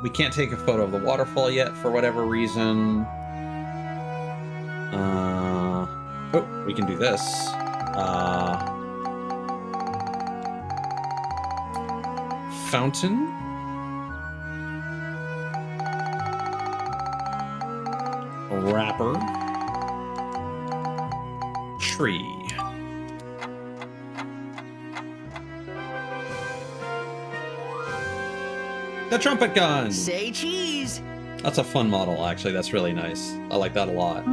We can't take a photo of the waterfall yet for whatever reason. Oh, we can do this. Fountain. Wrapper. Tree. The trumpet gun. Say cheese. That's a fun model, actually. That's really nice. I like that a lot.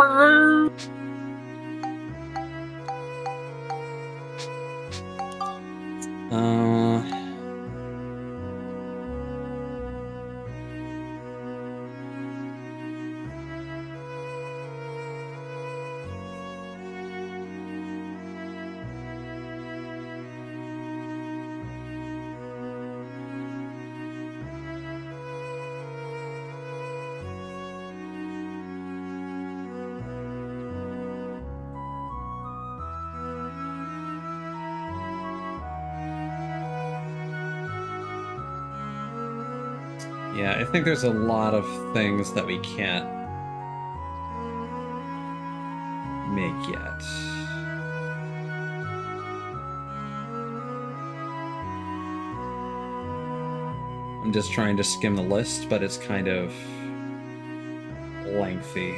Yeah, I think there's a lot of things that we can't make yet. I'm just trying to skim the list, but it's kind of lengthy.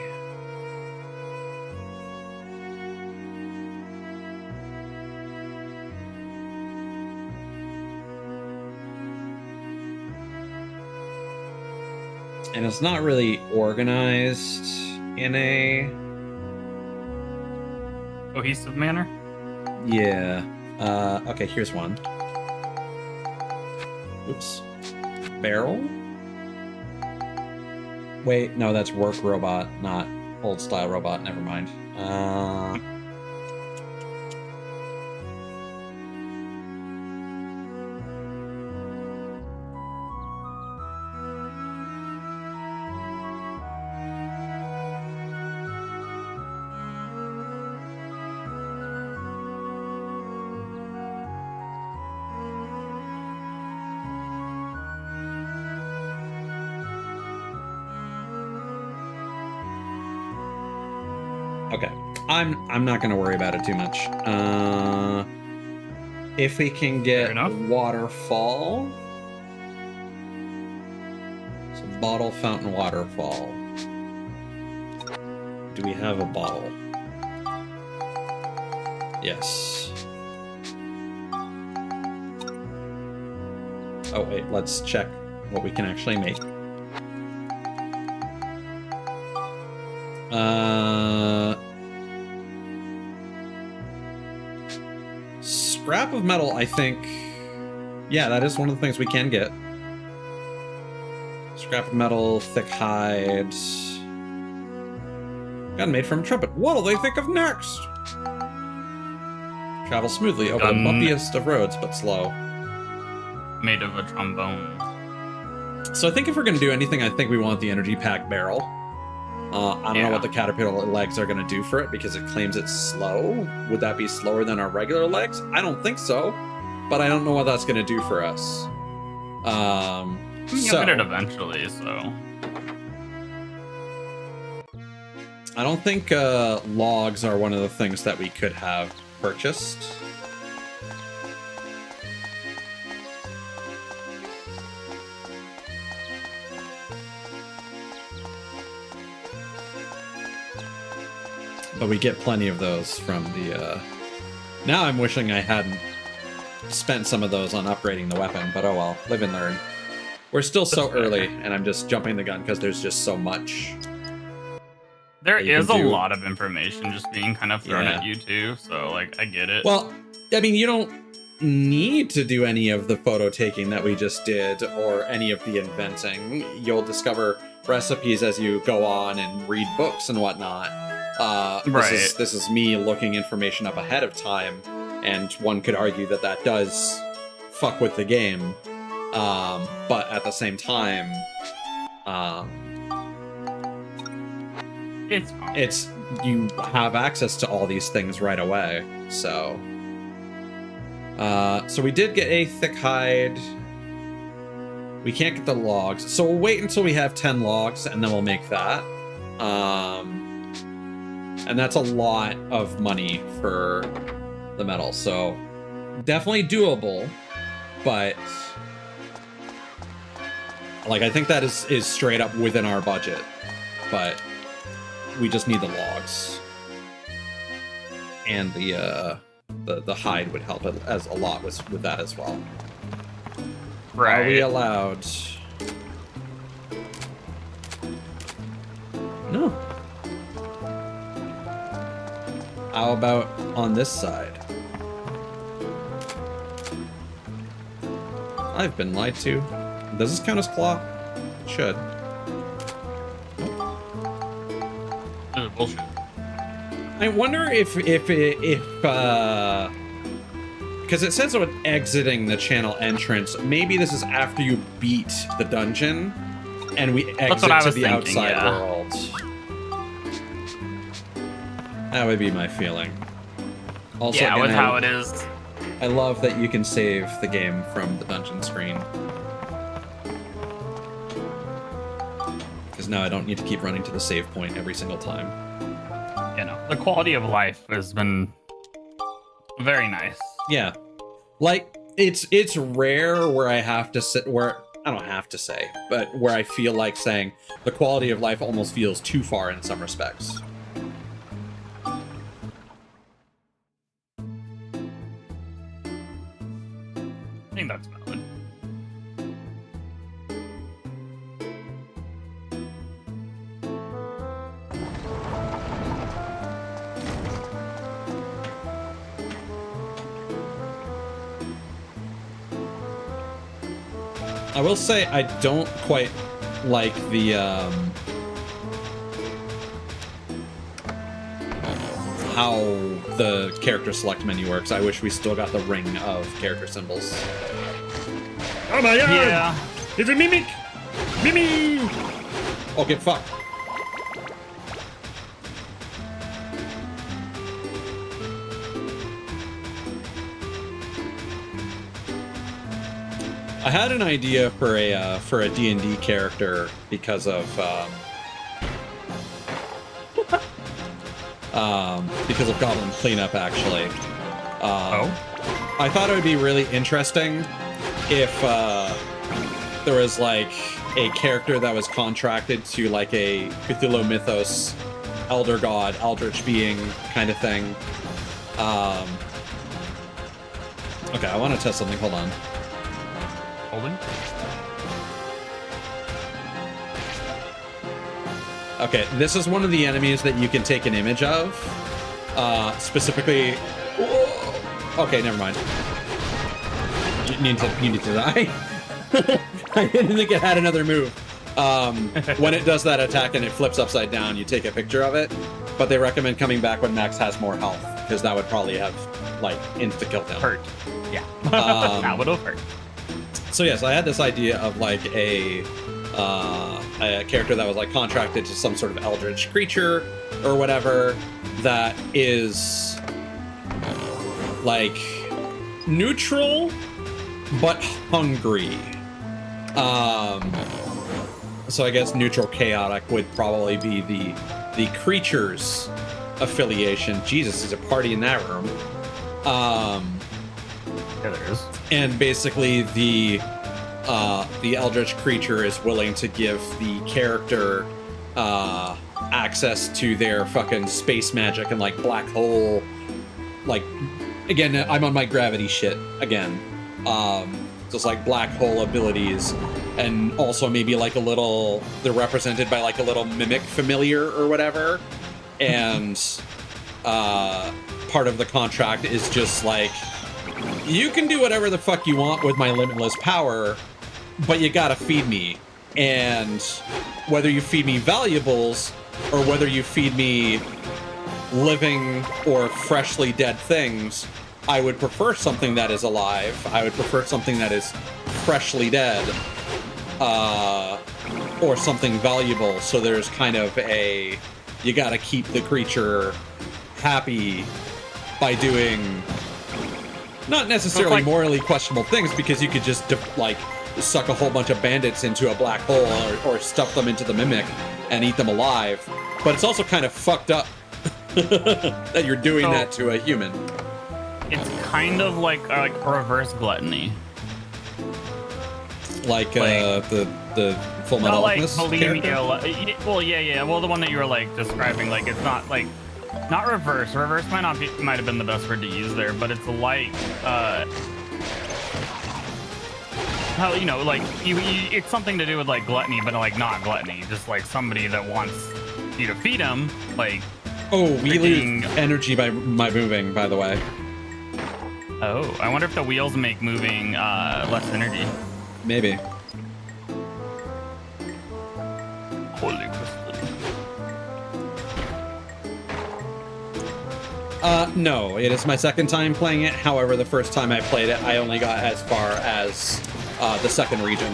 And it's not really organized in a cohesive manner. Yeah. Okay, here's one. Oops. Barrel? Wait, no, that's work robot, not old style robot. Never mind. Okay, I'm not gonna worry about it too much. If we can get waterfall, so bottle, fountain, waterfall. Do we have a bottle? Yes. Oh wait, let's check what we can actually make. Scrap of metal, I think. Yeah, that is one of the things we can get. Scrap of metal, thick hide. Gun made from a trumpet. What'll they think of next? Travel smoothly over the bumpiest of roads, but slow. Made of a trombone. So I think if we're going to do anything, I think we want the energy pack barrel. I don't know what the caterpillar legs are going to do for it because it claims it's slow. Would that be slower than our regular legs? I don't think so, but I don't know what that's going to do for us. You'll get it eventually, so. I don't think logs are one of the things that we could have purchased. But we get plenty of those from the, Now I'm wishing I hadn't spent some of those on upgrading the weapon, but oh well, live and learn. We're still so early, and I'm just jumping the gun because there's just so much. There is a lot of information just being kind of thrown at you too, so like, I get it. Well, I mean, you don't need to do any of the photo taking that we just did, or any of the inventing. You'll discover recipes as you go on and read books and whatnot. This is me looking information up ahead of time, and one could argue that that does fuck with the game, but at the same time, it's you have access to all these things right away. So we did get a thick hide. We can't get the logs, so we'll wait until we have 10 logs, and then we'll make that. And that's a lot of money for the metal, so definitely doable, but like I think that is straight up within our budget, but we just need the logs, and the hide would help as a lot with that as well. Right. Are we allowed? No. How about on this side? I've been lied to. Does this count as claw? It should. This is bullshit. I wonder if because it says when exiting the channel entrance, maybe this is after you beat the dungeon and we exit to the outside world. That would be my feeling. Also, Yeah, again, with how it is. I love that you can save the game from the dungeon screen. Because now I don't need to keep running to the save point every single time. You know, the quality of life has been very nice. Yeah. Like, it's rare where I have to sit, where, I don't have to say, but where I feel like saying the quality of life almost feels too far in some respects. I think that's valid. I will say I don't quite like the how the character select menu works. I wish we still got the ring of character symbols. Oh my god! Yeah. It's a mimic! Mimi! Okay, fuck. I had an idea for a D&D character because of Goblin Cleanup, actually. I thought it would be really interesting if there was like a character that was contracted to like a Cthulhu Mythos elder god, eldritch being kind of thing. Okay, I want to test something. Hold on. Holding? Okay, this is one of the enemies that you can take an image of. Specifically... Okay, never mind. You need to die. I didn't think it had another move. When it does that attack and it flips upside down, you take a picture of it. But they recommend coming back when Max has more health, because that would probably have, like, insta-kill him. Hurt. Yeah. That would have hurt. So yes, I had this idea of like a character that was like contracted to some sort of eldritch creature or whatever that is like neutral but hungry. So I guess neutral chaotic would probably be the creature's affiliation. Jesus, there's a party in that room. Yeah, there is. And basically, the eldritch creature is willing to give the character access to their fucking space magic and like black hole. Like, again, I'm on my gravity shit again. Just like black hole abilities, and also maybe like a little. They're represented by like a little mimic familiar or whatever, and part of the contract is just like. You can do whatever the fuck you want with my limitless power, but you gotta feed me. And whether you feed me valuables or whether you feed me living or freshly dead things, I would prefer something that is alive. I would prefer something that is freshly dead, or something valuable. So there's kind of a, you gotta keep the creature happy by doing not necessarily morally questionable things, because you could just like suck a whole bunch of bandits into a black hole or stuff them into the mimic and eat them alive. But it's also kind of fucked up that you're doing that to a human. It's kind of like reverse gluttony. Like the Full Metal Alchemist character? Well, yeah. Well, the one that you were like describing, like it's not like. Not reverse. Reverse might have been the best word to use there, but it's like how, you know, like you it's something to do with like gluttony, but like not gluttony, just like somebody that wants you to feed them, like. Oh, we freaking- lose energy by moving, by the way. Oh, I wonder if the wheels make moving less energy. Maybe. Holy crystal. No, it is my second time playing it. However, the first time I played it, I only got as far as the second region.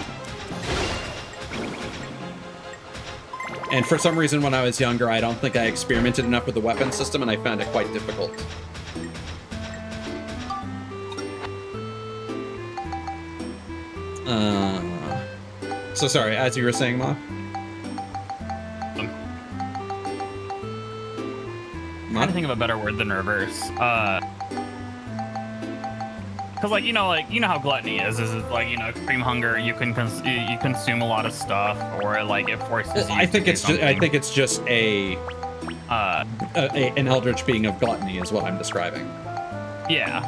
And for some reason, when I was younger, I don't think I experimented enough with the weapon system, and I found it quite difficult. So sorry, as you were saying, Ma? I'm trying to think of a better word than reverse. Because like you know how gluttony is like extreme hunger. You can you consume a lot of stuff, or like it forces you. I think it's just an eldritch being of gluttony is what I'm describing. Yeah.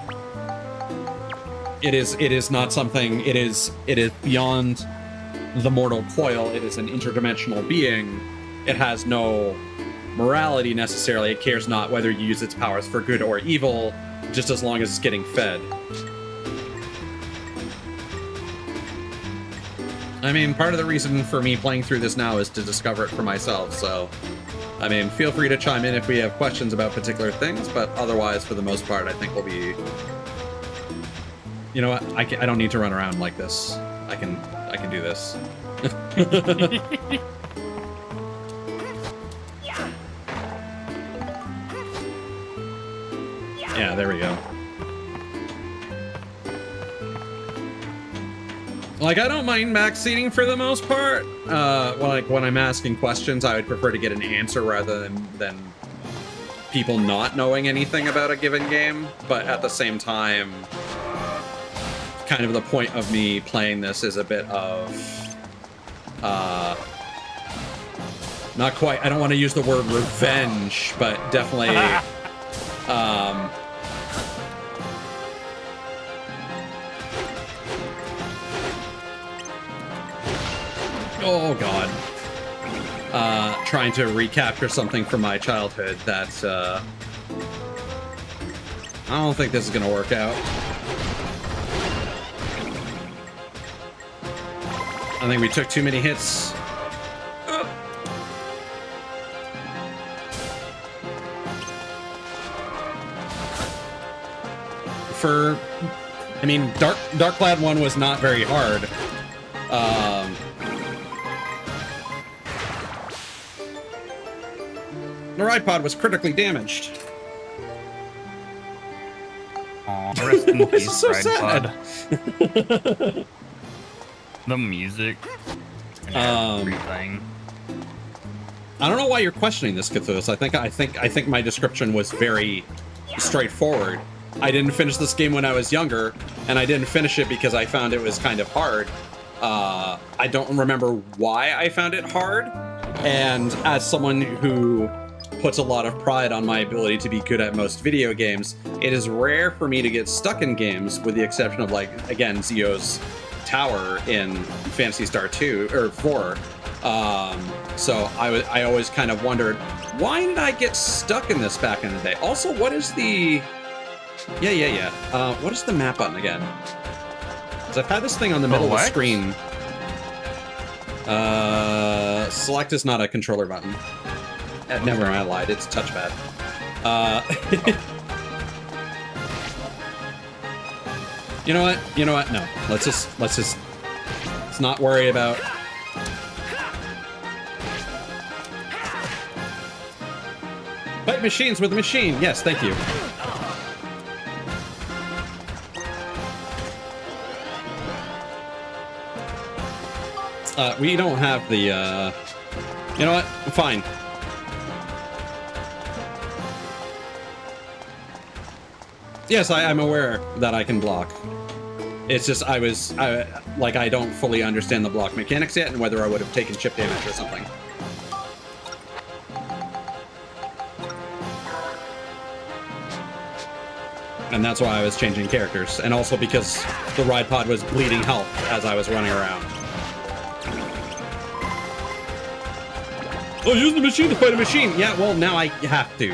It is not something. It is beyond the mortal coil. It is an interdimensional being. It has no morality necessarily. It cares not whether you use its powers for good or evil, just as long as it's getting fed. I mean, part of the reason for me playing through this now is to discover it for myself, so... I mean, feel free to chime in if we have questions about particular things, but otherwise, for the most part, I think we'll be... You know what? I don't need to run around like this. I can do this. Yeah, there we go. Like, I don't mind backseating for the most part. Like, when I'm asking questions, I would prefer to get an answer rather than people not knowing anything about a given game. But at the same time, kind of the point of me playing this is a bit of... not quite... I don't want to use the word revenge, but definitely... oh god. Trying to recapture something from my childhood that, I don't think this is gonna work out. I think we took too many hits. I mean, Darkclad 1 was not very hard. The ride pod was critically damaged. Aw, rest in peace, so Ride sad. Pod. The music. And everything. I don't know why you're questioning this, Cthulhu. I think my description was very straightforward. I didn't finish this game when I was younger, and I didn't finish it because I found it was kind of hard. I don't remember why I found it hard, and as someone who puts a lot of pride on my ability to be good at most video games, it is rare for me to get stuck in games, with the exception of, like, again, Zio's Tower in Phantasy Star 2, or 4. So I always kind of wondered, why did I get stuck in this back in the day? Also, what is the... Yeah. What is the map button again? Because I've had this thing on the middle of the screen. Select is not a controller button. Never mind, I lied. It's touchpad. You know what? No. Let's not worry about... Fight machines with a machine. Yes, thank you. We don't have the, You know what? Fine. Yes, I'm aware that I can block. It's just I don't fully understand the block mechanics yet, and whether I would have taken chip damage or something. And that's why I was changing characters, and also because the ride pod was bleeding health as I was running around. Oh, use the machine to fight a machine. Yeah, well, now I have to.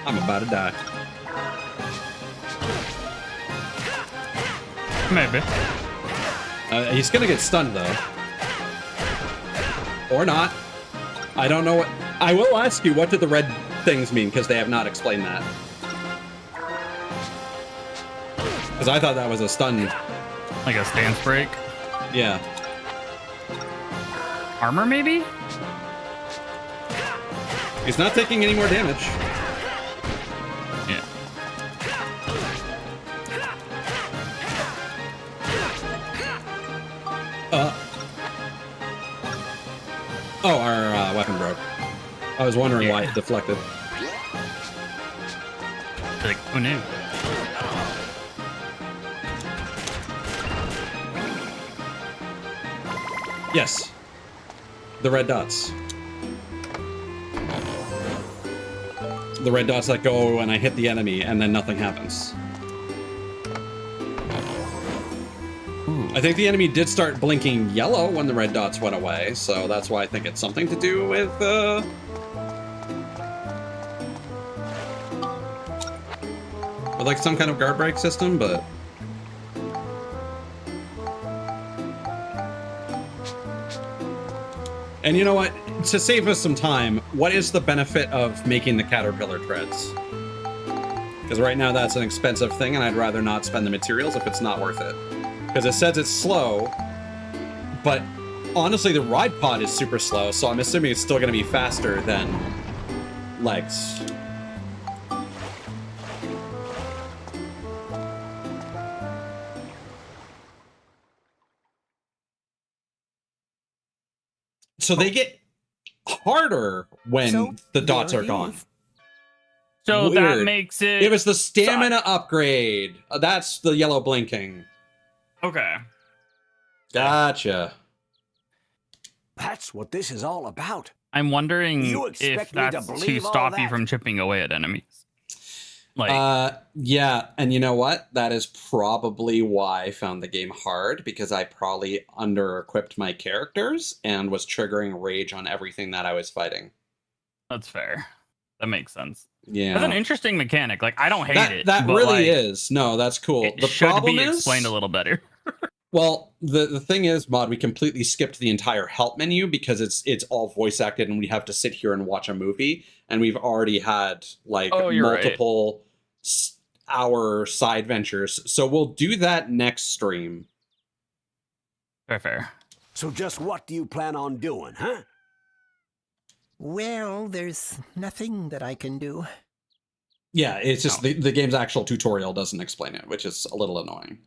I'm about to die. Maybe. He's gonna get stunned though, or not. I don't know what. I will ask you, what did the red things mean? Because they have not explained that. Because I thought that was a stun. Like a stance break. Yeah. Armor, maybe? He's not taking any more damage. Yeah. Oh, our weapon broke. I was wondering why it deflected. Like, who knew? Yes. The red dots. The red dots that go when I hit the enemy and then nothing happens. I think the enemy did start blinking yellow when the red dots went away, so that's why I think it's something to do with, like some kind of guard break system, but... And you know what? To save us some time, what is the benefit of making the caterpillar treads? Because right now that's an expensive thing, and I'd rather not spend the materials if it's not worth it. Because it says it's slow, but honestly the ride pod is super slow, so I'm assuming it's still going to be faster than legs. So they get harder when the dots are gone. So Weird. that makes it... It was the stamina upgrade. That's the yellow blinking. Okay. Gotcha. That's what this is all about. I'm wondering You if expect me to that's to believe all stop you that? from chipping away at enemies. Like, Yeah, and you know what? That is probably why I found the game hard, because I probably under-equipped my characters and was triggering rage on everything that I was fighting. that's fair. That makes sense. Yeah. That's an interesting mechanic. Like, I don't hate it. That but, really like, is. No, that's cool. It The should problem be is, explained a little better. well, the thing is, Mod, we completely skipped the entire help menu because it's all voice acted and we have to sit here and watch a movie, and we've already had like multiple hour side ventures. So we'll do that next stream. Fair. So just what do you plan on doing, huh? Well, there's nothing that I can do. Yeah, it's just the game's actual tutorial doesn't explain it, which is a little annoying.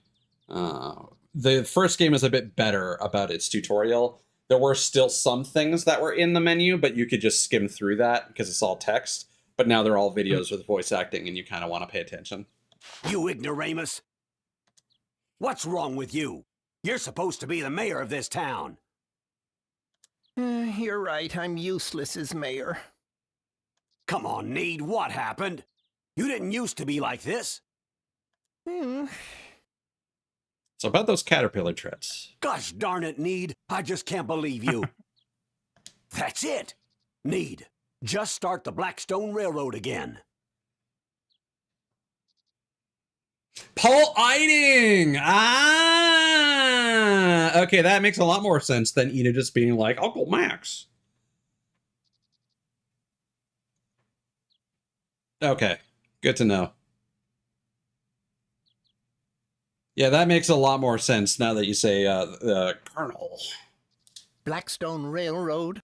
The first game is a bit better about its tutorial. There were still some things that were in the menu, but you could just skim through that because it's all text. But now they're all videos with voice acting, and you kind of want to pay attention. You ignoramus! What's wrong with you? You're supposed to be the mayor of this town. You're right, I'm useless as mayor. Come on, Need, what happened? You didn't used to be like this. So about those caterpillar treads. Gosh darn it, Need. I just can't believe you. That's it. Need, just start the Blackstone Railroad again. Paul Eiding! Ah! Okay, that makes a lot more sense than Ina just being like, Uncle Max. Okay, good to know. Yeah, that makes a lot more sense now that you say Colonel. Blackstone Railroad?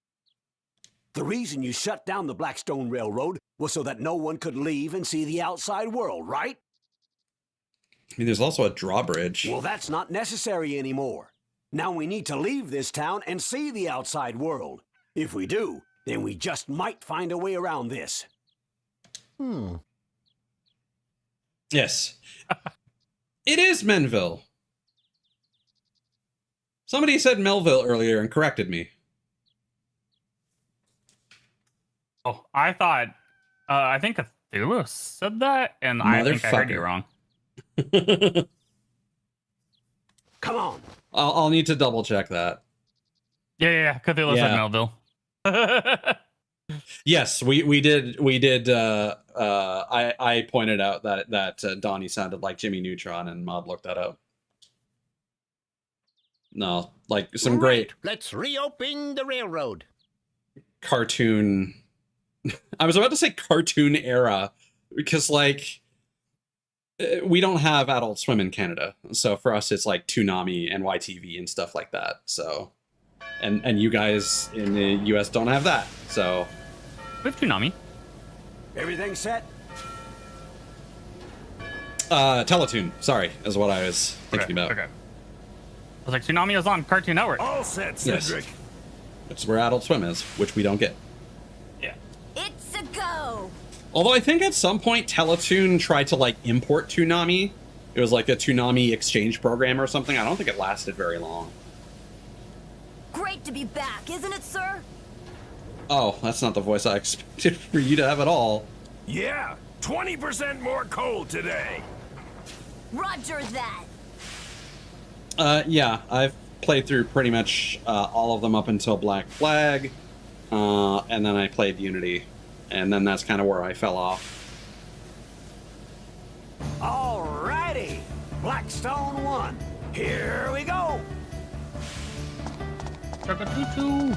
The reason you shut down the Blackstone Railroad was so that no one could leave and see the outside world, right? I mean, there's also a drawbridge. Well, that's not necessary anymore. Now we need to leave this town and see the outside world. If we do, then we just might find a way around this. Yes. It is Menville. Somebody said Melville earlier and corrected me. Oh, I thought... I think Cthulhu said that, and I think I heard you wrong. Come on. I'll need to double check that. Yeah. Cthulhu said Melville. Yes, we did. I pointed out that Donnie sounded like Jimmy Neutron, and Mob looked that up. No, like some great Let's reopen the railroad. cartoon. I was about to say cartoon era because like we don't have Adult Swim in Canada, so for us it's like Toonami and YTV and stuff like that. So, and you guys in the US don't have that, so. We have Toonami. Everything set? Teletoon, sorry, is what I was thinking about. Okay. I was like, Toonami is on Cartoon Network. All set, Yes. Cedric. It's where Adult Swim is, which we don't get. Yeah. It's a go. Although I think at some point Teletoon tried to like import Toonami. It was like a Toonami exchange program or something. I don't think it lasted very long. Great to be back, isn't it, sir? Oh, that's not the voice I expected for you to have at all. Yeah, 20% more coal today. Roger that. Yeah, I've played through pretty much all of them up until Black Flag, and then I played Unity, and then that's kind of where I fell off. Alrighty. Blackstone 1. Here we go. Chugga-choo-choo.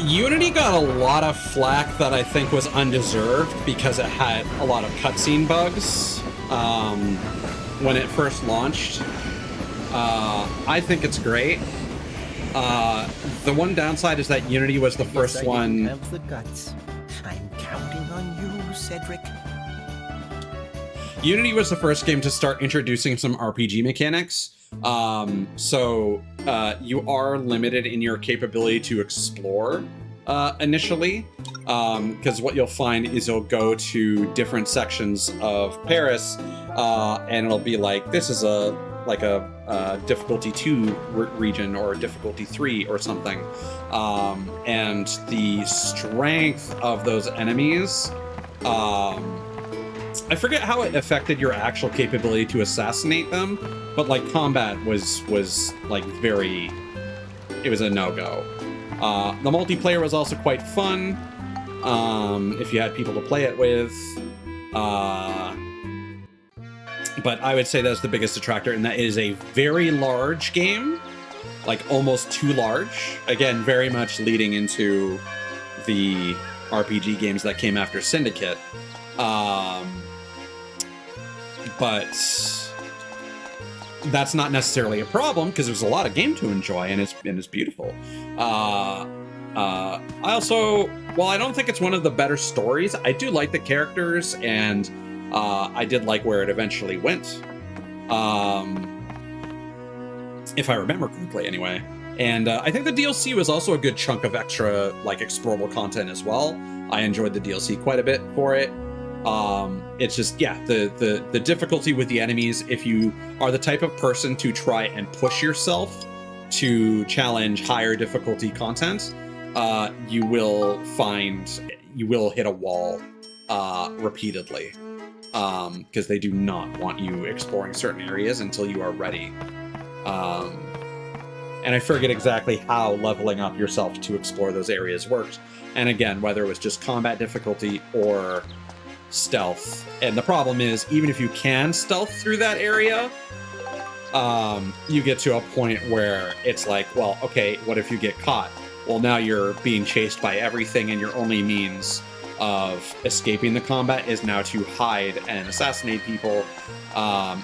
Unity got a lot of flack that I think was undeserved because it had a lot of cutscene bugs when it first launched. I think it's great. The one downside is that Unity was the first one. Have the guts. I'm counting on you, Cedric. Unity was the first game to start introducing some RPG mechanics. So you are limited in your capability to explore initially, because what you'll find is you'll go to different sections of Paris, and it'll be like, this is a difficulty 2 region or difficulty 3 or something, and the strength of those enemies, I forget how it affected your actual capability to assassinate them, but like combat was like very, it was a no-go. The multiplayer was also quite fun, if you had people to play it with, but I would say that's the biggest detractor, and that is a very large game, like almost too large. Again, very much leading into the RPG games that came after Syndicate. But that's not necessarily a problem because there's a lot of game to enjoy and it's beautiful. I also, while I don't think it's one of the better stories, I do like the characters and I did like where it eventually went. If I remember correctly, anyway. And I think the DLC was also a good chunk of extra, like, explorable content as well. I enjoyed the DLC quite a bit for it. It's just, yeah, the difficulty with the enemies, if you are the type of person to try and push yourself to challenge higher difficulty content, you will hit a wall repeatedly, because they do not want you exploring certain areas until you are ready. And I forget exactly how leveling up yourself to explore those areas works. And again, whether it was just combat difficulty or stealth. And the problem is, even if you can stealth through that area, you get to a point where it's like, well, okay, what if you get caught? Well, now you're being chased by everything, and your only means of escaping the combat is now to hide and assassinate people,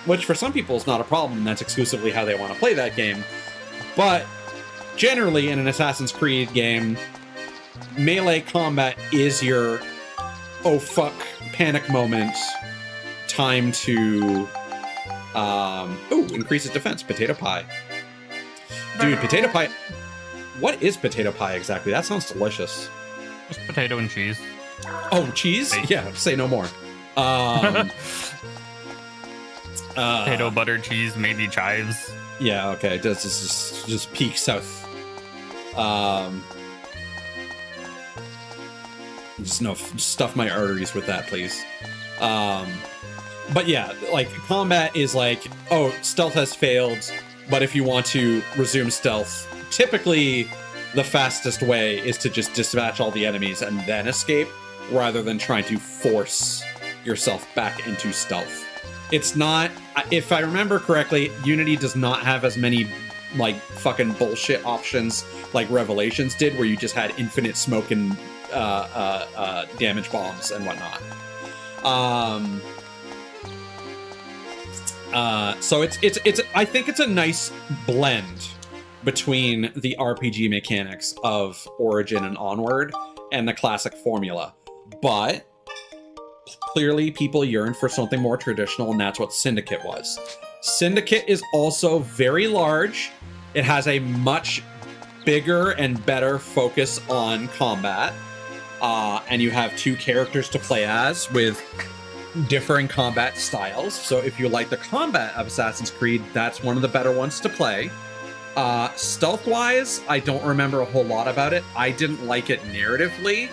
which for some people is not a problem. That's exclusively how they want to play that game. But generally, in an Assassin's Creed game, melee combat is your oh fuck panic moment time to increases defense. Potato pie, dude. Potato pie. What is potato pie exactly? That sounds delicious. Just potato and cheese. Oh, cheese? Yeah, say no more. Potato, butter, cheese, maybe chives. Yeah, okay. This is just peak south. Just no, stuff my arteries with that, please. But yeah, like, combat is like, oh, stealth has failed, but if you want to resume stealth, typically the fastest way is to just dispatch all the enemies and then escape, rather than trying to force yourself back into stealth. It's not, if I remember correctly, Unity does not have as many, like, fucking bullshit options like Revelations did, where you just had infinite smoke and damage bombs and whatnot. So it's I think it's a nice blend between the RPG mechanics of Origin and Onward and the classic formula, but clearly people yearn for something more traditional, and that's what Syndicate was. Syndicate is also very large. It has a much bigger and better focus on combat. And you have 2 characters to play as with differing combat styles. So if you like the combat of Assassin's Creed, that's one of the better ones to play. Stealth-wise, I don't remember a whole lot about it. I didn't like it narratively.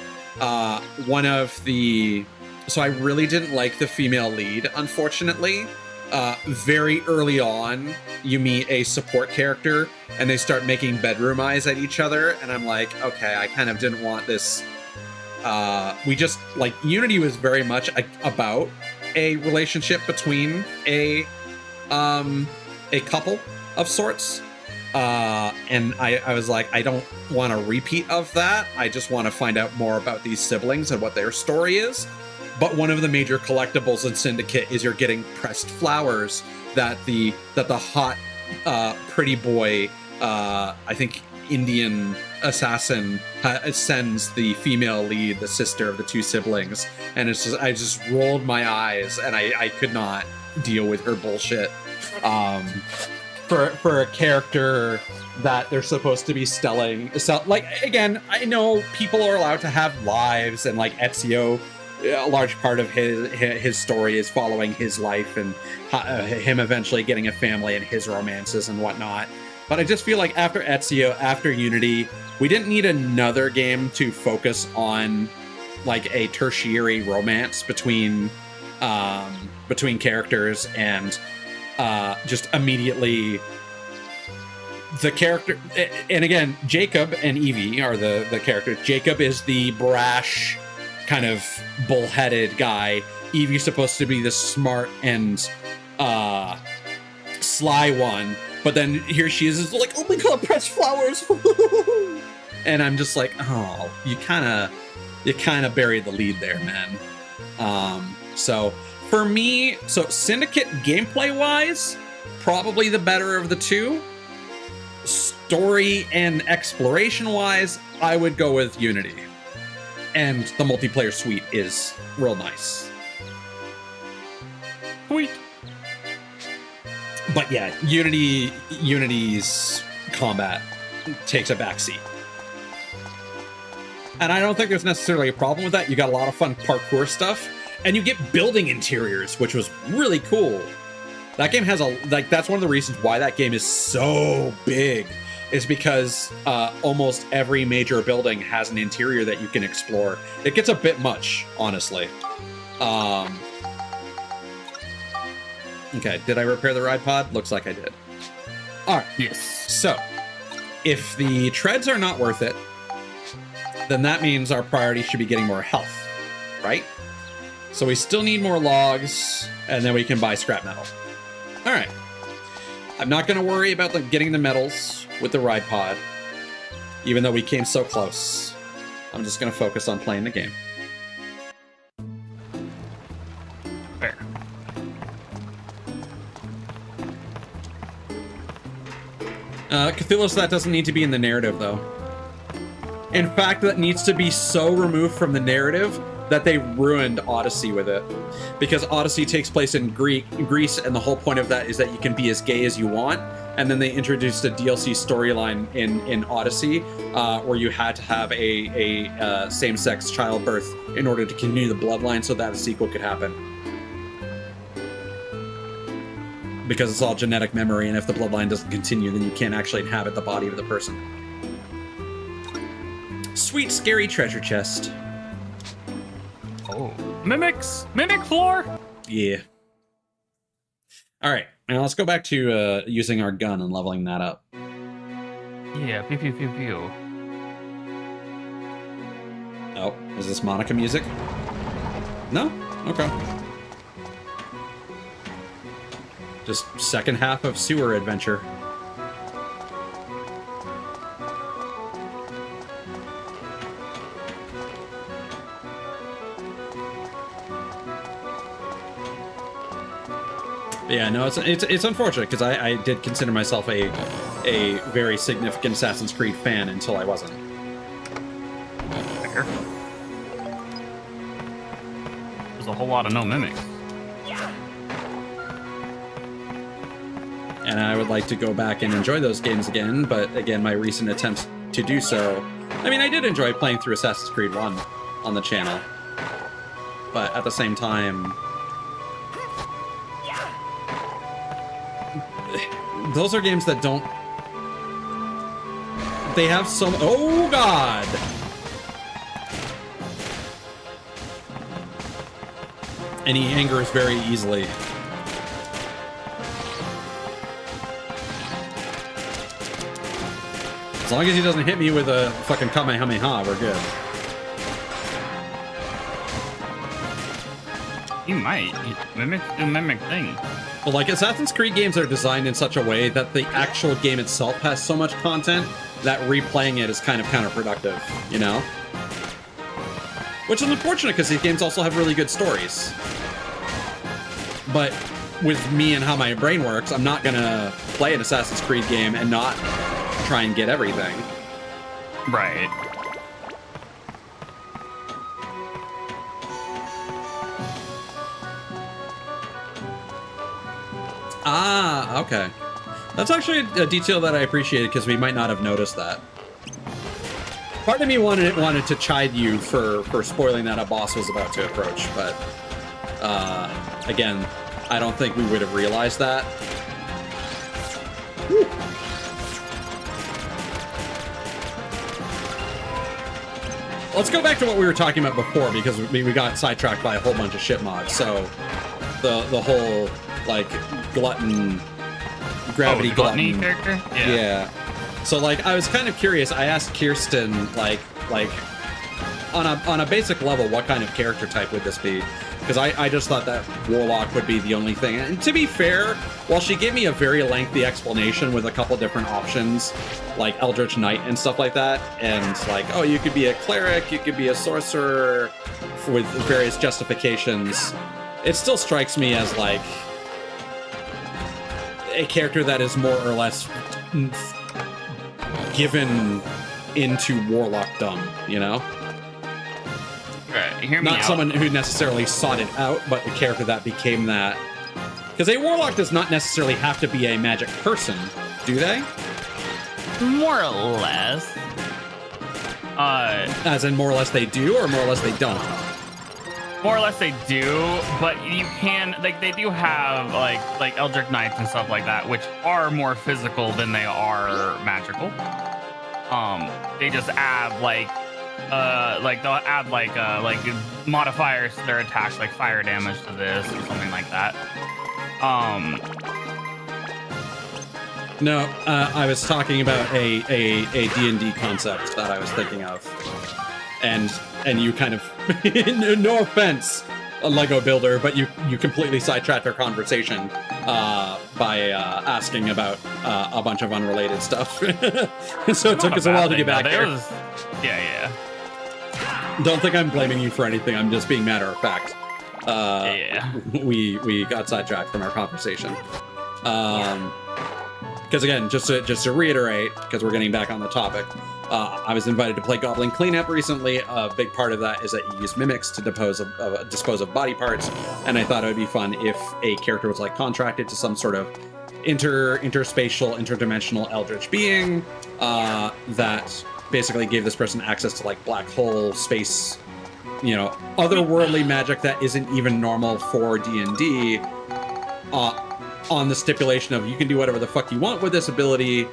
So I really didn't like the female lead, unfortunately. Very early on, you meet a support character, and they start making bedroom eyes at each other, and I'm like, okay, I kind of didn't want this. Unity was very much about a relationship between a couple of sorts. And I was like, I don't want a repeat of that. I just want to find out more about these siblings and what their story is. But one of the major collectibles in Syndicate is you're getting pressed flowers that the hot, pretty boy, I think Indian assassin sends the female lead, the sister of the 2 siblings, and it's just, I just rolled my eyes, and I could not deal with her bullshit. For a character that they're supposed to be like, again, I know people are allowed to have lives, and like Ezio, a large part of his story is following his life and him eventually getting a family and his romances and whatnot. But I just feel like after Ezio, after Unity, we didn't need another game to focus on like a tertiary romance between characters and just immediately the character. And again, Jacob and Evie are the characters. Jacob is the brash, kind of bullheaded guy. Evie's supposed to be the smart and sly one. But then here she is like, oh my god, pressed flowers. And I'm just like, oh, you kind of buried the lead there, man. So for me, Syndicate gameplay wise, probably the better of the 2. Story and exploration wise, I would go with Unity. And the multiplayer suite is real nice. Sweet. But yeah, Unity's combat takes a backseat. And I don't think there's necessarily a problem with that. You got a lot of fun parkour stuff, and you get building interiors, which was really cool. That game has that's one of the reasons why that game is so big, is because almost every major building has an interior that you can explore. It gets a bit much, honestly. Okay, did I repair the ride pod? Looks like I did. All right. Yes. So, if the treads are not worth it, then that means our priority should be getting more health, right? So we still need more logs, and then we can buy scrap metal. All right. I'm not going to worry about getting the metals with the ride pod, even though we came so close. I'm just going to focus on playing the game. Fair. Cthulhu's, that doesn't need to be in the narrative, though. In fact, that needs to be so removed from the narrative that they ruined Odyssey with it. Because Odyssey takes place in Greece, and the whole point of that is that you can be as gay as you want. And then they introduced a DLC storyline in Odyssey where you had to have a same-sex childbirth in order to continue the bloodline so that a sequel could happen. because it's all genetic memory, and if the bloodline doesn't continue, then you can't actually inhabit the body of the person. Sweet, scary treasure chest. Oh, mimics, mimic floor. Yeah. All right, now let's go back to using our gun and leveling that up. Yeah, pew pew pew pew. Oh, is this Monica music? No? Okay. Just second half of sewer adventure. Yeah, no, it's unfortunate because I did consider myself a very significant Assassin's Creed fan until I wasn't. There's a whole lot of no mimics. And I would like to go back and enjoy those games again, but again, my recent attempts to do so... I mean, I did enjoy playing through Assassin's Creed 1 on the channel, but at the same time... Those are games that don't... They have some... Oh, God! And he angers very easily. As long as he doesn't hit me with a fucking Kamehameha, we're good. He might. Mimics do mimic things. Well, like, Assassin's Creed games are designed in such a way that the actual game itself has so much content that replaying it is kind of counterproductive, you know? Which is unfortunate because these games also have really good stories. But with me and how my brain works, I'm not gonna play an Assassin's Creed game and not try and get everything. Right. Ah, okay. That's actually a detail that I appreciated because we might not have noticed that. Part of me wanted to chide you for spoiling that a boss was about to approach, but again, I don't think we would have realized that. Whew. Let's go back to what we were talking about before because we got sidetracked by a whole bunch of shit mods. So the whole like glutton gravity gluttony glutton character. yeah. So like I was kind of curious. I asked Kirsten like on a basic level what kind of character type would this be, because I just thought that warlock would be the only thing. And to be fair, while she gave me a very lengthy explanation with a couple different options like Eldritch Knight and stuff like that, and like, oh, you could be a cleric, you could be a sorcerer with various justifications, it still strikes me as like a character that is more or less given into warlockdom, you know? Right, hear me Not out. someone who necessarily sought it out, but the character that became that. Because a warlock does not necessarily have to be a magic person, do they? More or less. As in more or less they do, or more or less they don't? More or less they do, but you can, like, they do have like Eldritch Knights and stuff like that, which are more physical than they are magical. They just add like they'll add like modifiers to their attacks, like fire damage to this or something like that. No, I was talking about a D&D concept that I was thinking of. And you kind of, no offense, a Lego builder, but you completely sidetracked our conversation by asking about a bunch of unrelated stuff. So it took us a while to get back there. Yeah. Don't think I'm blaming you for anything. I'm just being matter of fact. Yeah. We got sidetracked from our conversation. Because again, just to reiterate, because we're getting back on the topic, I was invited to play Goblin Cleanup recently. A big part of that is that you use mimics to dispose of body parts, and I thought it would be fun if a character was like contracted to some sort of interspatial, interdimensional eldritch being that basically gave this person access to like black hole space, you know, otherworldly magic that isn't even normal for D&D. on the stipulation of you can do whatever the fuck you want with this ability,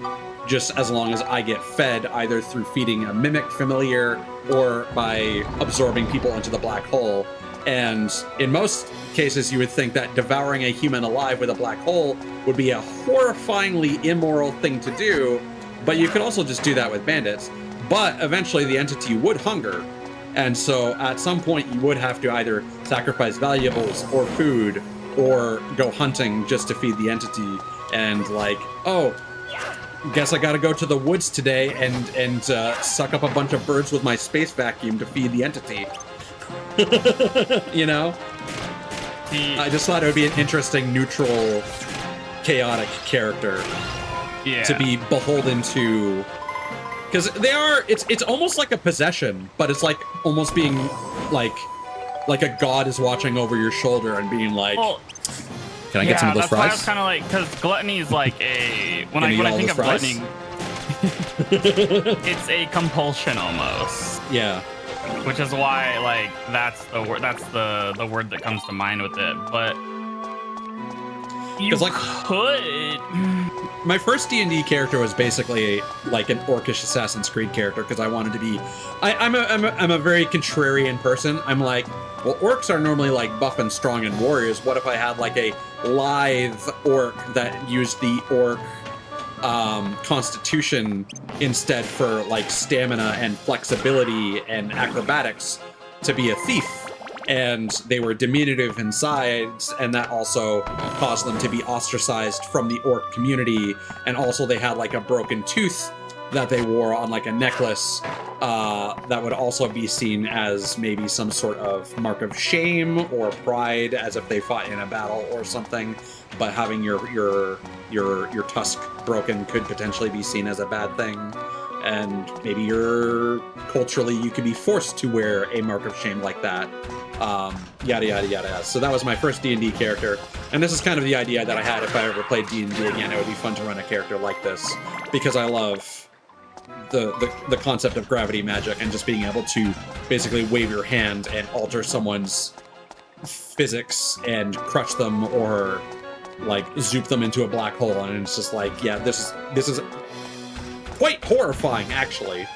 just as long as I get fed, either through feeding a mimic familiar or by absorbing people into the black hole. And in most cases, you would think that devouring a human alive with a black hole would be a horrifyingly immoral thing to do, but you could also just do that with bandits. But eventually the entity would hunger, and so at some point you would have to either sacrifice valuables or food or go hunting just to feed the entity. And like, oh, guess I gotta go to the woods today and suck up a bunch of birds with my space vacuum to feed the entity. You know? I just thought it would be an interesting, neutral, chaotic character to be beholden to. Because they are, it's almost like a possession, but it's like almost being like a god is watching over your shoulder and being like, well, can I get some of those fries? Yeah, that's why I was fries? kind of like, because gluttony is like a, when I think of fries? gluttony, it's a compulsion almost. Yeah. Which is why, like, that's the word. That's the word that comes to mind with it. But you like, could. My first D&D character was basically like an orcish Assassin's Creed character because I wanted to be. I'm a very contrarian person. I'm like, well, orcs are normally like buff and strong and warriors. What if I had like a lithe orc that used the orc constitution instead for like stamina and flexibility and acrobatics to be a thief, and they were diminutive in size, and that also caused them to be ostracized from the orc community, and also they had like a broken tooth that they wore on like a necklace that would also be seen as maybe some sort of mark of shame or pride, as if they fought in a battle or something. But having your tusk broken could potentially be seen as a bad thing, and maybe culturally you could be forced to wear a mark of shame like that. Yada yada yada. So that was my first D&D character, and this is kind of the idea that I had if I ever played D&D again. It would be fun to run a character like this because I love the concept of gravity magic and just being able to basically wave your hand and alter someone's physics and crush them or like zoop them into a black hole. And it's just like, yeah, this is quite horrifying actually,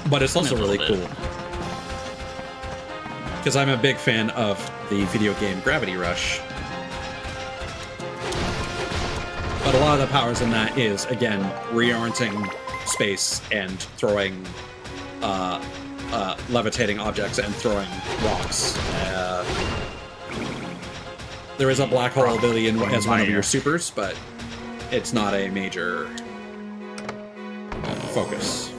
but it's also really cool because I'm a big fan of the video game Gravity Rush. But a lot of the powers in that is, again, reorienting space and throwing, levitating objects and throwing rocks. There is a black hole ability as one of your supers, but it's not a major focus.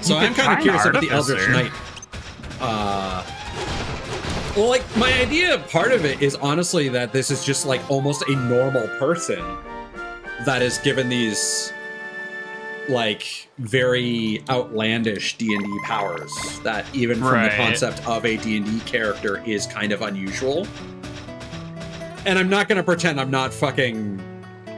So I'm kind of curious about the Eldritch Knight. Well, like, my idea, part of it is honestly that this is just like almost a normal person that is given these like very outlandish D&D powers that even from the concept of a D&D character is kind of unusual. And I'm not going to pretend I'm not fucking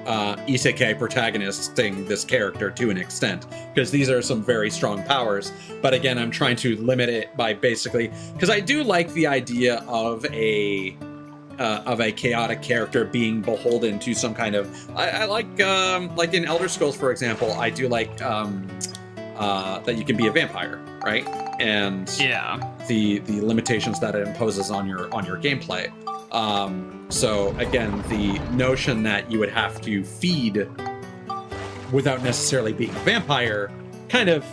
isekai protagonisting this character to an extent, because these are some very strong powers. But again, I'm trying to limit it by basically, because I do like the idea of a chaotic character being beholden to some kind of. I like in Elder Scrolls, for example, I do like that you can be a vampire, right? And the limitations that it imposes on your gameplay. So again, the notion that you would have to feed without necessarily being a vampire, kind of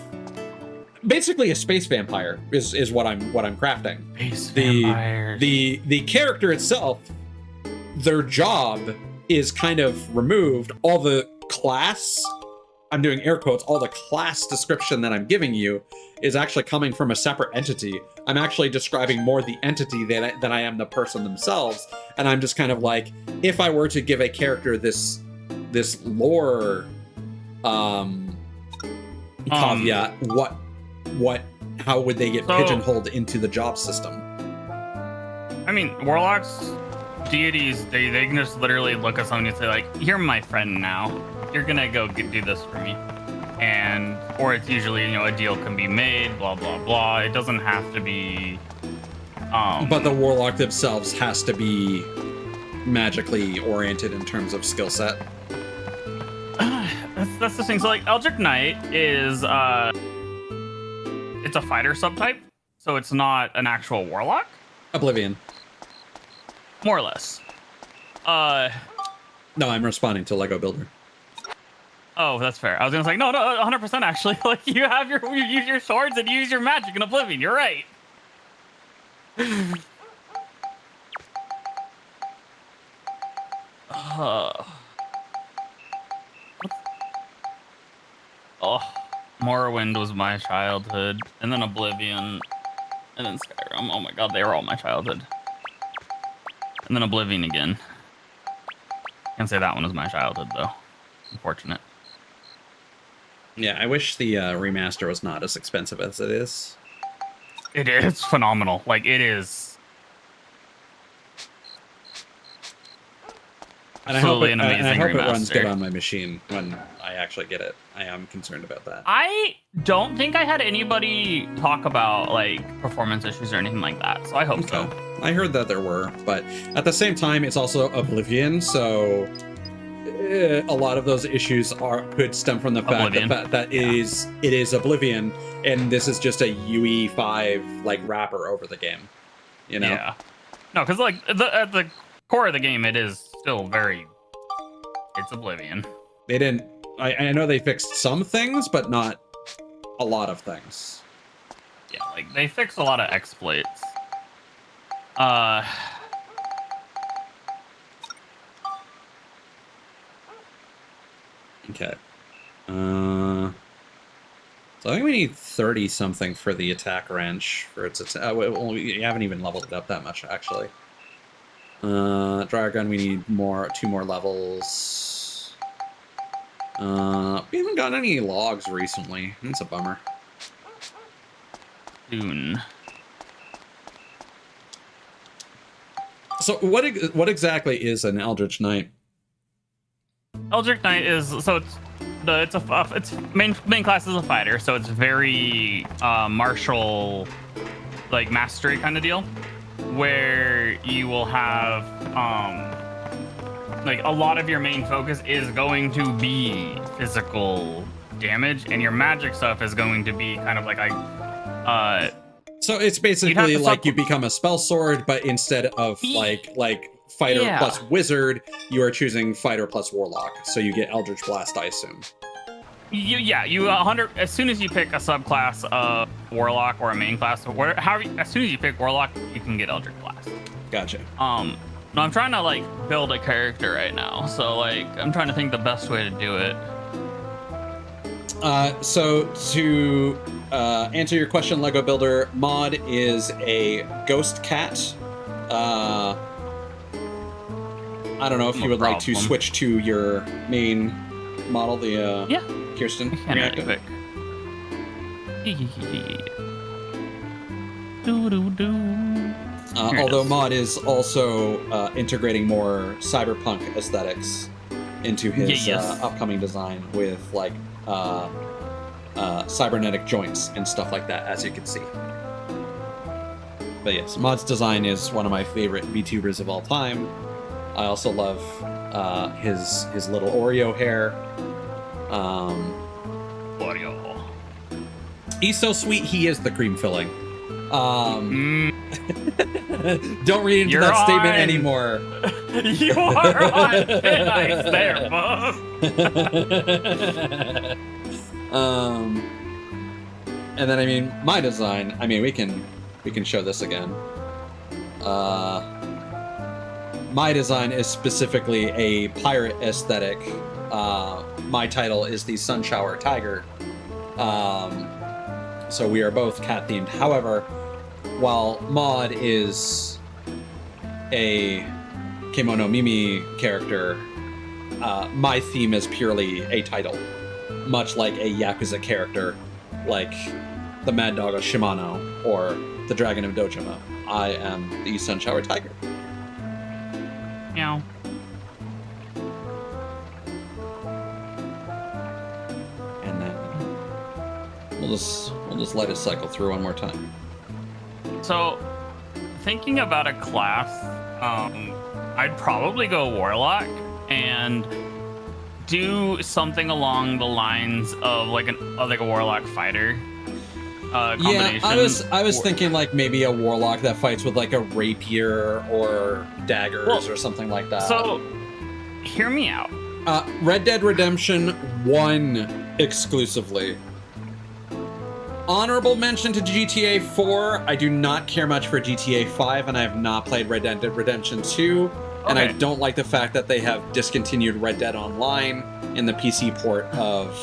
basically a space vampire is what I'm crafting. The character itself, their job is kind of removed. All the class, I'm doing air quotes, all the class description that I'm giving you is actually coming from a separate entity. I'm actually describing more the entity than I am the person themselves. And I'm just kind of like, if I were to give a character this lore caveat, how would they get pigeonholed into the job system? I mean, warlocks, deities, they can just literally look at someone and say like, "You're my friend now. You're gonna go do this for me," or it's usually, you know, a deal can be made, blah blah blah. It doesn't have to be. But the warlock themselves has to be magically oriented in terms of skill set. That's the thing. So like Eldritch Knight is it's a fighter subtype, so it's not an actual warlock. Oblivion. More or less. No, I'm responding to Lego Builder. Oh, that's fair. I was gonna say no, 100% actually. Like you use your swords and you use your magic in Oblivion. You're right. Oh, Morrowind was my childhood, and then Oblivion, and then Skyrim. Oh my god, they were all my childhood. And then Oblivion again. Can't say that one was my childhood though. Unfortunate. Yeah, I wish the remaster was not as expensive as it is. It is phenomenal. Like it is. And I hope Absolutely an amazing it runs remaster. good on my machine when I actually get it. I am concerned about that. I don't think I had anybody talk about like performance issues or anything like that, so I hope so. I heard that there were, but at the same time, it's also Oblivion, so a lot of those issues could stem from the fact that it is Oblivion, and this is just a UE5 like wrapper over the game. You know? Yeah. No, because like at the core of the game, it is still it's Oblivion. They didn't. I know they fixed some things, but not a lot of things. Yeah, like they fixed a lot of exploits. Okay. So I think we need 30 something for the attack wrench for its attack. We haven't even leveled it up that much actually. Dryer gun, we need two more levels. We haven't gotten any logs recently. That's a bummer. Soon. So what exactly is an Eldritch Knight? Eldritch Knight is its main class is a fighter, so it's very martial, like mastery kind of deal, where you will have like a lot of your main focus is going to be physical damage, and your magic stuff is going to be kind of like So it's basically like you become a spell sword, but instead of like fighter plus wizard, you are choosing fighter plus warlock. So you get Eldritch Blast, I assume. You 100 as soon as you pick a subclass of warlock or a main class, or as soon as you pick warlock, you can get Eldritch Blast. Gotcha. No, I'm trying to like build a character right now, so like I'm trying to think the best way to do it. So to answer your question, Lego Builder, Mod is a ghost cat. I don't know if you would like to switch to your main model, the Kirsten reactive. Although Mod is also integrating more cyberpunk aesthetics into his upcoming design with like cybernetic joints and stuff like that, as you can see. But yes, Mod's design is one of my favorite VTubers of all time. I also love his little Oreo hair. Oreo. He's so sweet, he is the cream filling. Don't read into that statement anymore. You are on thin ice there, Bob. And then I mean my design. I mean we can show this again. My design is specifically a pirate aesthetic. My title is the Sun Shower Tiger. So we are both cat themed. However, while Maud is a Kemono Mimi character, my theme is purely a title, much like a Yakuza character, like the Mad Dog of Shimano or the Dragon of Dojima. I am the Sun Shower Tiger. Meow. And then we'll just let it cycle through one more time. So, thinking about a class, I'd probably go Warlock and do something along the lines of like a Warlock fighter. Yeah, I was thinking like maybe a Warlock that fights with like a rapier or daggers or something like that. So, hear me out. Red Dead Redemption 1 exclusively. Honorable mention to GTA 4. I do not care much for GTA 5, and I have not played Red Dead Redemption 2. And I don't like the fact that they have discontinued Red Dead Online in the PC port of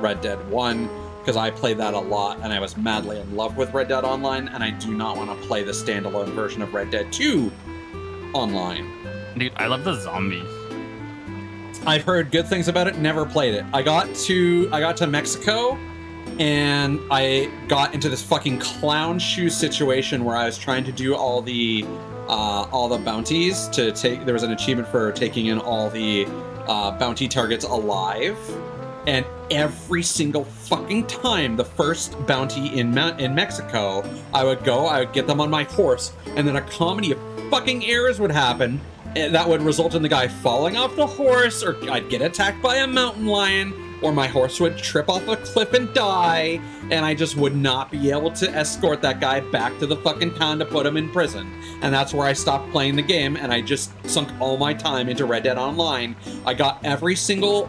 Red Dead 1, because I played that a lot, and I was madly in love with Red Dead Online, and I do not want to play the standalone version of Red Dead 2 online. Dude, I love the zombies. I've heard good things about it, never played it. I got to Mexico, and I got into this fucking clown shoe situation where I was trying to do all the bounties to take. There was an achievement for taking in all the bounty targets alive, and every single fucking time, the first bounty in Mexico, I would get them on my horse, and then a comedy of fucking errors would happen, and that would result in the guy falling off the horse, or I'd get attacked by a mountain lion, or my horse would trip off a cliff and die, and I just would not be able to escort that guy back to the fucking town to put him in prison. And that's where I stopped playing the game, and I just sunk all my time into Red Dead Online. I got every single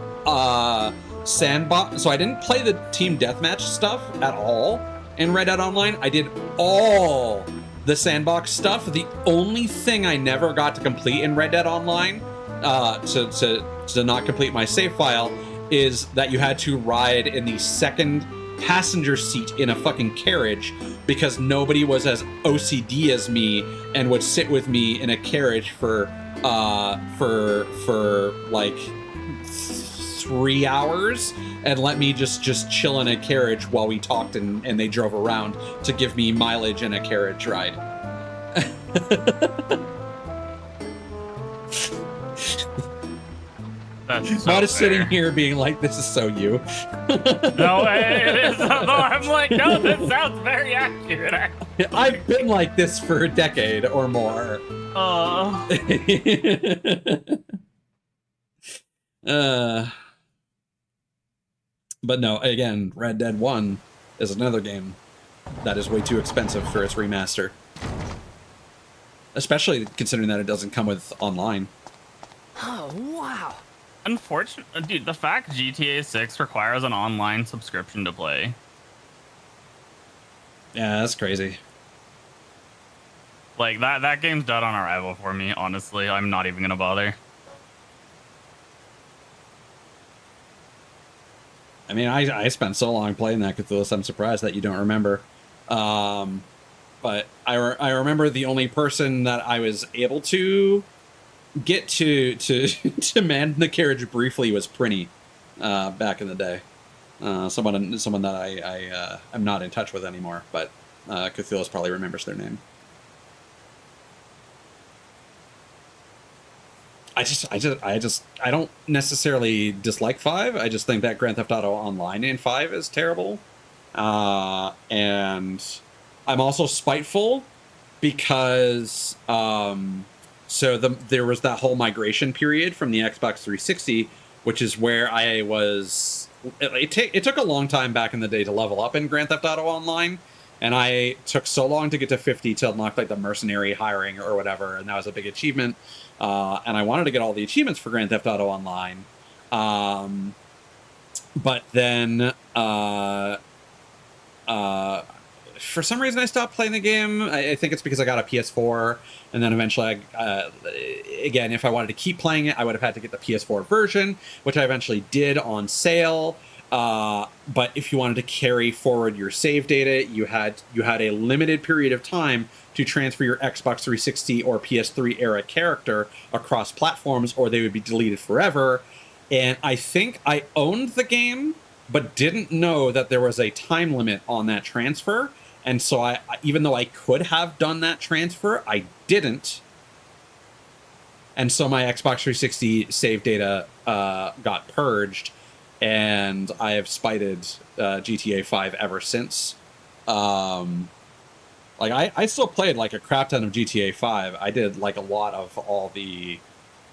sandbox, so I didn't play the team deathmatch stuff at all in Red Dead Online. I did all the sandbox stuff. The only thing I never got to complete in Red Dead Online, to not complete my save file, is that you had to ride in the second passenger seat in a fucking carriage, because nobody was as OCD as me and would sit with me in a carriage for like 3 hours and let me just chill in a carriage while we talked and they drove around to give me mileage in a carriage ride. That's Not just fair. sitting here being like, this is so you. No, it is. No, I'm like, no, this sounds very accurate. I've been like this for a decade or more. But no, again, Red Dead 1 is another game that is way too expensive for its remaster. Especially considering that it doesn't come with online. Oh, wow. Unfortunately, dude, the fact GTA 6 requires an online subscription to play. Yeah, that's crazy. Like, that game's dead on arrival for me, honestly. I'm not even gonna bother. I mean, I spent so long playing that Cthulhu, I'm surprised that you don't remember. But I remember the only person that I was able to get to man the carriage briefly was Prinny, back in the day. Someone that I am not in touch with anymore, but Cthulhu probably remembers their name. I don't necessarily dislike 5. I just think that Grand Theft Auto Online in 5 is terrible. And I'm also spiteful because there was that whole migration period from the Xbox 360, which is where I was. It took a long time back in the day to level up in Grand Theft Auto Online, and I took so long to get to 50 to unlock like the mercenary hiring or whatever, and that was a big achievement. And I wanted to get all the achievements for Grand Theft Auto Online, but then for some reason I stopped playing the game. I think it's because I got a PS4, and then eventually, again, if I wanted to keep playing it, I would have had to get the PS4 version, which I eventually did on sale. But if you wanted to carry forward your save data, you had a limited period of time to transfer your Xbox 360 or PS3 era character across platforms, or they would be deleted forever. And I think I owned the game, but didn't know that there was a time limit on that transfer. And so even though I could have done that transfer, I didn't. And so my Xbox 360 save data got purged. and I have spited GTA 5 ever since. Like I still played like a crap ton of GTA 5. I did like a lot of all the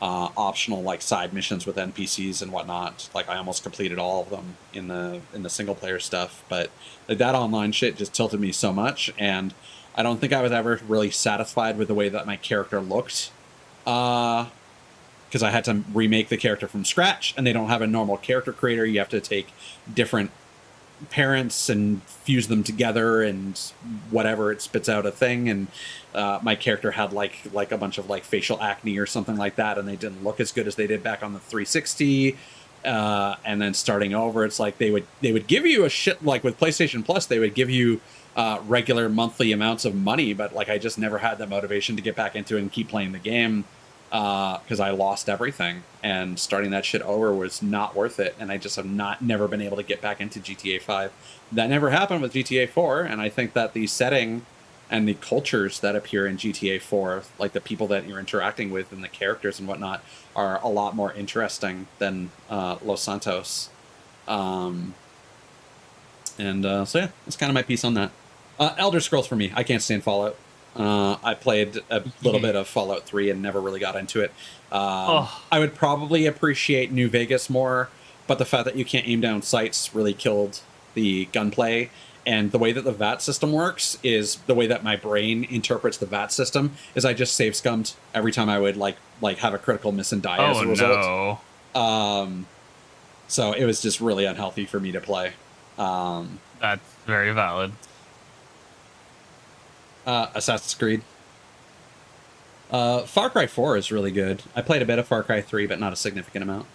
optional like side missions with NPCs and whatnot. Like I almost completed all of them in the single player stuff. But like, that online shit just tilted me so much, and I don't think I was ever really satisfied with the way that my character looked. Because I had to remake the character from scratch, and they don't have a normal character creator. You have to take different parents and fuse them together, and whatever, it spits out a thing. And my character had like a bunch of like facial acne or something like that, and they didn't look as good as they did back on the 360. And then starting over, it's like they would give you a shit, like with PlayStation Plus, they would give you regular monthly amounts of money, but like I just never had the motivation to get back into it and keep playing the game. Because I lost everything, and starting that shit over was not worth it, and I just have never been able to get back into GTA 5. That never happened with GTA 4, and I think that the setting and the cultures that appear in GTA 4, like the people that you're interacting with and the characters and whatnot, are a lot more interesting than Los Santos. So yeah, that's kind of my piece on that. Elder Scrolls for me. I can't stand Fallout. I played a little bit of Fallout 3 and never really got into it. I would probably appreciate New Vegas more, but the fact that you can't aim down sights really killed the gunplay. And the way that the VAT system works is the way that my brain interprets the VAT system is I just save scummed every time I would like have a critical miss and die as a result. No. So it was just really unhealthy for me to play. That's very valid. Assassin's Creed. Far Cry 4 is really good. I played a bit of Far Cry 3, but not a significant amount.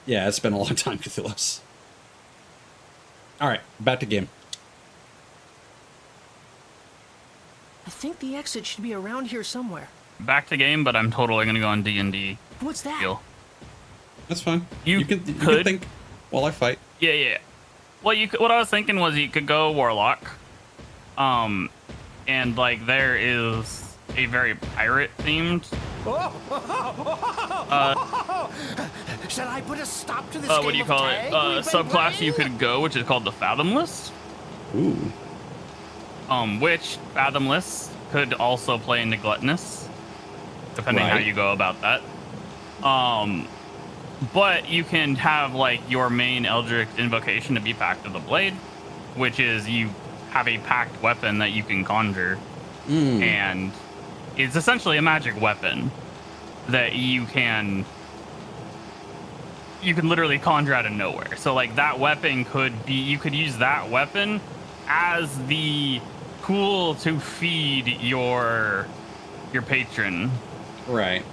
Yeah, it's been a long time, Cthulhu's. Alright, back to game. I think the exit should be around here somewhere. Back to game, but I'm totally gonna go on D&D. What's that? Deal. That's fine. You can could think while I fight. Yeah. Well, what I was thinking was you could go Warlock. And like there is a very pirate themed. Shall I put a stop to this What do you call it? Subclass you could go, which is called the Fathomless. Ooh. Which Fathomless could also play into Gluttonous, depending how you go about that. But you can have like your main Eldritch invocation to be Pact of the Blade, which is you have a packed weapon that you can conjure, and it's essentially a magic weapon that you can literally conjure out of nowhere. So like that weapon you could use that weapon as the tool to feed your patron. Right.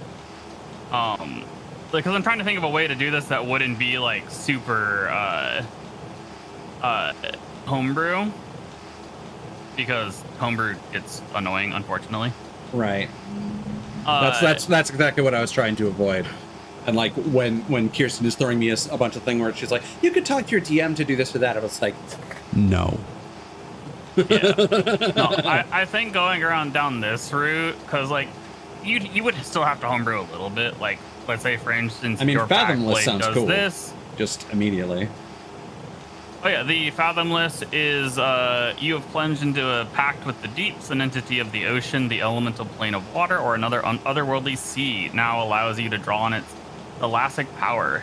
Because I'm trying to think of a way to do this that wouldn't be like super homebrew, because homebrew gets annoying, unfortunately. Right. That's exactly what I was trying to avoid. And like when Kirsten is throwing me a bunch of things where she's like, you could talk to your DM to do this or that, I was like, no. Yeah. No, I think going around down this route, because like you would still have to homebrew a little bit. Like, let's say for instance, your Fathomless sounds does cool. This. Just immediately. Oh yeah, the Fathomless is you have plunged into a pact with the deeps, an entity of the ocean, the elemental plane of water, or another otherworldly sea. Now allows you to draw on its thalassic power.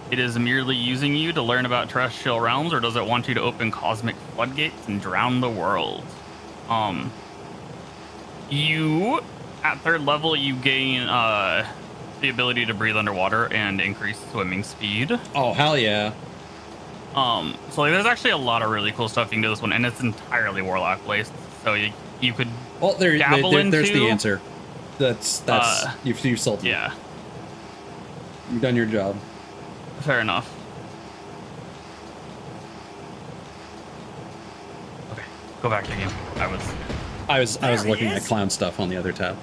It is merely using you to learn about terrestrial realms, or does it want you to open cosmic floodgates and drown the world? You at 3rd level you gain the ability to breathe underwater and increase swimming speed. Oh hell yeah. So like, there's actually a lot of really cool stuff you can do this one, and it's entirely Warlock based. So you could there's the into, answer. That's you've sold it. Yeah. You've done your job. Fair enough. Okay, go back to the game. I was looking at clown stuff on the other tab.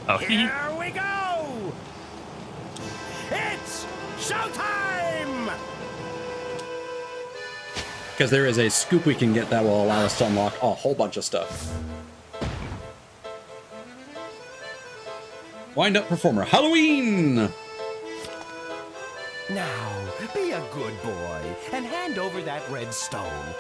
Oh, Here we go! It's showtime! Because there is a scoop we can get that will allow us to unlock a whole bunch of stuff. Wind-up performer. Halloween! Now, be a good boy and hand over that red stone.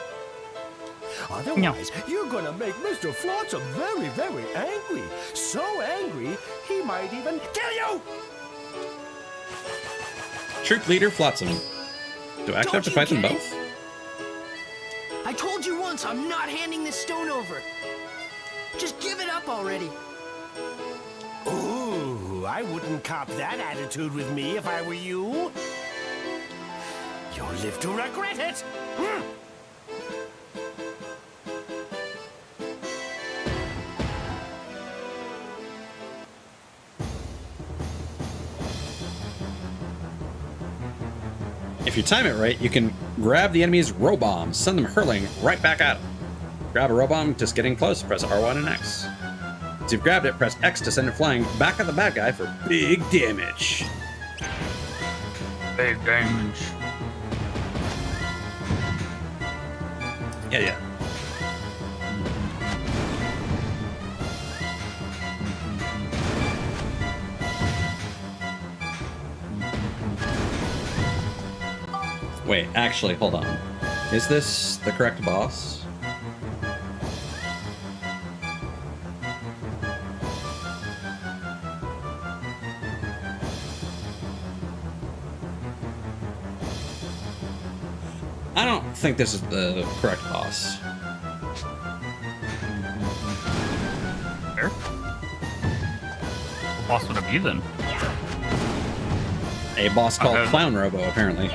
Otherwise, you're gonna make Mr. Flotsam very, very angry. So angry, he might even kill you! Troop leader Flotsam. Do I actually have to fight them Don't you both? I told you once I'm not handing this stone over. Just give it up already. Ooh, I wouldn't cop that attitude with me if I were you. You'll live to regret it. If you time it right, you can grab the enemy's row bombs, send them hurling right back at them. Grab a row bomb, just getting close, press R1 and X. Once you've grabbed it, press X to send it flying back at the bad guy for big damage. Big damage. Yeah. Wait, actually, hold on. Is this the correct boss? I don't think this is the correct boss. Fair. What boss would it be then? A boss called Okay. Clown Robo, apparently.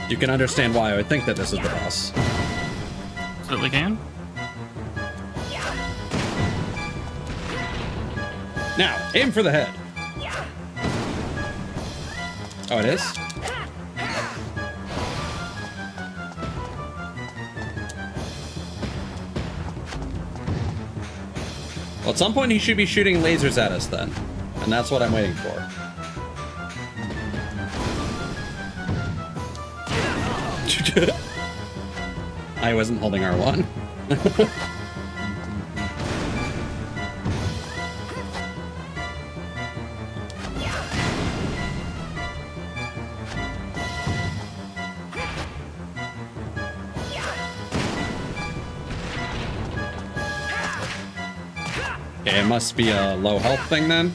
You can understand why I would think that this is the boss. Certainly can. Now, aim for the head. Oh, it is? Well, at some point he should be shooting lasers at us then. And that's what I'm waiting for. I wasn't holding R1. Okay, it must be a low health thing then.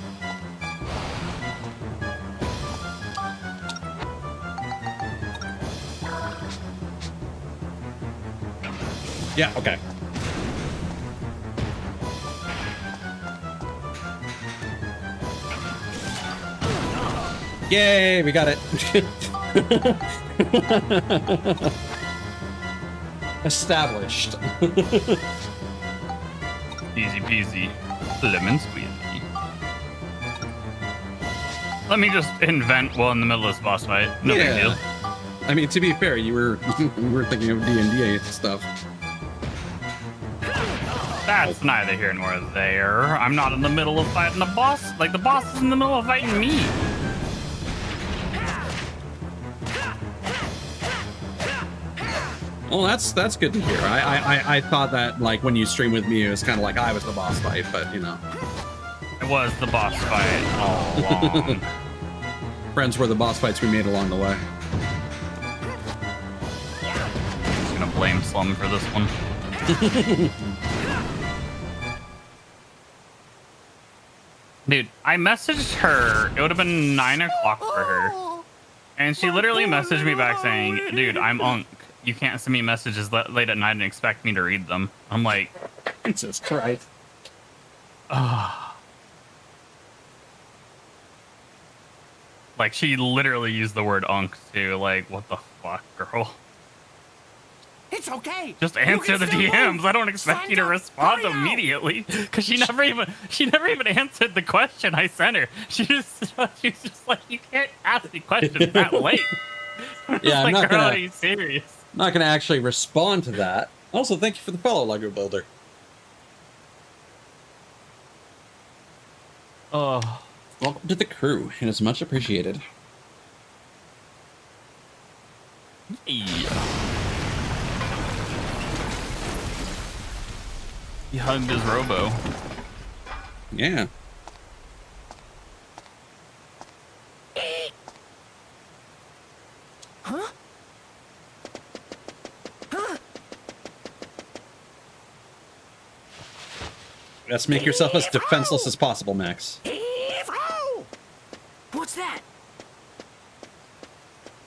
Yeah, okay. Yay, we got it. Established. Easy peasy. Lemon squeezy. Let me just invent one in the middle of this boss fight. No big deal. I mean, to be fair, you were thinking of D&D stuff. That's neither here nor there. I'm not in the middle of fighting the boss. Like, the boss is in the middle of fighting me. Well, that's good to hear. I thought that, like, when you stream with me, it was kind of like I was the boss fight, but, you know. It was the boss fight all along. Friends were the boss fights we made along the way. I'm gonna blame Slum for this one. Dude, I messaged her. It would have been 9 o'clock for her. And she literally messaged me back saying, dude, I'm Unk. You can't send me messages late at night and expect me to read them. I'm like, Jesus Christ. Like, she literally used the word Unk too. Like, what the fuck, girl? It's okay. Just answer the DMs. I don't expect you to respond immediately, because she never even answered the question I sent her. She's just like, you can't ask me questions that late. Yeah, I'm like, not girl, gonna. are you serious? Not gonna actually respond to that. Also, thank you for the follow, Lego Builder. Oh, Welcome to the crew. It is much appreciated. yeah. He hugged his robo. Yeah. Huh? Huh? Let's make yourself as defenseless as possible, Max. What's that?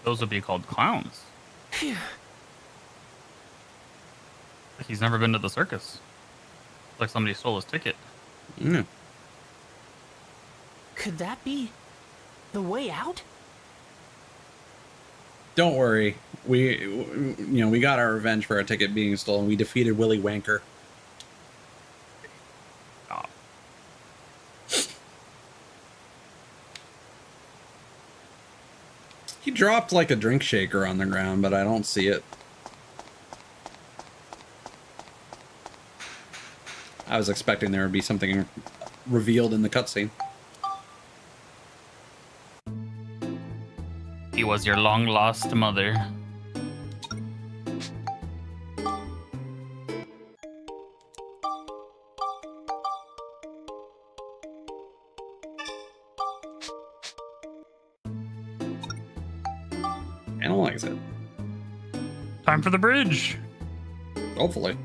Those would be called clowns. Phew. He's never been to the circus. Like somebody stole his ticket. Yeah. Could that be the way out? Don't worry. We got our revenge for our ticket being stolen. We defeated Willy Wanker. Oh. He dropped like a drink shaker on the ground, but I don't see it. I was expecting there would be something revealed in the cutscene. He was your long lost mother. Analyze it. Time for the bridge. Hopefully.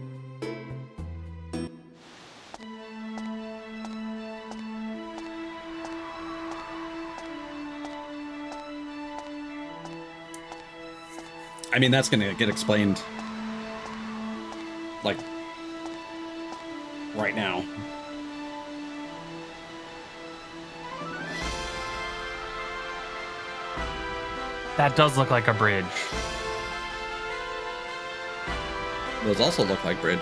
I mean, that's gonna get explained, like, right now. That does look like a bridge. Those also look like bridge.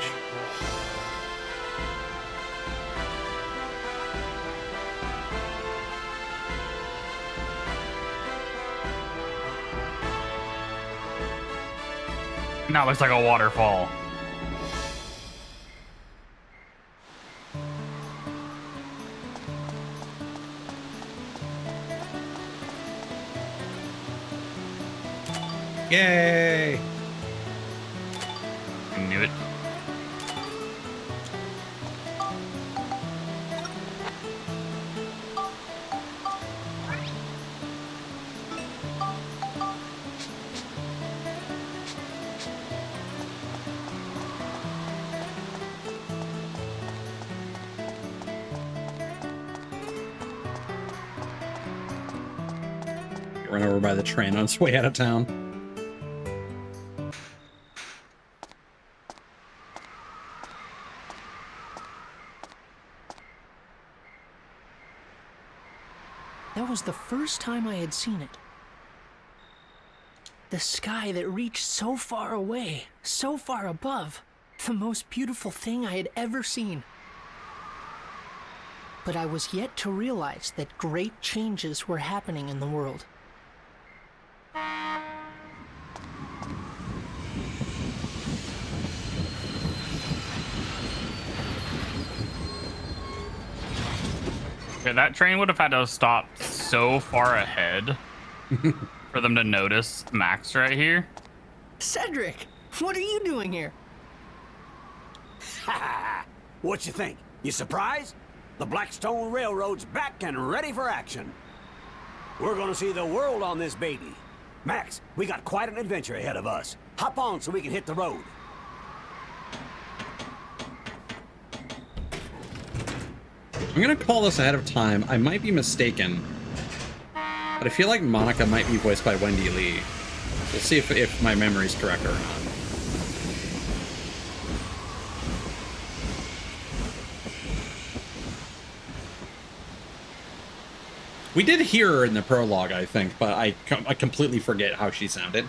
Now it looks like a waterfall. Yay! I knew it. Run over by the train on its way out of town. That was the first time I had seen it. The sky that reached so far away, so far above. The most beautiful thing I had ever seen. But I was yet to realize that great changes were happening in the world. Okay, that train would have had to have stopped so far ahead for them to notice Max right here. Cedric, what are you doing here? What you think? You surprised? The Blackstone Railroad's back and ready for action. We're gonna see the world on this baby. Max, we got quite an adventure ahead of us. Hop on so we can hit the road. I'm gonna call this ahead of time. I might be mistaken, but I feel like Monica might be voiced by Wendy Lee. We'll see if my memory's correct or not. We did hear her in the prologue, I think, but I completely forget how she sounded.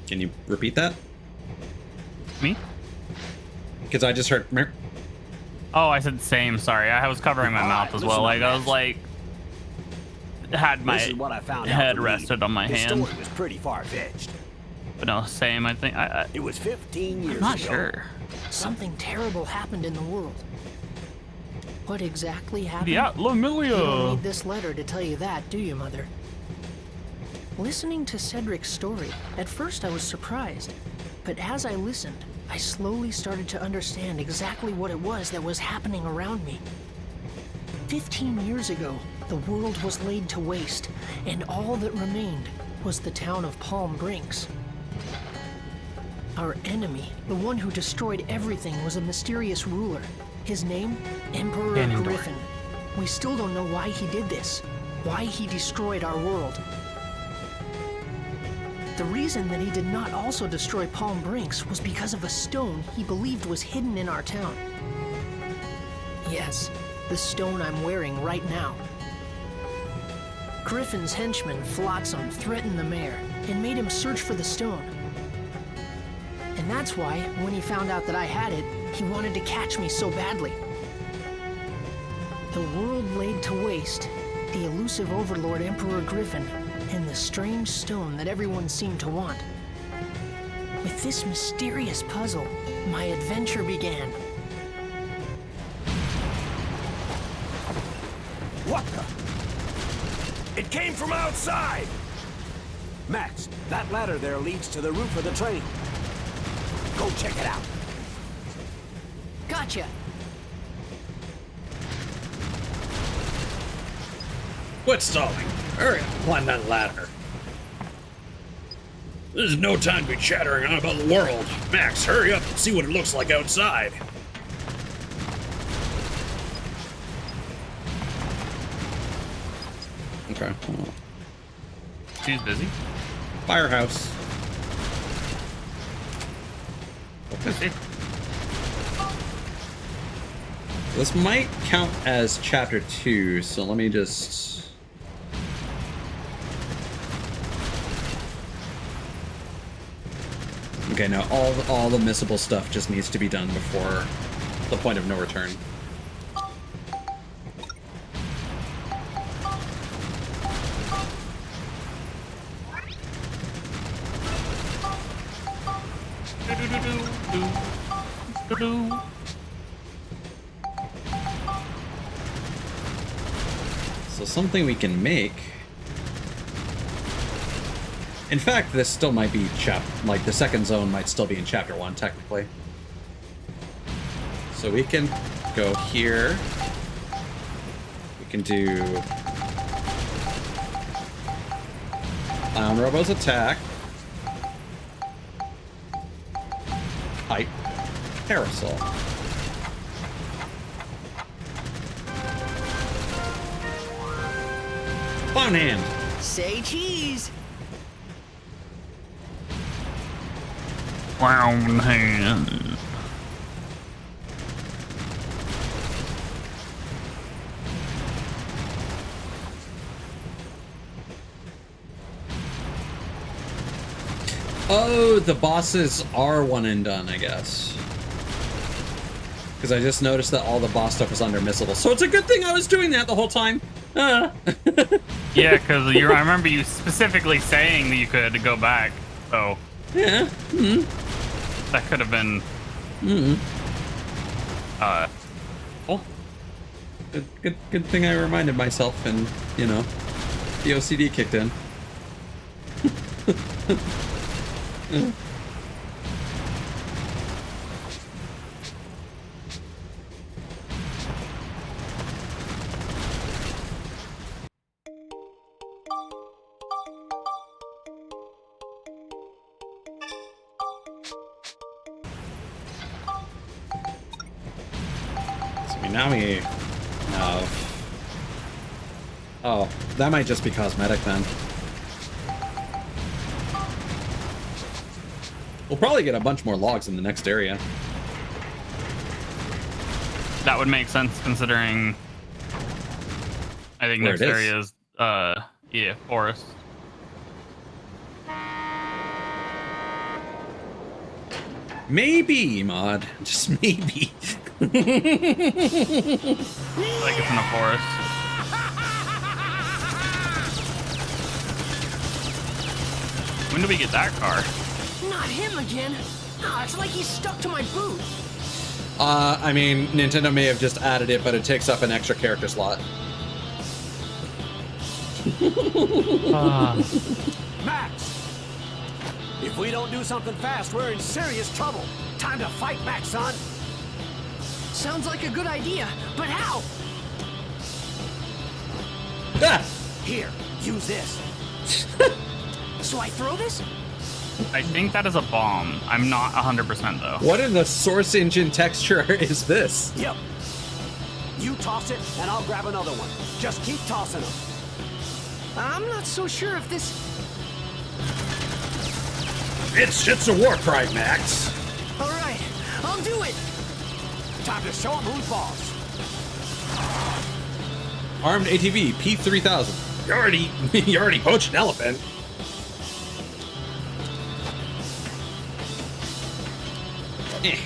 Can you repeat that? Me? Because I just heard... Oh, I said same. Sorry, I was covering my mouth as well. Like I was like, had my This is what I found out head from rested on my His hand. story was pretty far-fetched. But no, same. I think It was 15 years I'm not ago. sure. Something terrible happened in the world. What exactly happened? Yeah, You don't Lamilia. need this letter to tell you that, do you, Mother? Listening to Cedric's story, at first I was surprised, but as I listened, I slowly started to understand exactly what it was that was happening around me. 15 years ago, the world was laid to waste, and all that remained was the town of Palm Brinks. Our enemy, the one who destroyed everything, was a mysterious ruler. His name, Emperor Ganondorf. Griffin. We still don't know why he did this, why he destroyed our world. The reason that he did not also destroy Palm Brinks was because of a stone he believed was hidden in our town. Yes, the stone I'm wearing right now. Griffin's henchman, Flotsam, threatened the mayor and made him search for the stone. And that's why, when he found out that I had it, he wanted to catch me so badly. The world laid to waste, the elusive overlord Emperor Griffin, and the strange stone that everyone seemed to want. With this mysterious puzzle, my adventure began. What the? It came from outside! Max, that ladder there leads to the roof of the train. Go check it out. Gotcha! Quit stalling. Hurry up, climb that ladder. This is no time to be chattering on about the world. Max, hurry up and see what it looks like outside. Okay. She's busy. Firehouse. Busy. This might count as chapter 2, so let me just... Okay, now all the missable stuff just needs to be done before the point of no return. So something we can make. In fact, this still might be like the second zone might still be in chapter 1 technically. So we can go here. We can do Clown Robo's attack. Pipe. Parasol. Clown hand. Say cheese! Clown hand. Oh, the bosses are one and done, I guess. Because I just noticed that all the boss stuff is under missable. So it's a good thing I was doing that the whole time. Yeah, because I remember you specifically saying that you could go back. So Yeah. Mm-hmm. that could have been. Mm-hmm. Cool. Good thing I reminded myself, and you know, the OCD kicked in. Now we have... Oh, that might just be cosmetic then. We'll probably get a bunch more logs in the next area. That would make sense considering. I think Where next it is. area is yeah, forest. Maybe, Mod. Just maybe. Like it's in a forest. When do we get that car? Not him again! Ah, it's like he's stuck to my boot! I mean, Nintendo may have just added it, but it takes up an extra character slot. Max! If we don't do something fast, we're in serious trouble. Time to fight back, son. Sounds like a good idea, but how? Ah! Here, use this. So I throw this? I think that is a bomb. I'm not 100% though. What in the source engine texture is this? Yep. You toss it, and I'll grab another one. Just keep tossing them. I'm not so sure if this... It's a war cry, Max. All right, I'll do it. Time to show them who's boss. Armed ATV P3000. You already poached an elephant. Eh.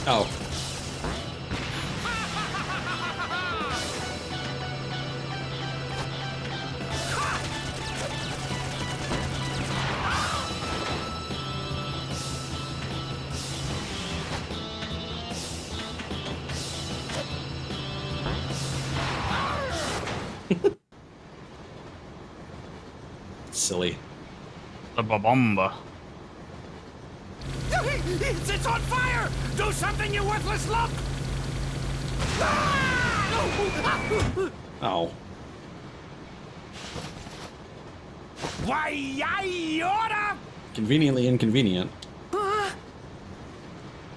Oh. Silly. The bomba. It's on fire! Do something, you worthless lump! Oh. Why, I oughta... Conveniently inconvenient.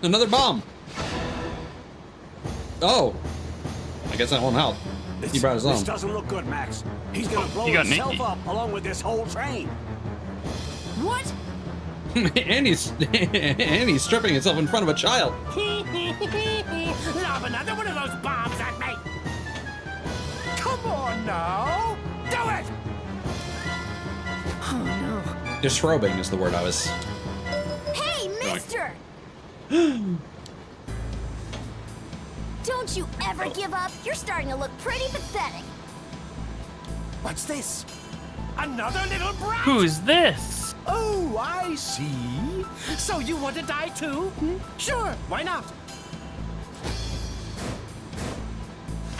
Another bomb! Oh! I guess that won't help. He brought his This own. doesn't look good, Max. He's gonna blow He got himself Nicky. up along with this whole train. What? and he's stripping himself in front of a child. Lob another one of those bombs at me! Come on now! Do it! Oh no. Disrobing is the word I was. Hey, mister! Don't you ever give up? You're starting to look pretty pathetic. What's this? Another little brat? Who's this? Oh, I see. So you want to die too? Sure, why not?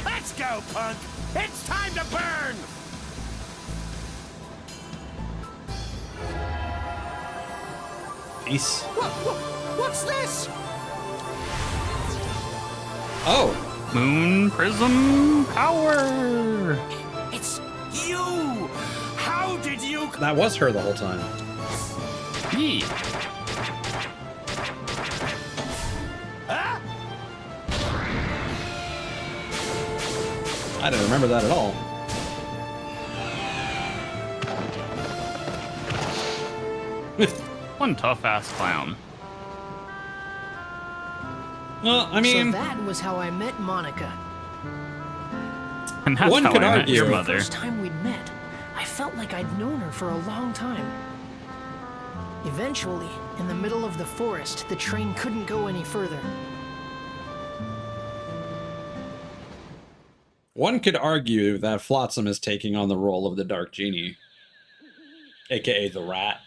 Let's go, punk! It's time to burn! Peace. What's this? Oh! Moon prism power. It's you! How did you... That was her the whole time. Yee. Huh? I didn't remember that at all. One tough ass clown. Well, I mean, So that was how I met Monica. And that's One how could I met argue. your The mother. first time we'd met, I felt like I'd known her for a long time. Eventually, in the middle of the forest, the train couldn't go any further. one could argue that Flotsam is taking on the role of the Dark Genie, aka the Rat.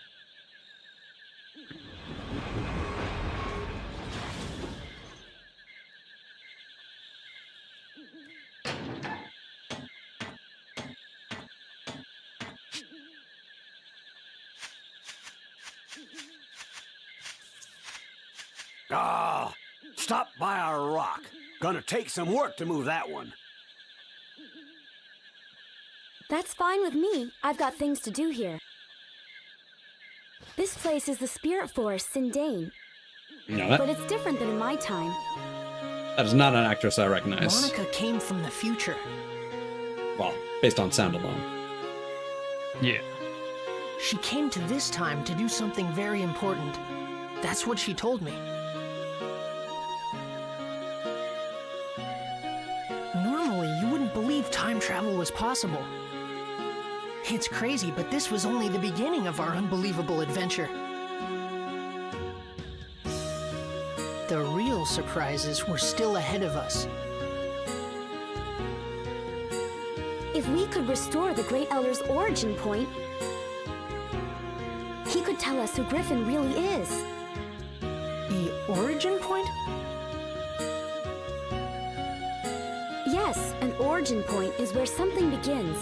Ah, stop by our rock. Gonna take some work to move that one. That's fine with me. I've got things to do here. This place is the Spirit Forest in Dane, You know but that? it's different than in my time. That is not an actress I recognize. Monica came from the future. Well, based on sound alone. Yeah. She came to this time to do something very important. That's what she told me. Normally, you wouldn't believe time travel was possible. It's crazy, but this was only the beginning of our unbelievable adventure. The real surprises were still ahead of us. If we could restore the Great Elder's origin point, he could tell us who Griffin really is. The origin point? Yes, an origin point is where something begins.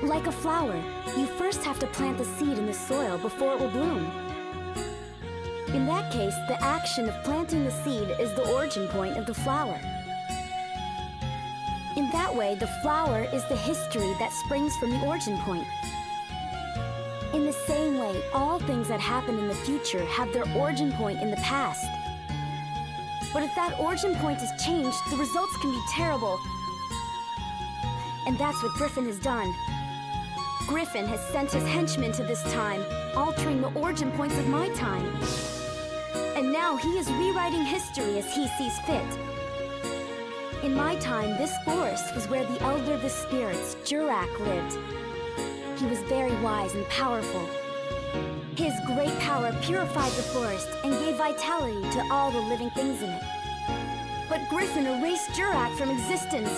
Like a flower, you first have to plant the seed in the soil before it will bloom. In that case, the action of planting the seed is the origin point of the flower. In that way, the flower is the history that springs from the origin point. In the same way, all things that happen in the future have their origin point in the past. But if that origin point is changed, the results can be terrible. And that's what Griffin has done. Griffin has sent his henchmen to this time, altering the origin points of my time. And now he is rewriting history as he sees fit. In my time, this forest was where the Elder of the Spirits, Jurak, lived. He was very wise and powerful. His great power purified the forest and gave vitality to all the living things in it. But Griffin erased Jurak from existence.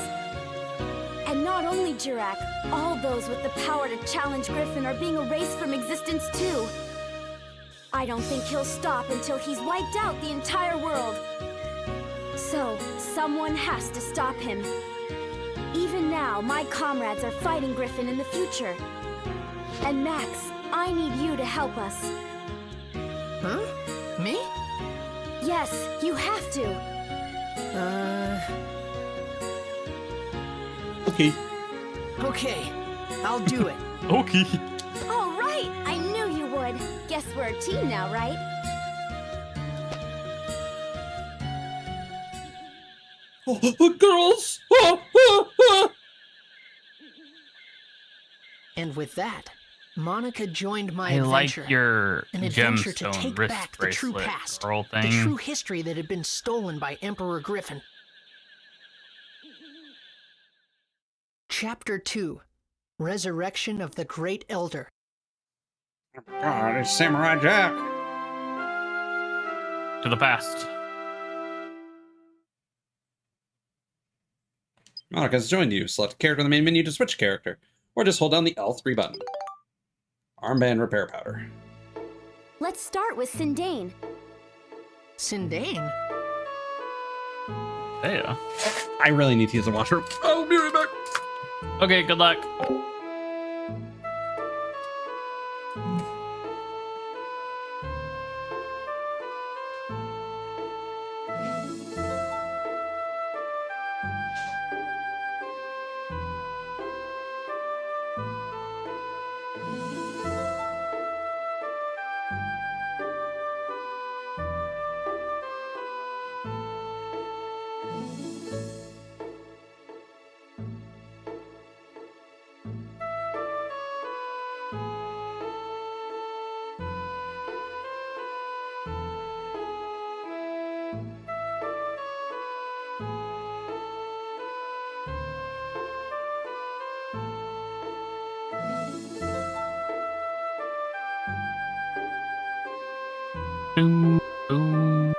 And not only Jurak, all those with the power to challenge Griffin are being erased from existence too. I don't think he'll stop until he's wiped out the entire world. So, someone has to stop him. Even now, my comrades are fighting Griffin in the future. And Max, I need you to help us. Huh? Me? Yes, you have to. Okay. Okay. I'll do it. Okay. All right, I knew you would. Guess we're a team now, right? Girls! And with that, Monica joined my I adventure. like your An adventure to gemstone take wrist back the true bracelet past, girl the thing. true history that had been stolen by Emperor Griffin. Chapter 2: Resurrection of the Great Elder. God, it's Samurai Jack. To the past. Monica's joined you. Select a character in the main menu to switch character, or just hold down the L3 button. Armband repair powder. Let's start with Sindane. Sindane? Yeah. I really need to use the washroom. I'll be right back. Okay, good luck. Boom, boom.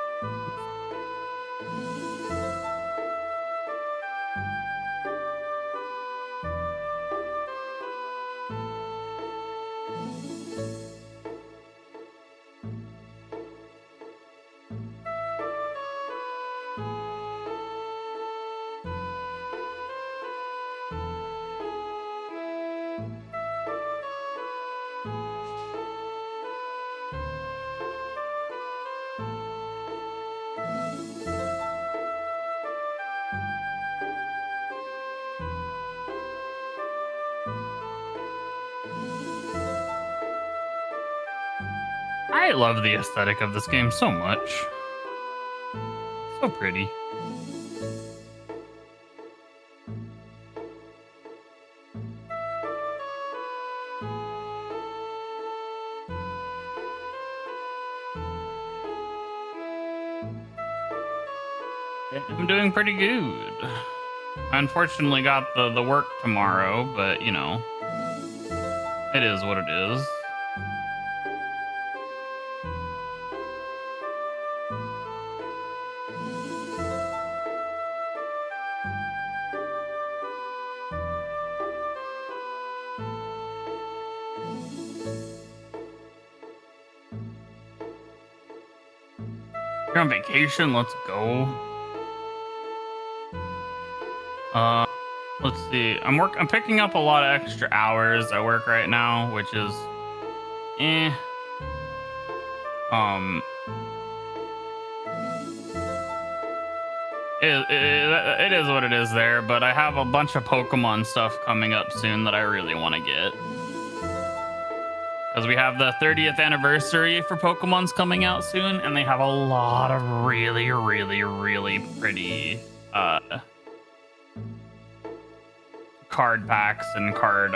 I love the aesthetic of this game so much. So pretty. I'm doing pretty good. I unfortunately got the work tomorrow, but you know, it is what it is. You're on vacation, let's go. Let's see. I'm picking up a lot of extra hours at work right now, which is it is what it is there, but I have a bunch of Pokemon stuff coming up soon that I really want to get. Because we have the 30th anniversary for Pokemon's coming out soon, and they have a lot of really, really, really pretty card packs and card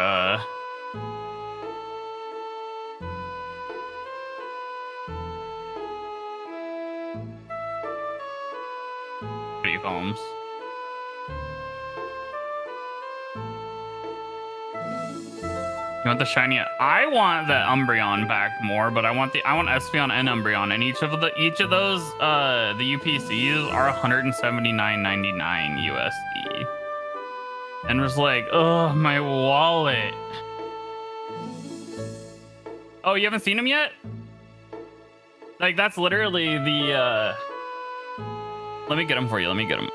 what do you call them? You want the shiny? I want the Umbreon pack more, but I want Espeon and Umbreon, and each of those the UPCs are $179.99 USD. And was like, oh, my wallet. Oh, you haven't seen him yet? Like, that's literally the let me get him for you. Let me get him.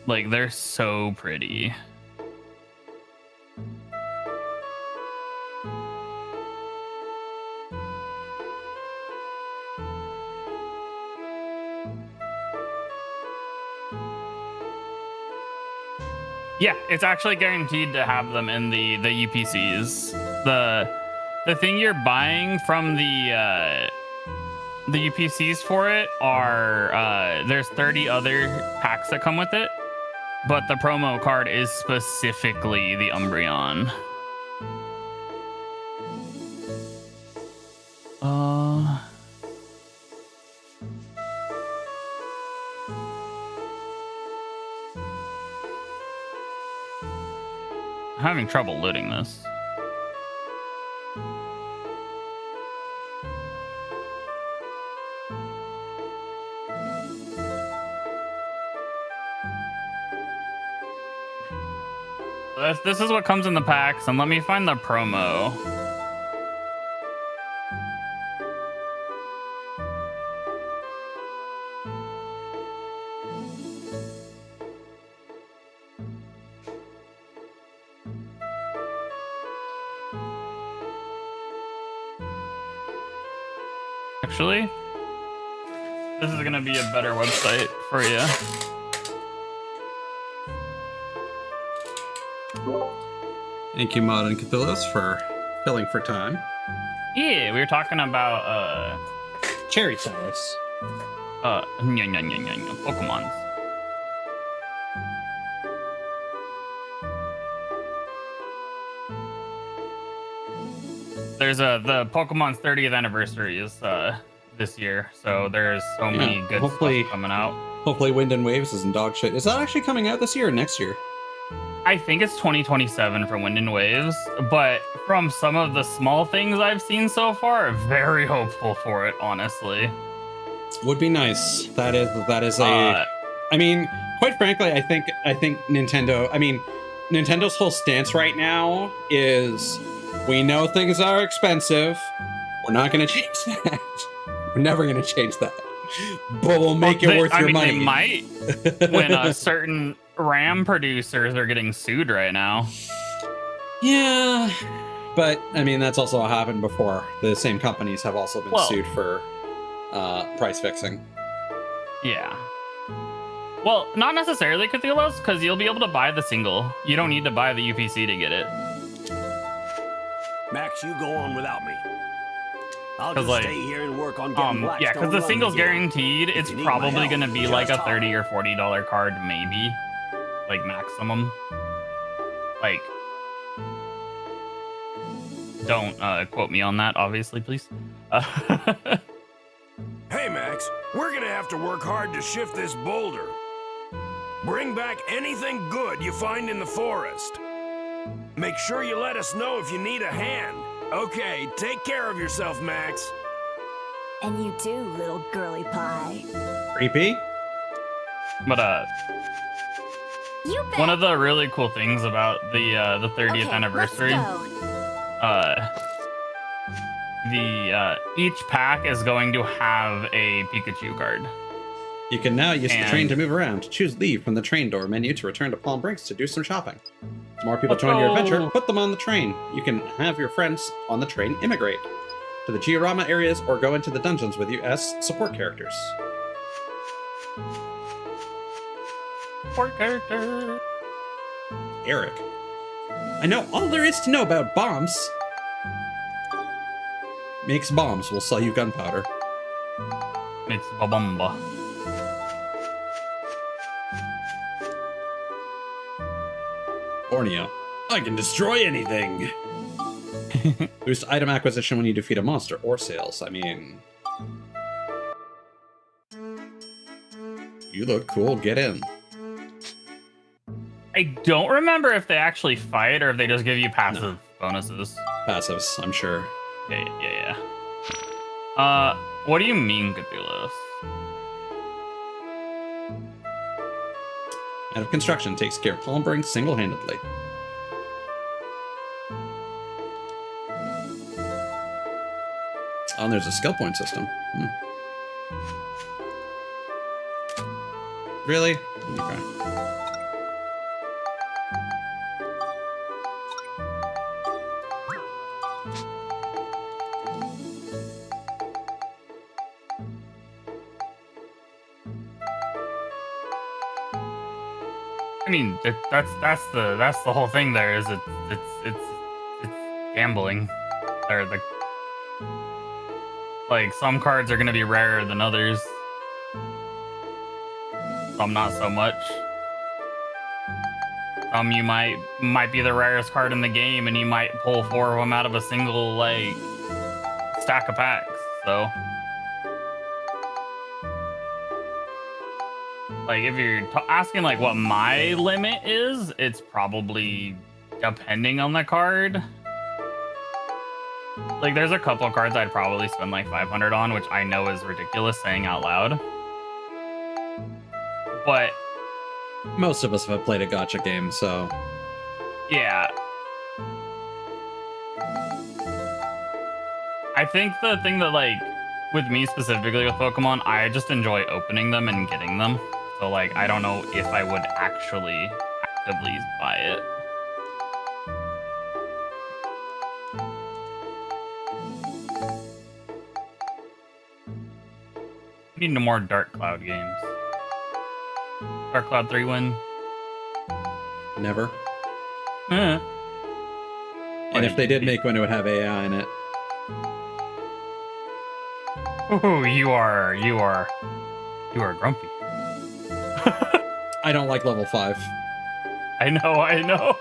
Like, they're so pretty. Yeah, it's actually guaranteed to have them in the UPCs. The thing you're buying from the UPCs for it are there's 30 other packs that come with it. But the promo card is specifically the Umbreon. I'm having trouble loading this. This is what comes in the packs, and let me find the promo. Actually, this is gonna be a better website for you. Thank you, Mod and Cthulhus, for filling for time. Yeah, we were talking about Cherry Cyrus. Pokemon. There's the Pokemon's 30th anniversary is this year, so there's so many good stuff coming out. Hopefully Wind and Waves isn't dog shit. Is that actually coming out this year or next year? I think it's 2027 for Wind and Waves, but from some of the small things I've seen so far, very hopeful for it, honestly. Would be nice. That is a I mean, quite frankly, I think Nintendo, Nintendo's whole stance right now is we know things are expensive. We're not going to change that. We're never going to change that. But we'll make it worth your money. They might when certain RAM producers are getting sued right now. Yeah, but that's also happened before. The same companies have also been sued for price fixing. Yeah. Well, not necessarily Cthulhu's, because you'll be able to buy the single. You don't need to buy the UPC to get it. Max, you go on without me. I'll just stay here and work on getting Blackstone. Yeah, because the single's guaranteed. It's probably going to be like a $30 or $40 card, maybe. Like, maximum. Like, don't quote me on that, obviously, please. Hey, Max, we're gonna have to work hard to shift this boulder. Bring back anything good you find in the forest. Make sure you let us know if you need a hand. Okay, take care of yourself, Max. And you too, little girly pie. Creepy. But You bet. one of the really cool things about the 30th Okay, anniversary, let's go. each pack is going to have a Pikachu card. You can now use the And- train to move around. Choose leave from the train door menu to return to Palm Brinks to do some shopping. As more people join your adventure, put them on the train. You can have your friends on the train immigrate to the Giorama areas or go into the dungeons with you as support characters. Support character. Eric. I know all there is to know about bombs. Makes bombs, will sell you gunpowder. It's Babamba. Borneo. I can destroy anything. Boost item acquisition when you defeat a monster or sales. I mean... You look cool, get in. I don't remember if they actually fight or if they just give you passive bonuses. Passives, I'm sure. Yeah. What do you mean, Cthulhu? Out of construction takes care of Palm Brinks single-handedly. Oh, and there's a skill point system. Really? Okay. I mean, that's the whole thing. There is it's gambling, or like some cards are gonna be rarer than others. Some not so much. Some you might be the rarest card in the game, and you might pull 4 of them out of a single like stack of packs. So. Like, if you're asking, like, what my limit is, it's probably depending on the card. Like, there's a couple cards I'd probably spend, like, 500 on, which I know is ridiculous saying out loud. But... Most of us have played a gacha game, so... yeah. I think the thing that, like, with me specifically with Pokemon, I just enjoy opening them and getting them. So, like, I don't know if I would actually actively buy it. We need no more Dark Cloud games. Dark Cloud 3 win? Never. Eh. And if they did make one, it would have AI in it. Ooh, you are grumpy. I don't like level 5. I know.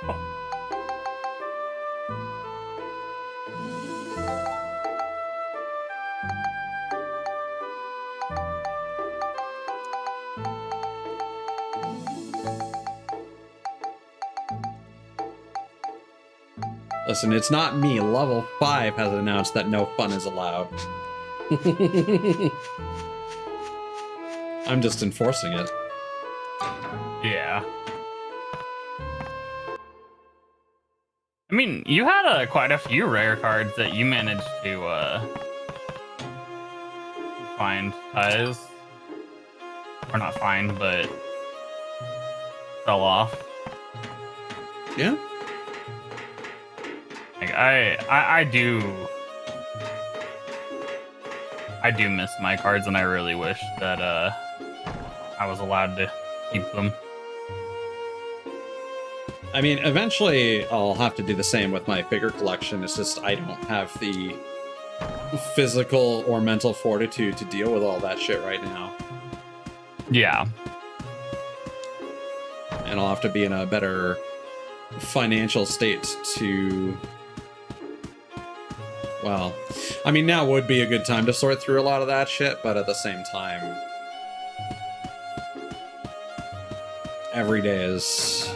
Listen, it's not me. Level 5 has announced that no fun is allowed. I'm just enforcing it. Yeah. I mean, you had quite a few rare cards that you managed to find, Ties. Or not find, but sell off. Yeah? Like, I do miss my cards, and I really wish that I was allowed to keep them. I mean, eventually I'll have to do the same with my figure collection. It's just I don't have the physical or mental fortitude to deal with all that shit right now. Yeah. And I'll have to be in a better financial state to... Well, I mean, now would be a good time to sort through a lot of that shit, but at the same time... every day is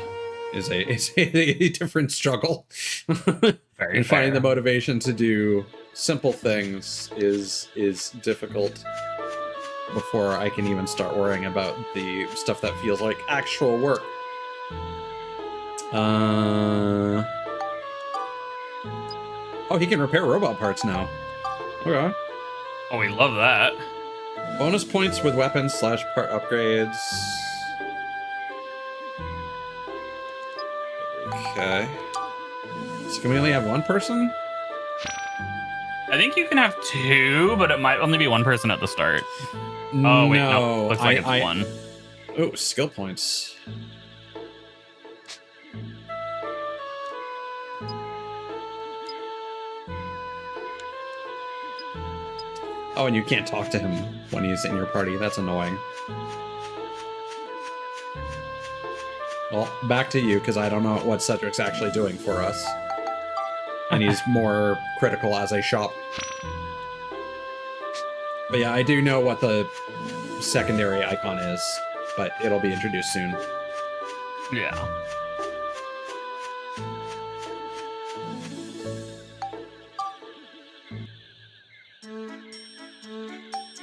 a different struggle. Very and finding the fair. motivation to do simple things is difficult before I can even start worrying about the stuff that feels like actual work. Oh, he can repair robot parts now. Okay. Oh, we love that. Bonus points with weapons / part upgrades. Okay. So can we only have one person? I think you can have 2, but it might only be 1 person at the start. Oh, wait, no. Looks like it's 1. Oh, skill points. Oh, and you can't talk to him when he's in your party. That's annoying. Well, back to you, because I don't know what Cedric's actually doing for us. And he's more critical as a shop. But yeah, I do know what the secondary icon is, but it'll be introduced soon. Yeah.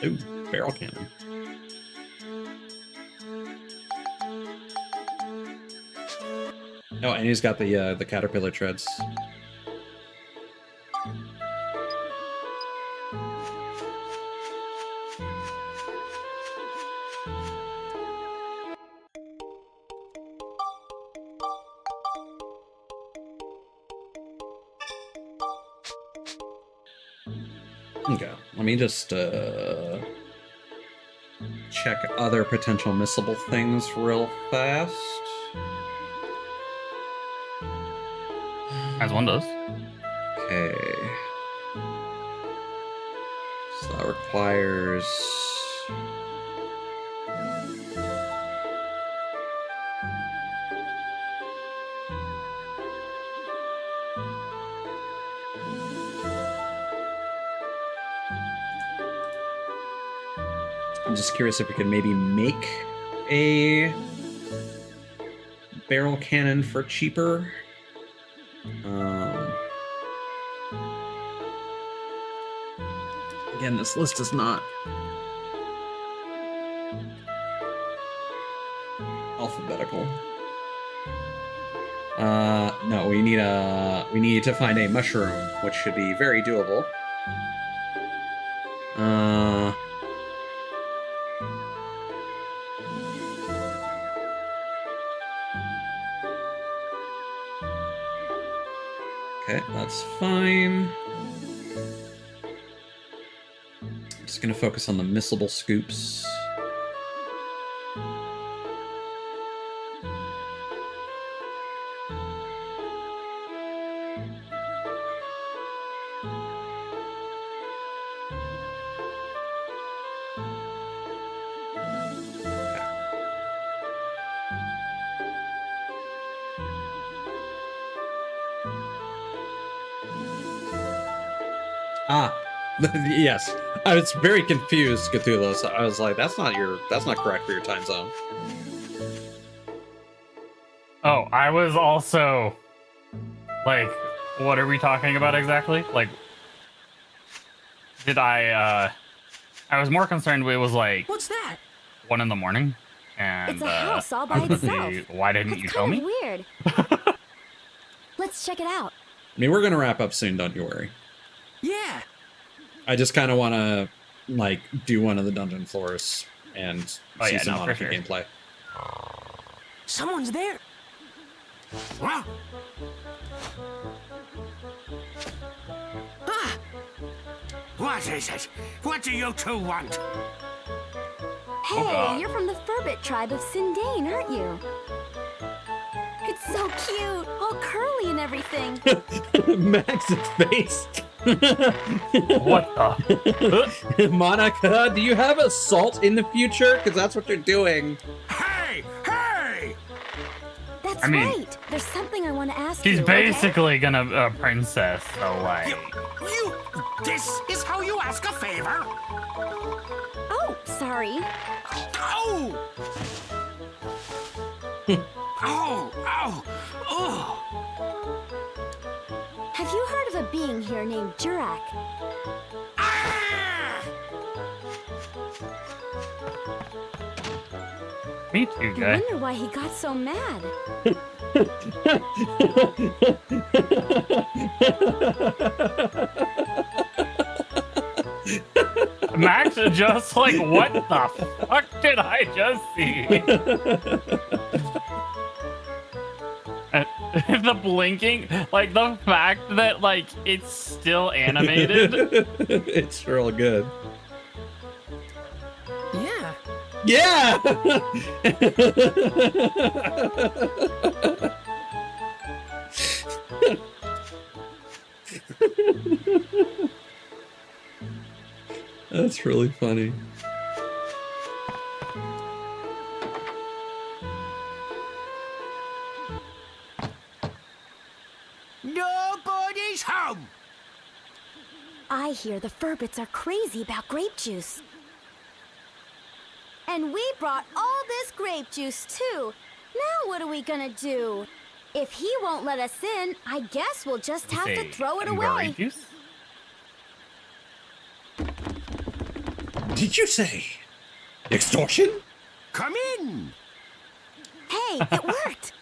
Ooh, barrel cannon. Oh, and he's got the caterpillar treads. Okay, let me just check other potential missable things real fast. As one does. Okay. So that requires... I'm just curious if we could maybe make a barrel cannon for cheaper. Again, this list is not alphabetical. No, we need to find a mushroom, which should be very doable. Okay, that's fine. Just gonna focus on the missable scoops. Ah, yes. I was very confused, Cthulhu. So I was like, that's not correct for your time zone. Oh, I was also like, what are we talking about exactly? Like, did I was more concerned it was like What's that? 1 in the morning. And It's a house all by itself. why didn't you It's tell kind me? of weird. Let's check it out. I mean, we're gonna wrap up soon, don't you worry. Yeah. I just kind of want to, like, do one of the dungeon floors and see some for Monica sure. gameplay. Someone's there. Huh? Ah! What is it? What do you two want? Hey, God. you're from the Furbit tribe of Sindane, aren't you? It's so cute, all curly and everything. Max's face. What the? Monica, do you have a salt in the future? Because that's what you're doing. Hey! Hey! That's I mean, right. There's something I want to ask She's you. okay? basically gonna princess, so like. You... This is how you ask a favor? Oh, sorry. Oh! Ow! Ow! Oh! Have you heard of a being here named Jurak? Ah! Me too, I guy. wonder why he got so mad. Max is just like, what the fuck did I just see? The blinking, like the fact that like it's still animated. It's real good. Yeah. Yeah. That's really funny. Nobody's home! I hear the Furbits are crazy about grape juice. And we brought all this grape juice too. Now what are we gonna do? If he won't let us in, I guess we'll just have to throw it away. Juice? Did you say extortion? Come in! Hey, it worked!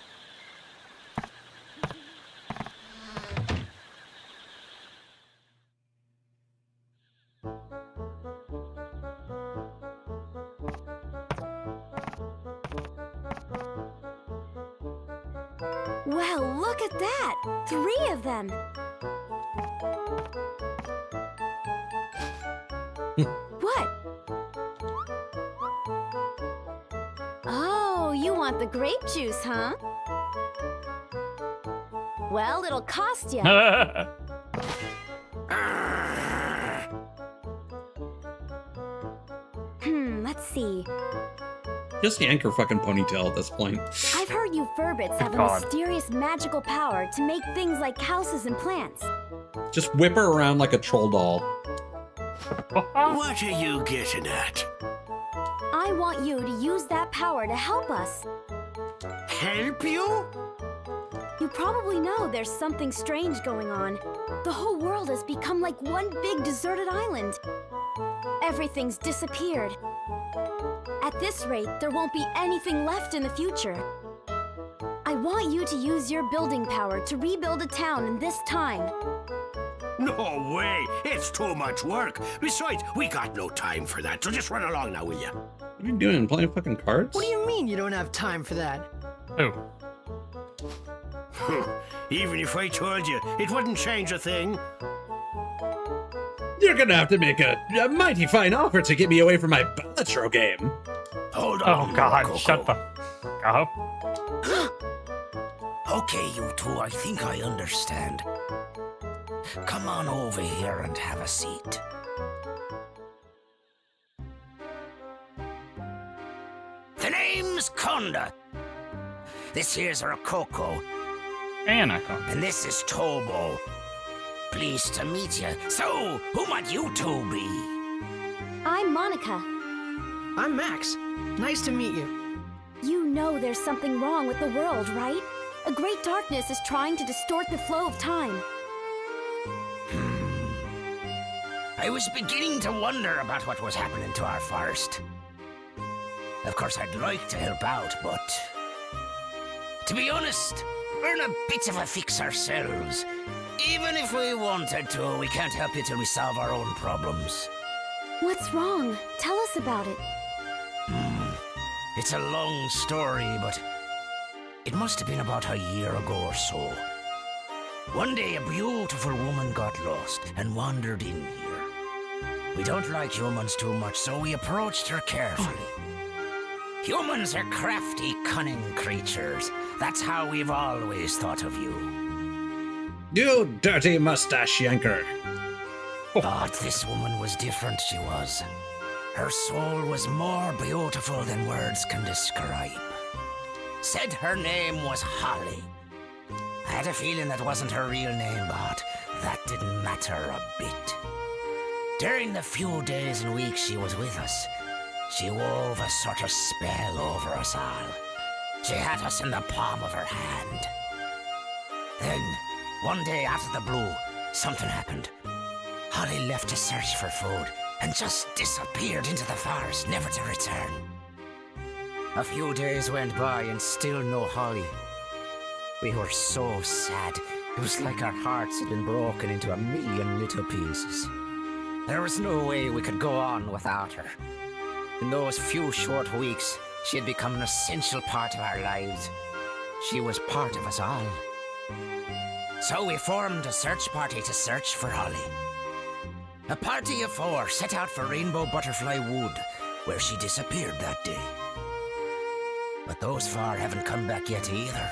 Well, look at that! 3 of them! What? Oh, you want the grape juice, huh? Well, it'll cost you. Let's see. Just yank her fucking ponytail at this point. I've heard you Furbits have a God. mysterious magical power to make things like houses and plants. Just whip her around like a troll doll. What are you getting at? I want you to use that power to help us. Help you? You probably know there's something strange going on. The whole world has become like one big deserted island. Everything's disappeared. At this rate, there won't be anything left in the future. I want you to use your building power to rebuild a town in this time. No way! It's too much work. Besides, we got no time for that, so just run along now, will ya? What are you doing? Playing fucking cards? What do you mean you don't have time for that? Oh, Even if I told you, it wouldn't change a thing. You're gonna have to make a mighty fine offer to get me away from my Balatro game. Hold on. oh God! Coco. Shut the fuck up. Okay, you two, I think I understand. Come on over here and have a seat. The name's Conda. This here's Rococo, Anakin. and this is Tobo. Pleased to meet you. So, who might you two be? I'm Monica. I'm Max. Nice to meet you. You know there's something wrong with the world, right? A great darkness is trying to distort the flow of time. I was beginning to wonder about what was happening to our forest. Of course, I'd like to help out, but... to be honest, we're in a bit of a fix ourselves. Even if we wanted to, we can't help you till we solve our own problems. What's wrong? Tell us about it. It's a long story, but... it must have been about a year ago or so. One day, a beautiful woman got lost and wandered in here. We don't like humans too much, so we approached her carefully. Humans are crafty, cunning creatures. That's how we've always thought of you. You dirty mustache yanker. But this woman was different, she was. Her soul was more beautiful than words can describe. Said her name was Holly. I had a feeling that wasn't her real name, but that didn't matter a bit. During the few days and weeks she was with us, she wove a sort of spell over us all. She had us in the palm of her hand. Then, one day out of the blue, something happened. Holly left to search for food and just disappeared into the forest, never to return. A few days went by and still no Holly. We were so sad. It was like our hearts had been broken into a million little pieces. There was no way we could go on without her. In those few short weeks, she had become an essential part of our lives. She was part of us all. So we formed a search party to search for Holly. A party of 4 set out for Rainbow Butterfly Wood, where she disappeared that day. But those 4 haven't come back yet either.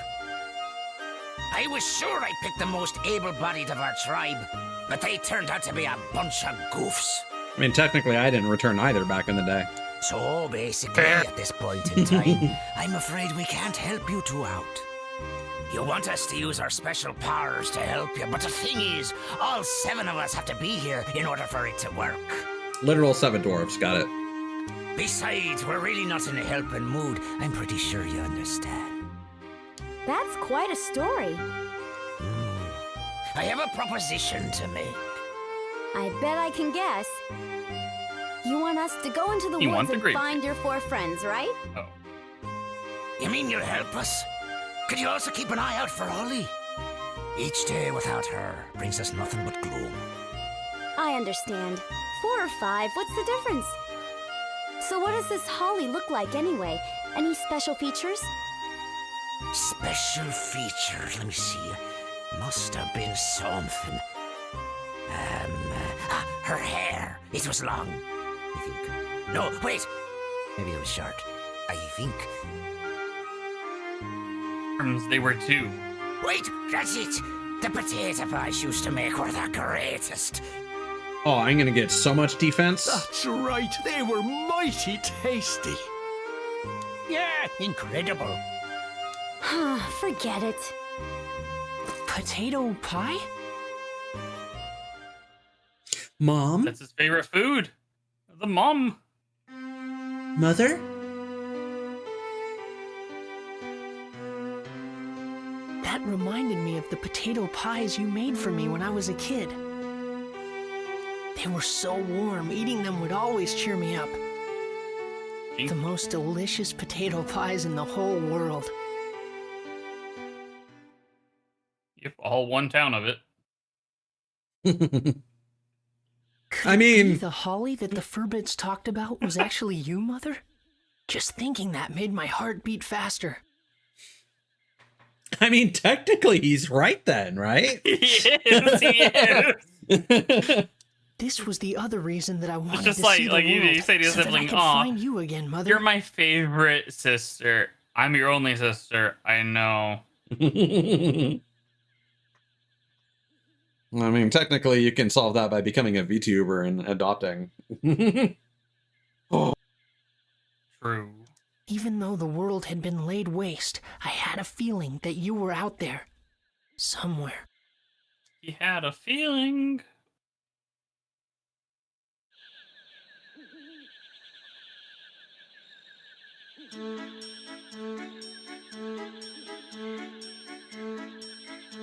I was sure I picked the most able-bodied of our tribe, but they turned out to be a bunch of goofs. I mean, technically, I didn't return either back in the day. So basically, at this point in time, I'm afraid we can't help you 2 out. You want us to use our special powers to help you, but the thing is, all 7 of us have to be here in order for it to work. Literal 7 dwarves, got it. Besides, we're really not in a helping mood. I'm pretty sure you understand. That's quite a story. I have a proposition to make. I bet I can guess. You want us to go into the woods and find your 4 friends, right? Oh. You mean you'll help us? Could you also keep an eye out for Holly? Each day without her brings us nothing but gloom. I understand. 4 or 5, what's the difference? So what does this Holly look like anyway? Any special features? Special features, let me see. Must have been something. Her hair. It was long, I think. No, wait. Maybe it was short. I think. They were 2. Wait, that's it. The potato pies she used to make were the greatest. Oh, I'm gonna get so much defense. That's right, they were mighty tasty. Yeah, incredible. Forget it. Potato pie? Mom? That's his favorite food. The mom. Mother? That reminded me of the potato pies you made for me when I was a kid. They were so warm, eating them would always cheer me up. The most delicious potato pies in the whole world. Yep, all 1 town of it. I mean, The Holly that the Furbits talked about was actually you, Mother? Just thinking that made my heart beat faster. I mean, technically he's right then, right? Yes, he is. This was the other reason that I wanted Just to like see the world, you say to your so that I sibling, could "Aw, find you again, Mother." You're my favorite sister. I'm your only sister. I know. I mean, technically you can solve that by becoming a VTuber and adopting. Oh. True. Even though the world had been laid waste, I had a feeling that you were out there. Somewhere. He had a feeling.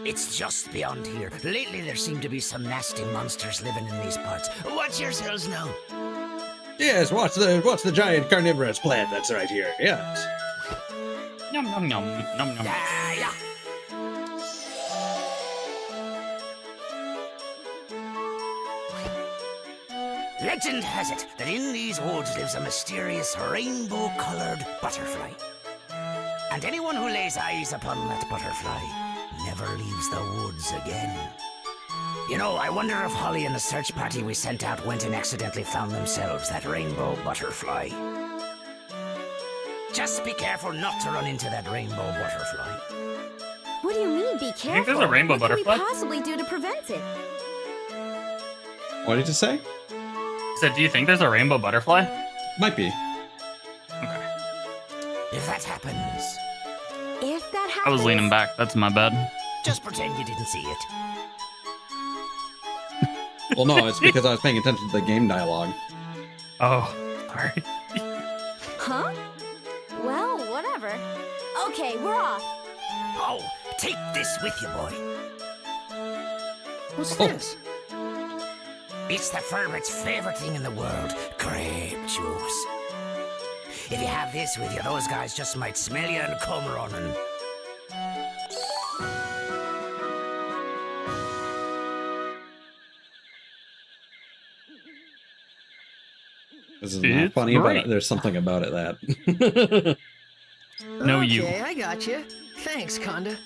It's just beyond here. Lately there seem to be some nasty monsters living in these parts. Watch yourselves now. Yes, watch the giant carnivorous plant that's right here. Yes. Yum yum yum yum yum. Yeah. Legend has it that in these woods lives a mysterious rainbow-colored butterfly. And anyone who lays eyes upon that butterfly never leaves the woods again. You know, I wonder if Holly and the search party we sent out went and accidentally found themselves that rainbow butterfly. Just be careful not to run into that rainbow butterfly. What do you mean, be careful? think there's a rainbow what butterfly? What can we possibly do to prevent it? What did you say? So, do you think there's a rainbow butterfly? Might be. Okay. If that happens, If that happens... I was leaning back. That's my bad. just pretend you didn't see it. Well, no, it's because I was paying attention to the game dialogue. Oh, sorry. Huh? Well, whatever. Okay, we're off. Oh, take this with you, boy. What's this? It's the Ferret's favorite thing in the world, grape juice. If you have this with you, those guys just might smell you and come running. This is not It's funny, great. but there's something about it that. No, okay, you. I got you. Thanks, Conda.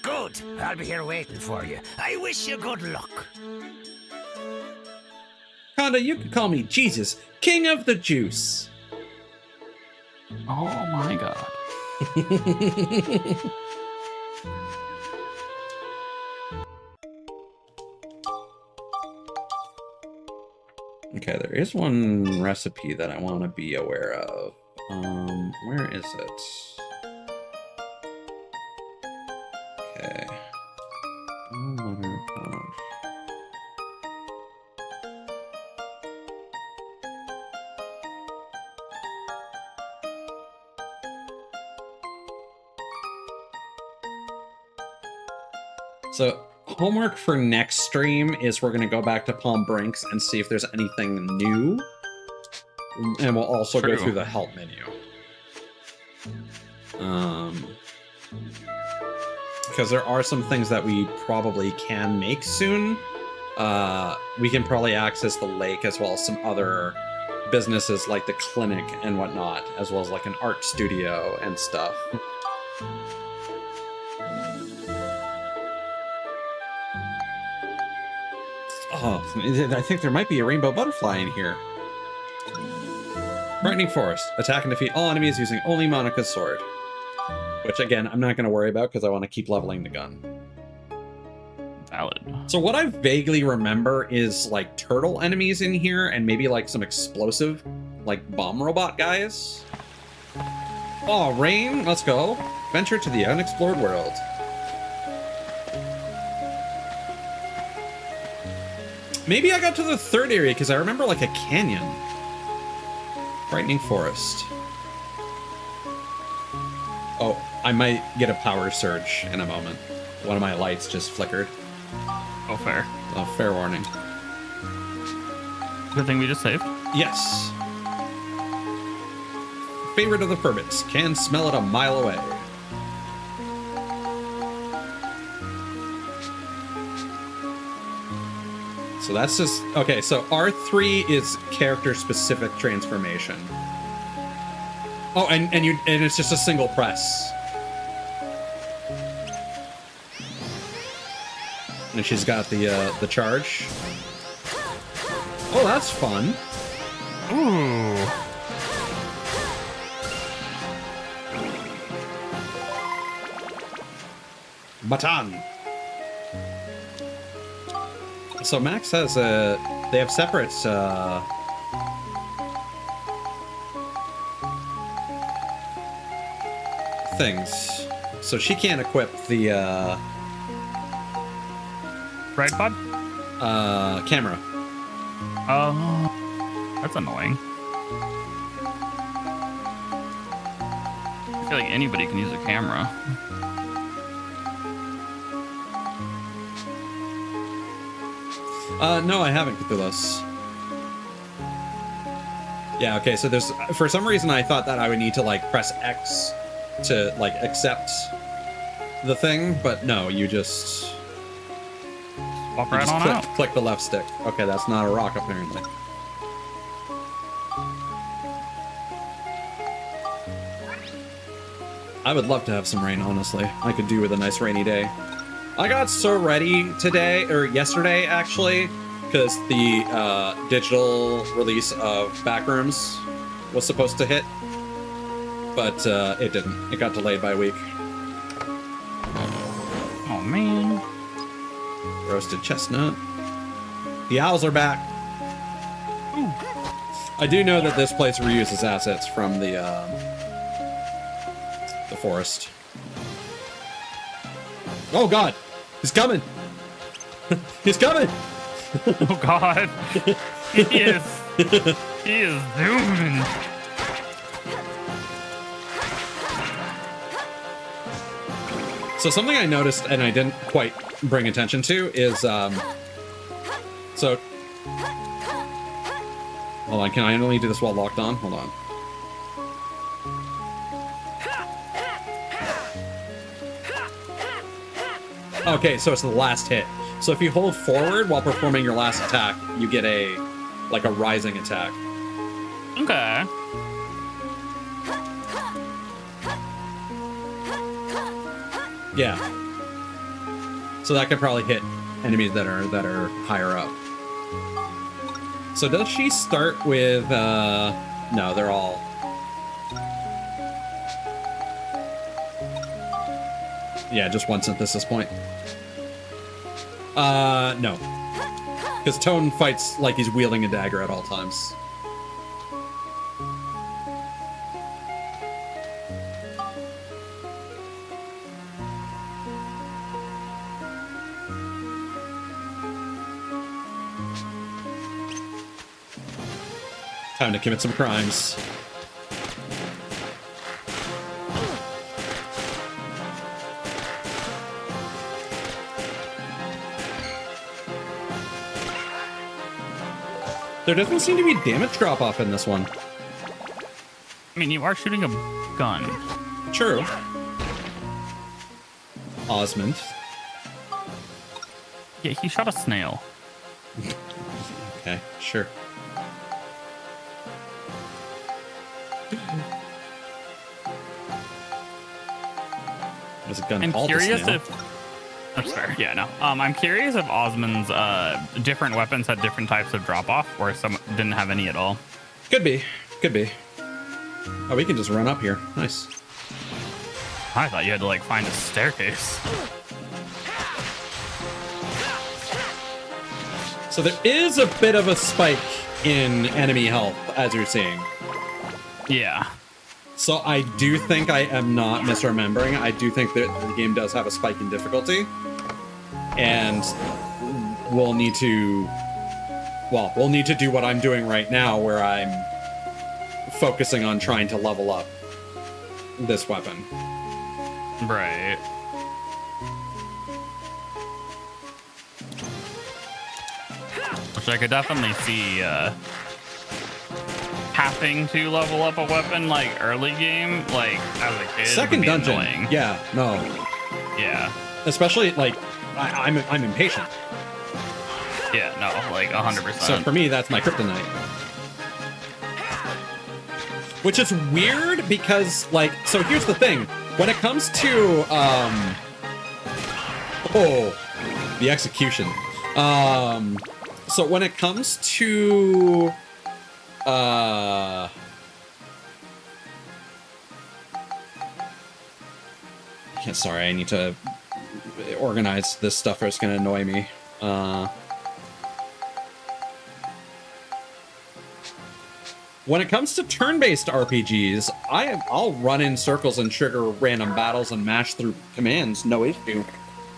Good. I'll be here waiting for you. I wish you good luck. Conda, you can call me Jesus, King of the Juice. Oh my god. Okay, there is one recipe that I want to be aware of. Where is it? Okay. So, homework for next stream is we're going to go back to Palm Brinks and see if there's anything new. And we'll also go through the help menu. Because there are some things that we probably can make soon. We can probably access the lake as well as some other businesses like the clinic and whatnot, as well as like an art studio and stuff. Oh, I think there might be a rainbow butterfly in here. Brightening Forest. Attack and defeat all enemies using only Monica's sword. Which, again, I'm not going to worry about because I want to keep leveling the gun. Valid. So what I vaguely remember is, like, turtle enemies in here and maybe, like, some explosive, like, bomb robot guys. Oh, rain. Let's go. Venture to the unexplored world. Maybe I got to the third area because I remember, like, a canyon. Brightening Forest. Oh, I might get a power surge in a moment. One of my lights just flickered. Oh, fair. Fair warning. Good thing we just saved. Yes. Favorite of the Furbits. Can smell it a mile away. So that's just... Okay, so R3 is character-specific transformation. Oh, and it's just a single press. And she's got the charge. Oh, that's fun. Ooh. Baton. So Max has they have separate things. So she can't equip the Right, bud? camera. Oh, that's annoying. I feel like anybody can use a camera. No, I haven't, Cthulhus. Yeah, okay, so there's... For some reason, I thought that I would need to, like, press X to, like, accept the thing, but no, you just... Walk right on out. Click the left stick. Okay, that's not a rock, apparently. I would love to have some rain, honestly. I could do with a nice rainy day. I got so ready today, or yesterday, actually, because the digital release of Backrooms was supposed to hit, but it didn't. It got delayed by a week. Oh, man. Roasted chestnut. The owls are back. Ooh. I do know that this place reuses assets from the forest. Oh god, he's coming! He's coming! Oh god, he is zooming. So something I noticed and I didn't quite bring attention to is, so, hold on, can I only do this while locked on? Hold on. Okay, so it's the last hit. So if you hold forward while performing your last attack, you get a rising attack. Okay. Yeah. So that could probably hit enemies that are higher up. So does she start with no, they're all yeah, just one synthesis point. No. Because Tone fights like he's wielding a dagger at all times. Time to commit some crimes. There doesn't seem to be damage drop-off in this one. I mean, you are shooting a gun. True. Osmond. Yeah, he shot a snail. Okay, sure. Was a gun I'm called a curious snail? if... That's fair. Yeah, no. I'm curious if Osmond's different weapons had different types of drop-off, or some didn't have any at all. Could be. Could be. Oh, we can just run up here. Nice. I thought you had to, like, find a staircase. So there is a bit of a spike in enemy health, as you're seeing. Yeah. So I do think I am not misremembering. I do think that the game does have a spike in difficulty. And we'll need to do what I'm doing right now, where I'm focusing on trying to level up this weapon. Right. Which I could definitely see having to level up a weapon like early game, like as a kid. Second would be dungeon. annoying. Yeah, no. Yeah. Especially like I'm impatient. Yeah, no, like 100%. So for me, that's my kryptonite. Which is weird because, like, so here's the thing. When it comes to, the execution. So when it comes to, sorry, I need to organize this stuff or it's going to annoy me. When it comes to turn-based RPGs, I'll run in circles and trigger random battles and mash through commands, no issue.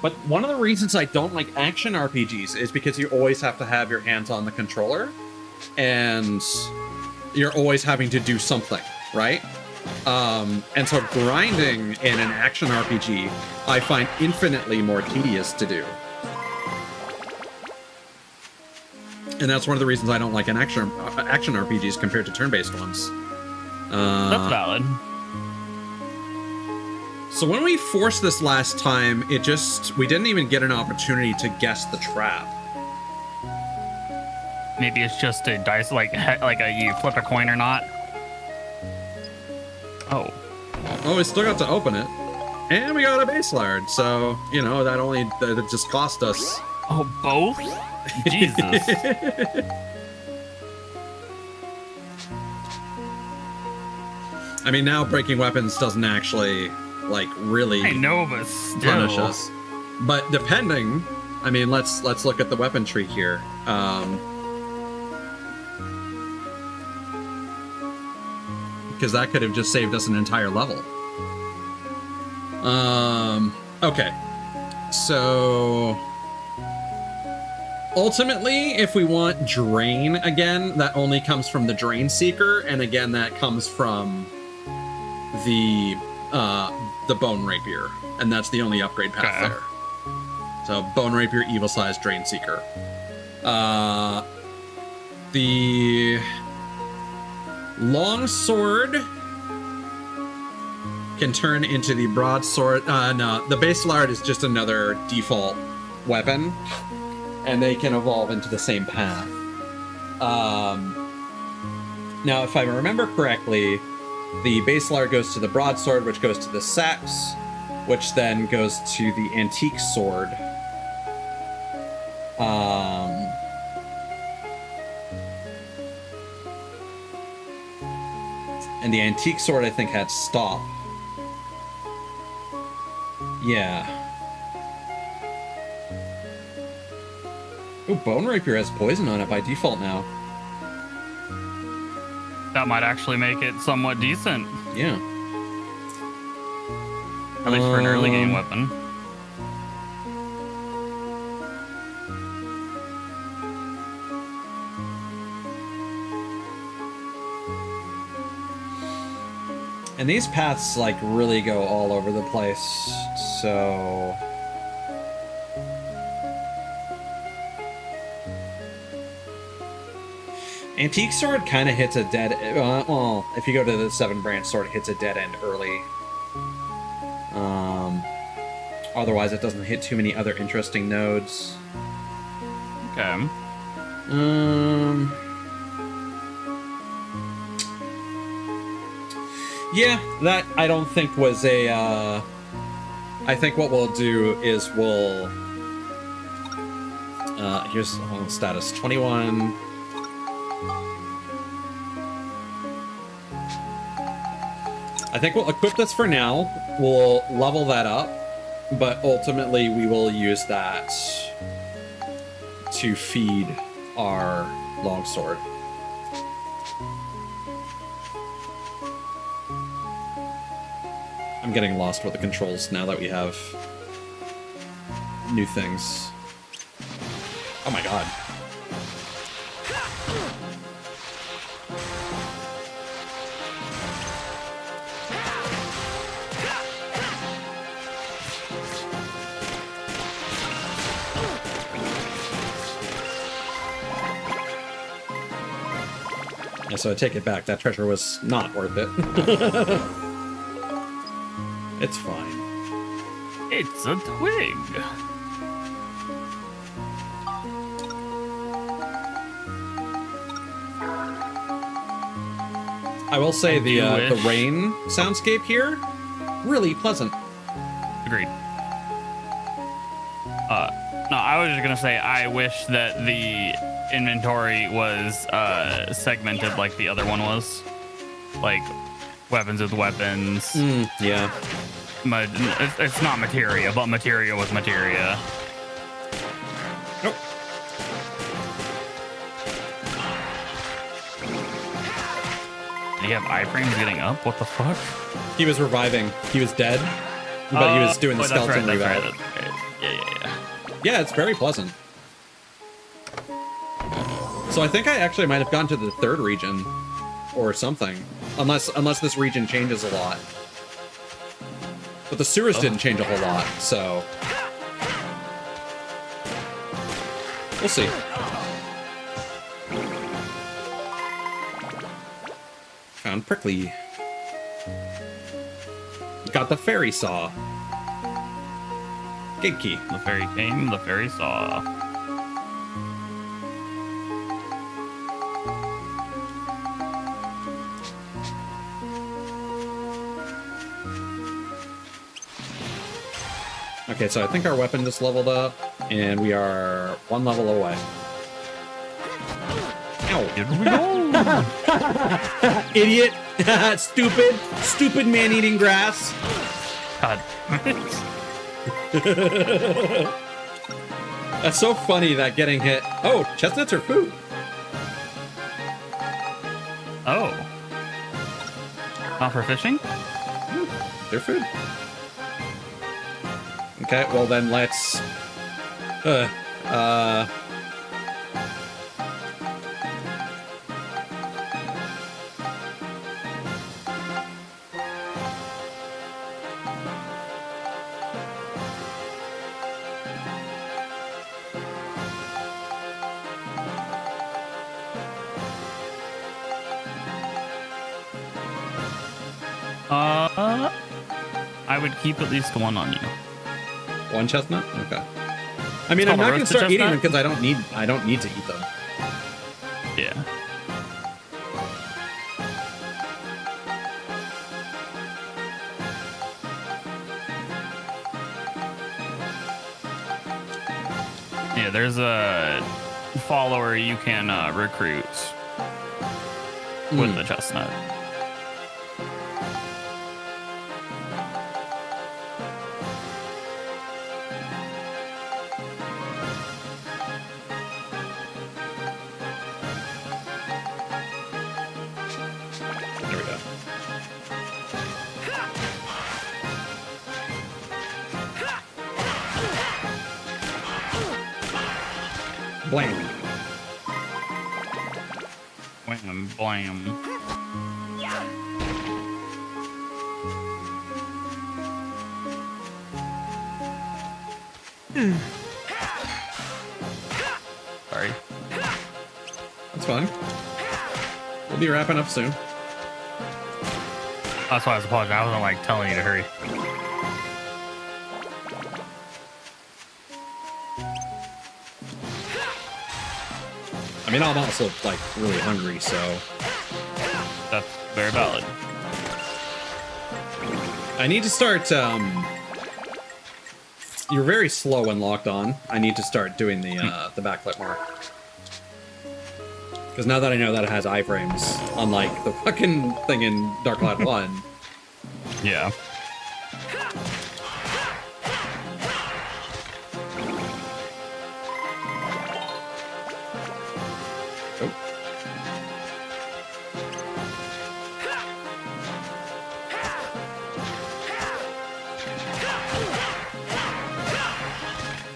But one of the reasons I don't like action RPGs is because you always have to have your hands on the controller, and you're always having to do something, right? And so grinding in an action RPG, I find infinitely more tedious to do. And that's one of the reasons I don't like an action RPGs compared to turn-based ones. That's valid. So when we forced this last time, we didn't even get an opportunity to guess the trap. Maybe it's just a dice, you flip a coin or not. Oh. Oh, we still got to open it. And we got a base lard, so, that just cost us. Oh, both? Jesus. I mean, now breaking weapons doesn't actually, really I know, but still. punish us. But depending, I mean, let's look at the weapon tree here. Because that could have just saved us an entire level. Okay. So ultimately, if we want Drain again, that only comes from the Drain Seeker, and again, that comes from the Bone Rapier. and that's the only upgrade path there. So Bone Rapier, Evil Size, Drain Seeker. The Long Sword can turn into the Broadsword. No, the Baselard is just another default weapon, and they can evolve into the same path. Now, if I remember correctly, the Baselard goes to the Broadsword, which goes to the Sax, which then goes to the Antique Sword. And the Antique Sword, I think, had Stop. Yeah. Oh, Bone Rapier has poison on it by default now. That might actually make it somewhat decent. Yeah. At least for an early game weapon. And these paths, like, really go all over the place, so... Antique Sword kind of hits a dead... well, if you go to the 7-branch sword, it hits a dead end early. Otherwise, it doesn't hit too many other interesting nodes. Okay. Yeah, that I don't think was a... I think what we'll do is we'll... here's the status. 21... I think we'll equip this for now. We'll level that up, but ultimately we will use that to feed our longsword. I'm getting lost with the controls now that we have new things. Oh my god. Yeah, so I take it back. That treasure was not worth it. It's fine. It's a twig. I will say the rain soundscape here, really pleasant. Agreed. No, I was just gonna say I wish that the inventory was segmented like the other one was, like weapons with weapons. Yeah. It's not materia, but materia with materia. Nope. Do you have iframes getting up? What the fuck? He was reviving. He was dead, but he was doing the skeleton revive. Right. Yeah. Yeah, it's very pleasant. So I think I actually might have gone to the 3rd region or something, unless this region changes a lot. But the sewers didn't change a whole lot, so we'll see. Found Prickly. Got the fairy saw. Gate key. The fairy came, the fairy saw. Okay, so I think our weapon just leveled up, and we are 1 level away. Ow. Here we go. Idiot. Stupid man eating grass. God. That's so funny that getting hit. Oh, chestnuts are food. Oh. Not for fishing? They're food. Okay, well then let's... I would keep at least one on you. One chestnut? Okay. I mean, It's I'm called not a gonna roasted start eating them chestnut? because I don't need to eat them. Yeah. Yeah, there's a follower you can recruit with the chestnut. There we go. Blam. Blam, blam. Sorry. That's fine. We'll be wrapping up soon. That's why I was apologizing. I wasn't like telling you to hurry. I mean, I'm also like really hungry, so That's very valid. I need to start. You're very slow when locked on. I need to start doing the backflip more. Because now that I know that it has iframes, unlike the fucking thing in Dark Cloud 1. Yeah. Oh.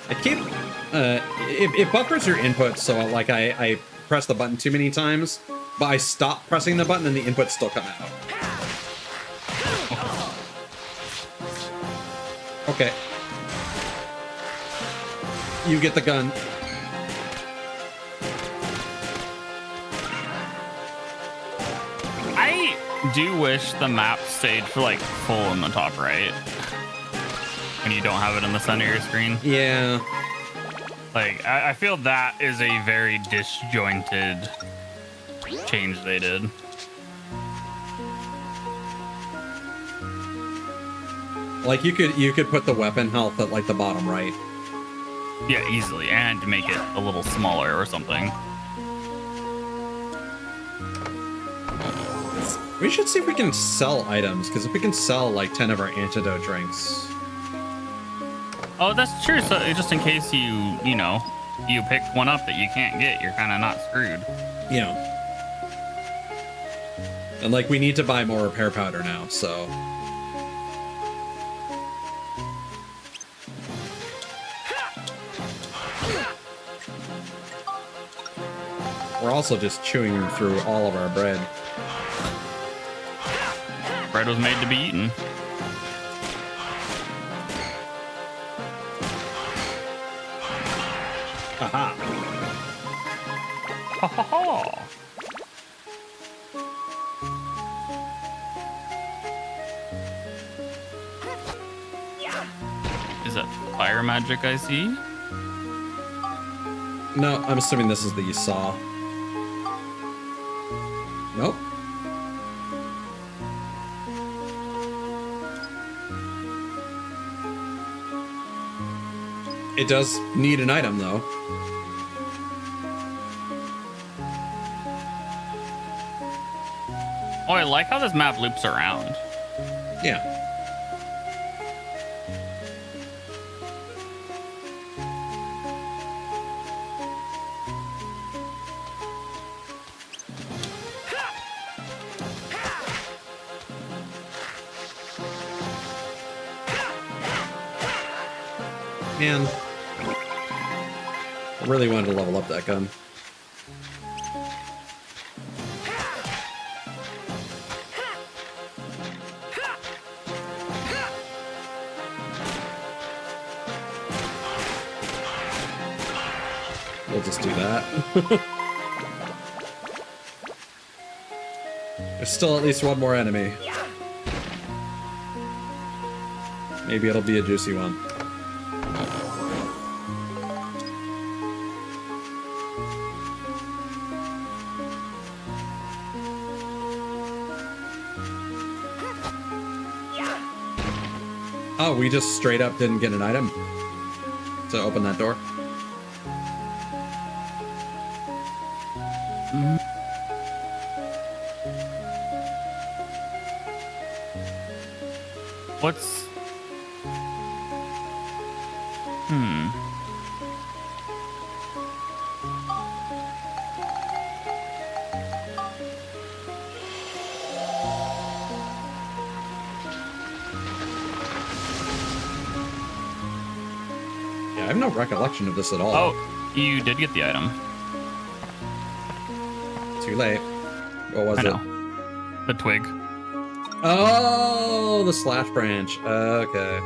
I keep it buffers your input, so like I press the button too many times, but I stop pressing the button and the inputs still come out. Okay. You get the gun. I do wish the map stayed for like full in the top right. When you don't have it in the center of your screen. Yeah. Like, I feel that is a very disjointed change they did. Like you could put the weapon health at like the bottom right. Yeah, easily, and make it a little smaller or something. We should see if we can sell items, because if we can sell like 10 of our antidote drinks. Oh, that's true. So just in case you know, you picked one up that you can't get, you're kind of not screwed. Yeah. And like we need to buy more repair powder now, so. We're also just chewing through all of our bread. Bread was made to be eaten. Aha. Ha ha ha. Is that fire magic I see? No, I'm assuming this is the saw. Nope. It does need an item, though. Oh, I like how this map loops around. Yeah. Man, I really wanted to level up that gun. We'll just do that. There's still at least one more enemy. Maybe it'll be a juicy one. Oh, we just straight up didn't get an item to open that door. What's... Yeah, I have no recollection of this at all. Oh, you did get the item. Too late. What was I it? know. The twig. Oh, the slash branch. Okay.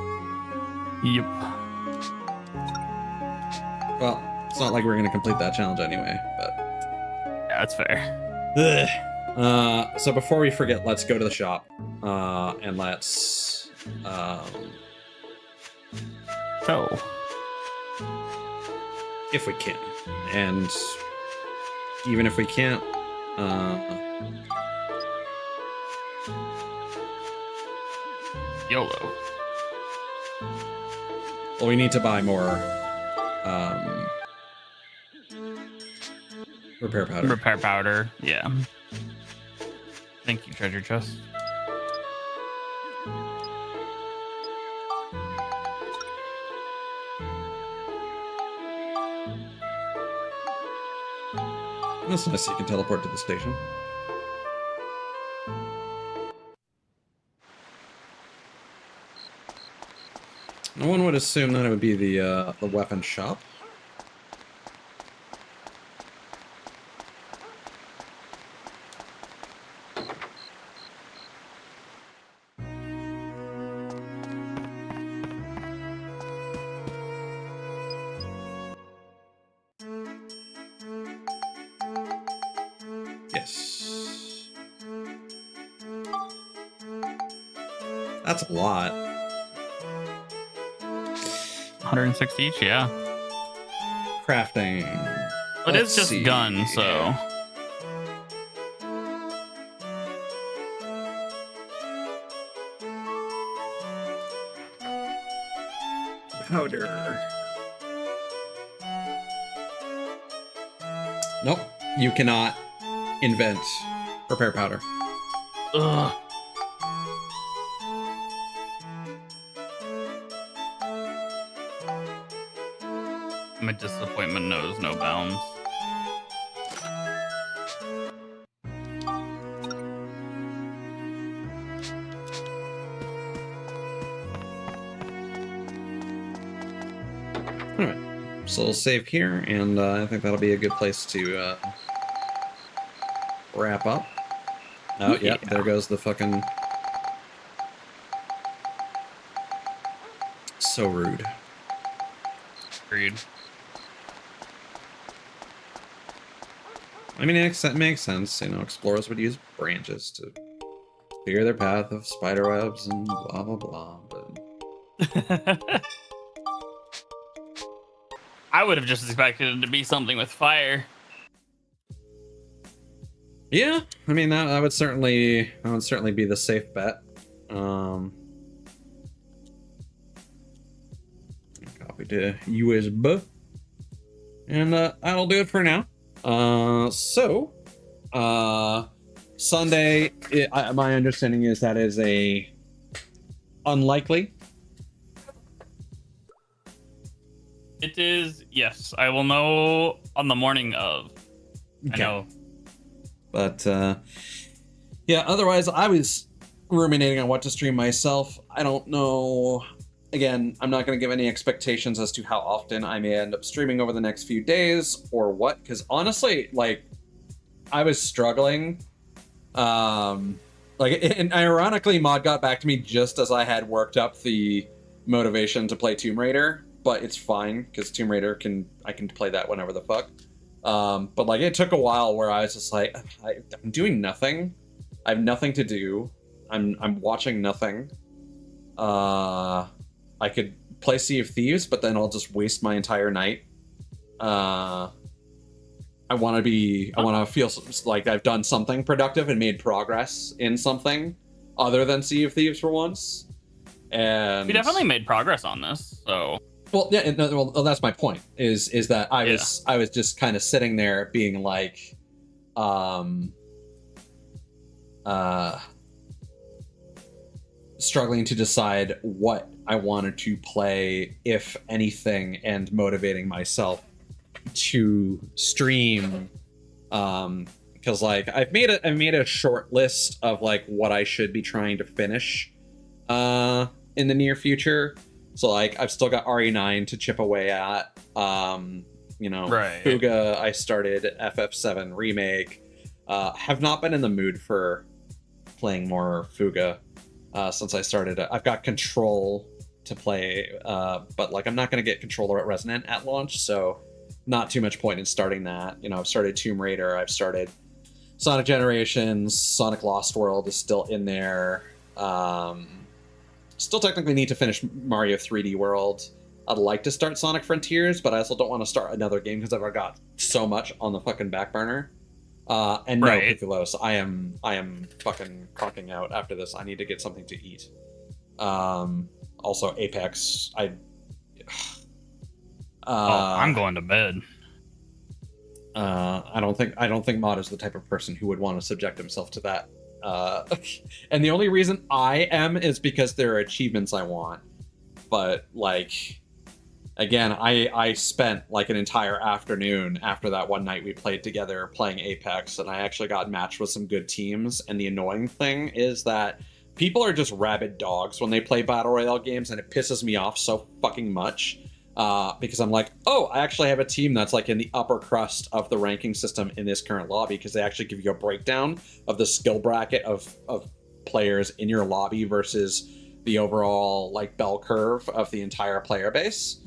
Yep. Well, it's not like we're gonna complete that challenge anyway, but... Yeah, that's fair. Ugh. So before we forget, let's go to the shop. And let's... So... if we can. And... even if we can't... YOLO. well, we need to buy more... repair powder. Repair powder, yeah. Thank you, treasure chest. That's nice, you can teleport to the station. No one would assume that it would be the weapon shop. Yes. That's a lot. 160 each, yeah. Crafting. But Let's it's just see. gun, so... Powder. Nope. You cannot invent repair powder. Ugh. My disappointment knows no bounds. Alright. So we'll save here, and I think that'll be a good place to wrap up. Oh, yeah, there goes the fucking... so rude. Agreed. I mean, it makes sense. You know, explorers would use branches to clear their path of spider webs and blah, blah, blah. But I would have just expected it to be something with fire. yeah, I mean, that would certainly be the safe bet. Copy to USB. And that'll do it for now. Sunday, my understanding is that is a unlikely. It is, yes. I will know on the morning of. I know. But, yeah, otherwise, I was ruminating on what to stream myself. I don't know. Again, I'm not going to give any expectations as to how often I may end up streaming over the next few days or what, because honestly, like, I was struggling. And ironically, Mod got back to me just as I had worked up the motivation to play Tomb Raider, but it's fine, because Tomb Raider I can play that whenever the fuck. But, like, it took a while where I was just like, I'm doing nothing. I have nothing to do. I'm watching nothing. I could play Sea of Thieves, but then I'll just waste my entire night. I want to feel like I've done something productive and made progress in something other than Sea of Thieves for once. And We definitely made progress on this, so. Well, yeah, well, that's my point. Is that I was just kind of sitting there being like, struggling to decide what I wanted to play, if anything, and motivating myself to stream. Because like I've made a short list of like what I should be trying to finish in the near future. So like I've still got RE9 to chip away at. Right. Fuga, I started FF7 remake. Have not been in the mood for playing more Fuga since I started. I've got Control to play, but like I'm not going to get Controller at Resonant at launch, so not too much point in starting that. I've started Tomb Raider, I've started Sonic Generations, Sonic Lost World is still in there. Still technically need to finish Mario 3D World. I'd like to start Sonic Frontiers, but I also don't want to start another game because I've got so much on the fucking back burner. And no, Piccolo's. I am fucking clocking out after this. I need to get something to eat. Also Apex. I'm going to bed. I don't think Mod is the type of person who would want to subject himself to that. And the only reason I am is because there are achievements I want. But like, again, I spent like an entire afternoon after that one night we played together playing Apex, and I actually got matched with some good teams. And the annoying thing is that people are just rabid dogs when they play Battle Royale games, and it pisses me off so fucking much. Because I'm like, oh, I actually have a team that's like in the upper crust of the ranking system in this current lobby, because they actually give you a breakdown of the skill bracket of players in your lobby versus the overall like bell curve of the entire player base.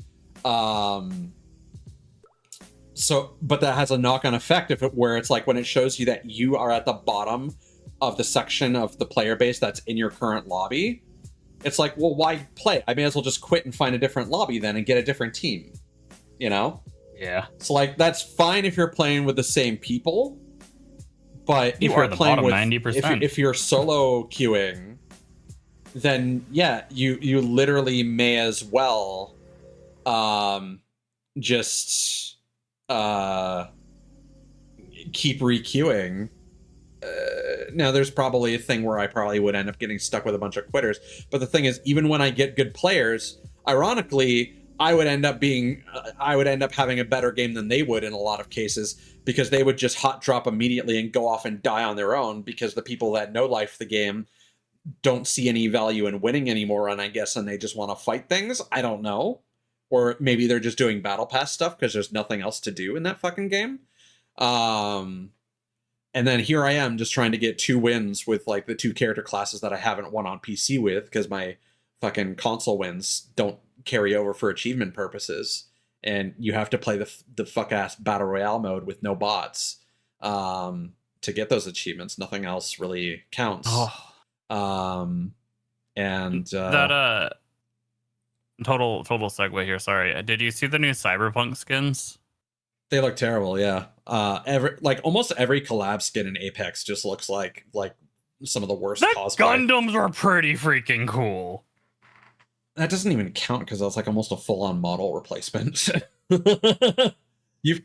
So, but that has a knock-on effect where it's like when it shows you that you are at the bottom of the section of the player base that's in your current lobby. It's like, well, why play? I may as well just quit and find a different lobby then and get a different team, Yeah. So like that's fine if you're playing with the same people, but if you're playing with 90%. If you're solo queuing, then yeah, you literally may as well just keep re-queuing. Now there's probably a thing where I probably would end up getting stuck with a bunch of quitters, but the thing is, even when I get good players, ironically, I would end up having a better game than they would in a lot of cases, because they would just hot drop immediately and go off and die on their own, because the people that no life the game don't see any value in winning anymore, and they just want to fight things. I don't know. Or maybe they're just doing battle pass stuff because there's nothing else to do in that fucking game. And then here I am just trying to get 2 wins with like the 2 character classes that I haven't won on PC with, because my fucking console wins don't carry over for achievement purposes. And you have to play the fuck ass battle royale mode with no bots to get those achievements. Nothing else really counts. And that total segue here. Sorry, did you see the new Cyberpunk skins? They look terrible, yeah. Almost every collab skin in Apex just looks like some of the worst cosplay. Gundams were pretty freaking cool. That doesn't even count because that's like almost a full-on model replacement. You've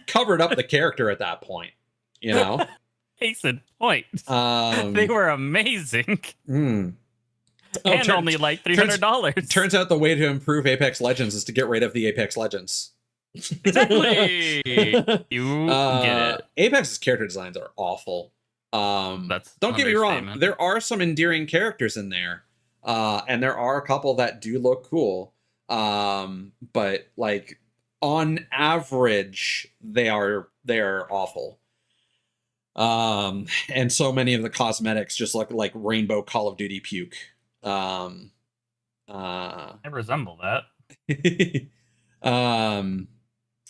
covered up the character at that point, Case in point. They were amazing. And only like $300. Turns out the way to improve Apex Legends is to get rid of the Apex Legends. Exactly. You get it. Apex's character designs are awful. Don't get me wrong. There are some endearing characters in there, and there are a couple that do look cool. But like on average, they are awful. And so many of the cosmetics just look like rainbow Call of Duty puke. I resemble that.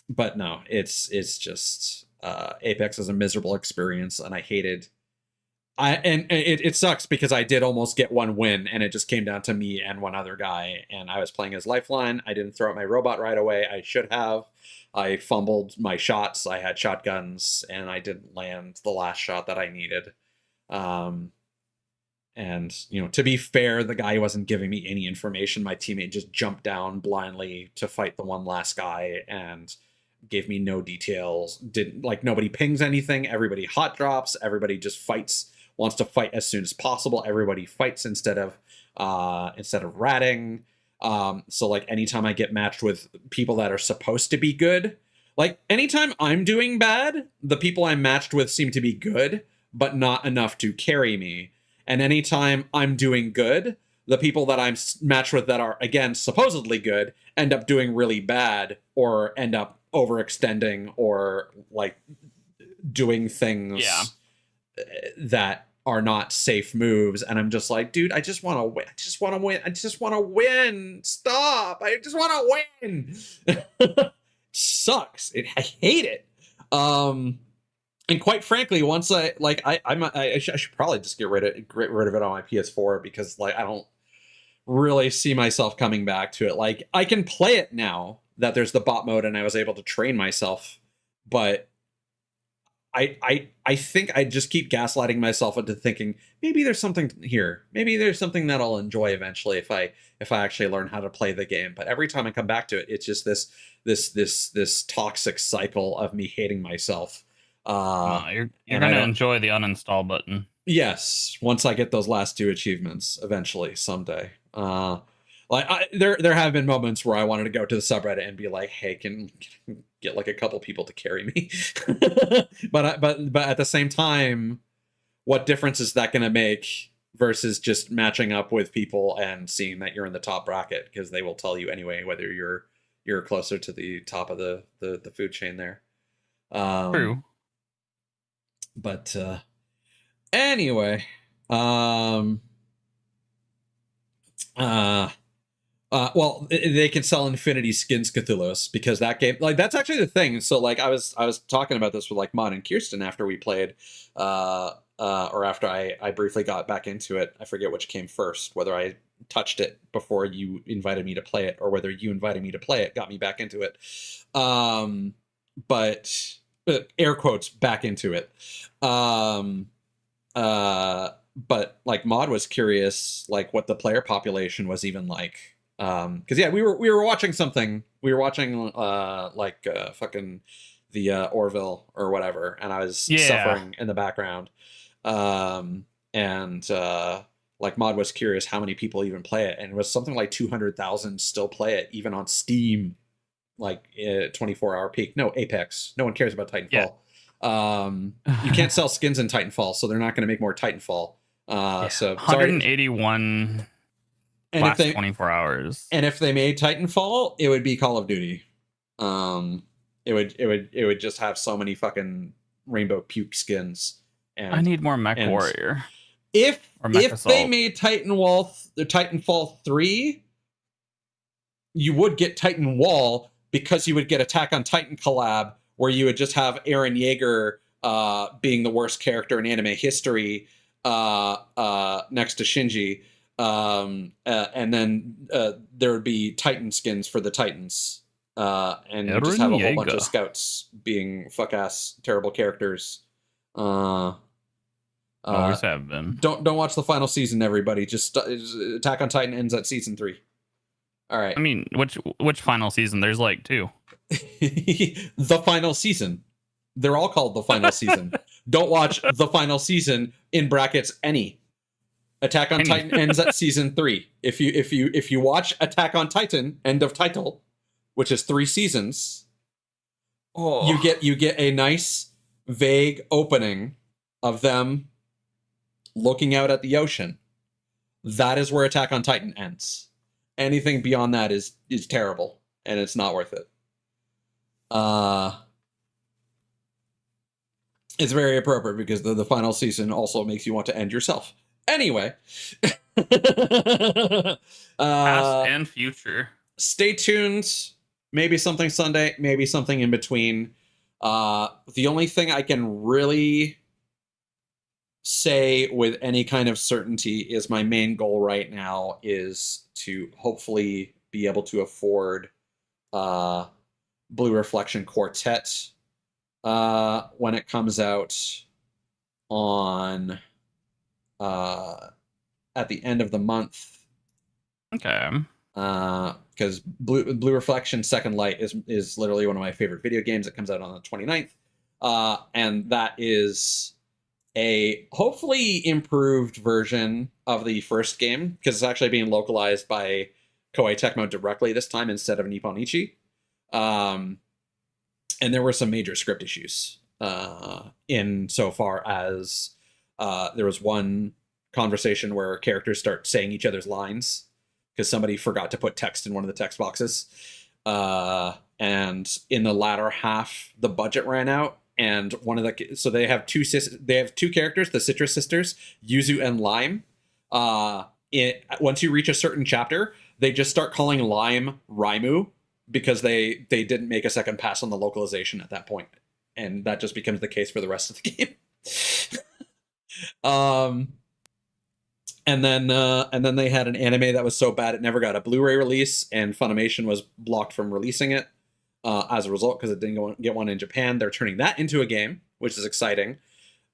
But no, it's just Apex is a miserable experience, and I hated It sucks because I did almost get one win, and it just came down to me and one other guy, and I was playing as Lifeline. I didn't throw out my robot right away. I should have. I fumbled my shots. I had shotguns, and I didn't land the last shot that I needed. And, you know, to be fair, the guy wasn't giving me any information. My teammate just jumped down blindly to fight the one last guy and gave me no details. Didn't, like, nobody pings anything. Everybody hot drops. Everybody just fights, wants to fight as soon as possible. Everybody fights instead of ratting. So like anytime I get matched with people that are supposed to be good, like anytime I'm doing bad, the people I'm matched with seem to be good, but not enough to carry me. And anytime I'm doing good, the people that I'm matched with that are, again, supposedly good, end up doing really bad or end up overextending or like doing things that are not safe moves. And I'm just like, dude, I just want to win. I just want to win. I just want to win. Stop. I just want to win. Sucks. I hate it. And quite frankly, once I should probably just get rid of it on my PS4 because like I don't really see myself coming back to it. Like I can play it now that there's the bot mode and I was able to train myself, but I think I just keep gaslighting myself into thinking maybe there's something here. Maybe there's something that I'll enjoy eventually if I actually learn how to play the game. But every time I come back to it, it's just this toxic cycle of me hating myself. You're gonna enjoy the uninstall button. Yes, once I get those last 2 achievements, eventually, someday. There have been moments where I wanted to go to the subreddit and be like, "Hey, can get like a couple people to carry me?" but at the same time, what difference is that going to make versus just matching up with people and seeing that you're in the top bracket because they will tell you anyway whether you're closer to the top of the food chain there. True. But anyway, well, they can sell Infinity Skins Cthulhu's because that game, like, that's actually the thing. So, like, I was talking about this with like Mon and Kirsten after we played, or after I briefly got back into it. I forget which came first, whether I touched it before you invited me to play it, or whether you invited me to play it, got me back into it. But air quotes back into it. But like Maud was curious, like what the player population was even like. Because yeah, we were watching something. We were watching fucking the Orville or whatever, and I was suffering in the background. Like Maud was curious how many people even play it, and it was something like 200,000 still play it, even on Steam. Like 24-hour peak. No, Apex. No one cares about Titanfall. You can't sell skins in Titanfall, so they're not going to make more Titanfall. So 181 last 24 hours. And if they made Titanfall, it would be Call of Duty. It would just have so many fucking rainbow puke skins. And I need more Mech Warrior. If they made Titanfall 3, you would get Titan Wall, because you would get Attack on Titan collab, where you would just have Eren Yeager being the worst character in anime history next to Shinji. And then there would be Titan skins for the Titans. And you just have a whole bunch of scouts being fuck-ass terrible characters. Always have been. Don't watch the final season, everybody. Just Attack on Titan ends at season 3. All right. I mean, which final season? There's like 2. The final season. They're all called the final season. Don't watch the final season in brackets any. Attack on Titan ends at season 3. If you watch Attack on Titan, end of title, which is 3 seasons, you get a nice vague opening of them looking out at the ocean. That is where Attack on Titan ends. Anything beyond that is terrible, and it's not worth it. It's very appropriate because the final season also makes you want to end yourself. Anyway. Past and future. Stay tuned. Maybe something Sunday, maybe something in between. The only thing I can really say with any kind of certainty is my main goal right now is to hopefully be able to afford Blue Reflection Quartet when it comes out on at the end of the month. Okay. Because Blue Reflection Second Light is literally one of my favorite video games. It comes out on the 29th. And that is a hopefully improved version of the first game, because it's actually being localized by Koei Tecmo directly this time instead of Nippon Ichi. And there were some major script issues in so far as there was one conversation where characters start saying each other's lines because somebody forgot to put text in one of the text boxes. And in the latter half, the budget ran out. And one of the so they have two characters, the Citrus Sisters, Yuzu and Lime. Once you reach a certain chapter, they just start calling Lime Raimu because they didn't make a second pass on the localization at that point, and that just becomes the case for the rest of the game. And then they had an anime that was so bad it never got a Blu-ray release, and Funimation was blocked from releasing it. As a result, because it didn't get one in Japan. They're turning that into a game, which is exciting.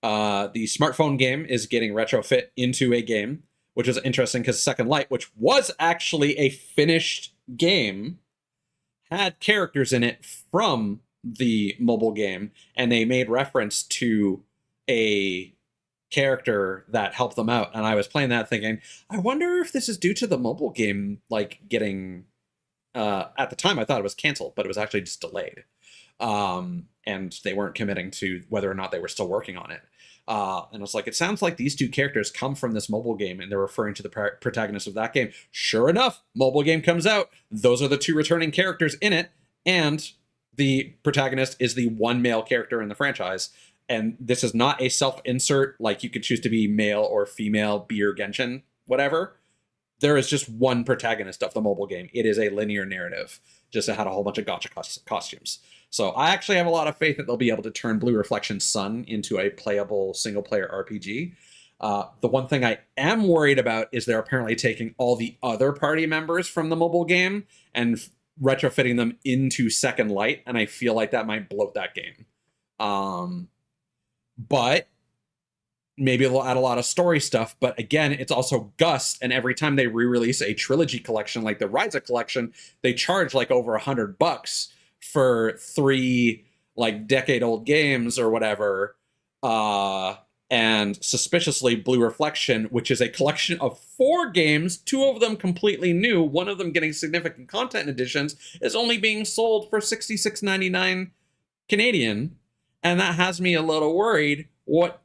The smartphone game is getting retrofit into a game, which is interesting because Second Light, which was actually a finished game, had characters in it from the mobile game, and they made reference to a character that helped them out. And I was playing that thinking, I wonder if this is due to the mobile game, like getting... at the time, I thought it was canceled, but it was actually just delayed. And they weren't committing to whether or not they were still working on it. And it's like, it sounds like these two characters come from this mobile game, and they're referring to the protagonist of that game. Sure enough, mobile game comes out. Those are the two returning characters in it, and the protagonist is the one male character in the franchise. And this is not a self-insert, like you could choose to be male or female, beer Genshin, whatever. There is just one protagonist of the mobile game. It is a linear narrative. Just it had a whole bunch of gacha costumes. So I actually have a lot of faith that they'll be able to turn Blue Reflection Sun into a playable single-player RPG. The one thing I am worried about is they're apparently taking all the other party members from the mobile game and retrofitting them into Second Light, and I feel like that might bloat that game. But... maybe they'll add a lot of story stuff, but again, it's also Gus, and every time they re-release a trilogy collection like the Ryza collection, they charge like over $100 for 3 like decade-old games or whatever. And suspiciously, Blue Reflection, which is a collection of 4 games, 2 of them completely new, one of them getting significant content additions, is only being sold for $66.99 Canadian, and that has me a little worried. What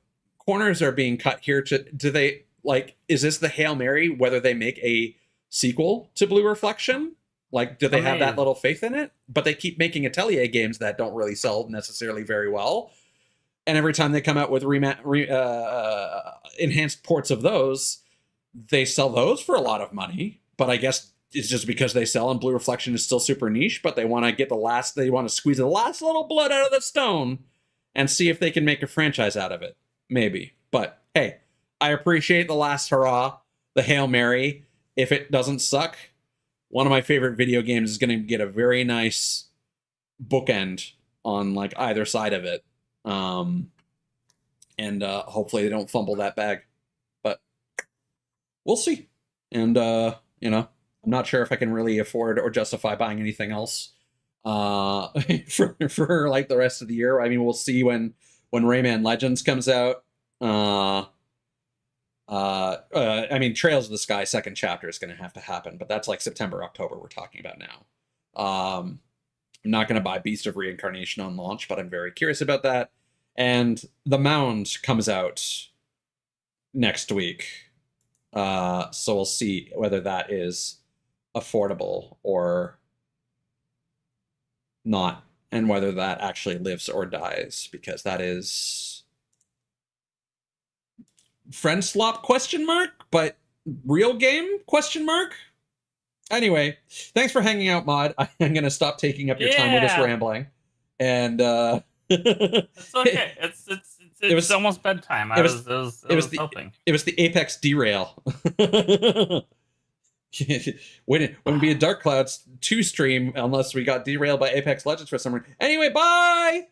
corners are being cut here? Do they, like, is this the Hail Mary whether they make a sequel to Blue Reflection? Like, do they have that little faith in it? But they keep making Atelier games that don't really sell necessarily very well. And every time they come out with enhanced ports of those, they sell those for a lot of money. But I guess it's just because they sell, and Blue Reflection is still super niche, but they want to squeeze the last little blood out of the stone and see if they can make a franchise out of it. Maybe. But hey, I appreciate the last hurrah, the Hail Mary. If it doesn't suck, one of my favorite video games is going to get a very nice bookend on like either side of it. And hopefully they don't fumble that bag. But we'll see. And, I'm not sure if I can really afford or justify buying anything else for like the rest of the year. I mean, we'll see when Rayman Legends comes out. I mean, Trails of the Sky second chapter is going to have to happen, but that's like September, October we're talking about now. I'm not going to buy Beast of Reincarnation on launch, but I'm very curious about that. And The Mound comes out next week. So we'll see whether that is affordable or not, and whether that actually lives or dies, because that is friend slop ? But real game ? Anyway, thanks for hanging out, Mod. I'm gonna stop taking up your time with this rambling, and It's okay. It's It's almost bedtime. I was hoping. It was the Apex derail. Wouldn't be a Dark Clouds 2 stream unless we got derailed by Apex Legends for some reason. Anyway, bye!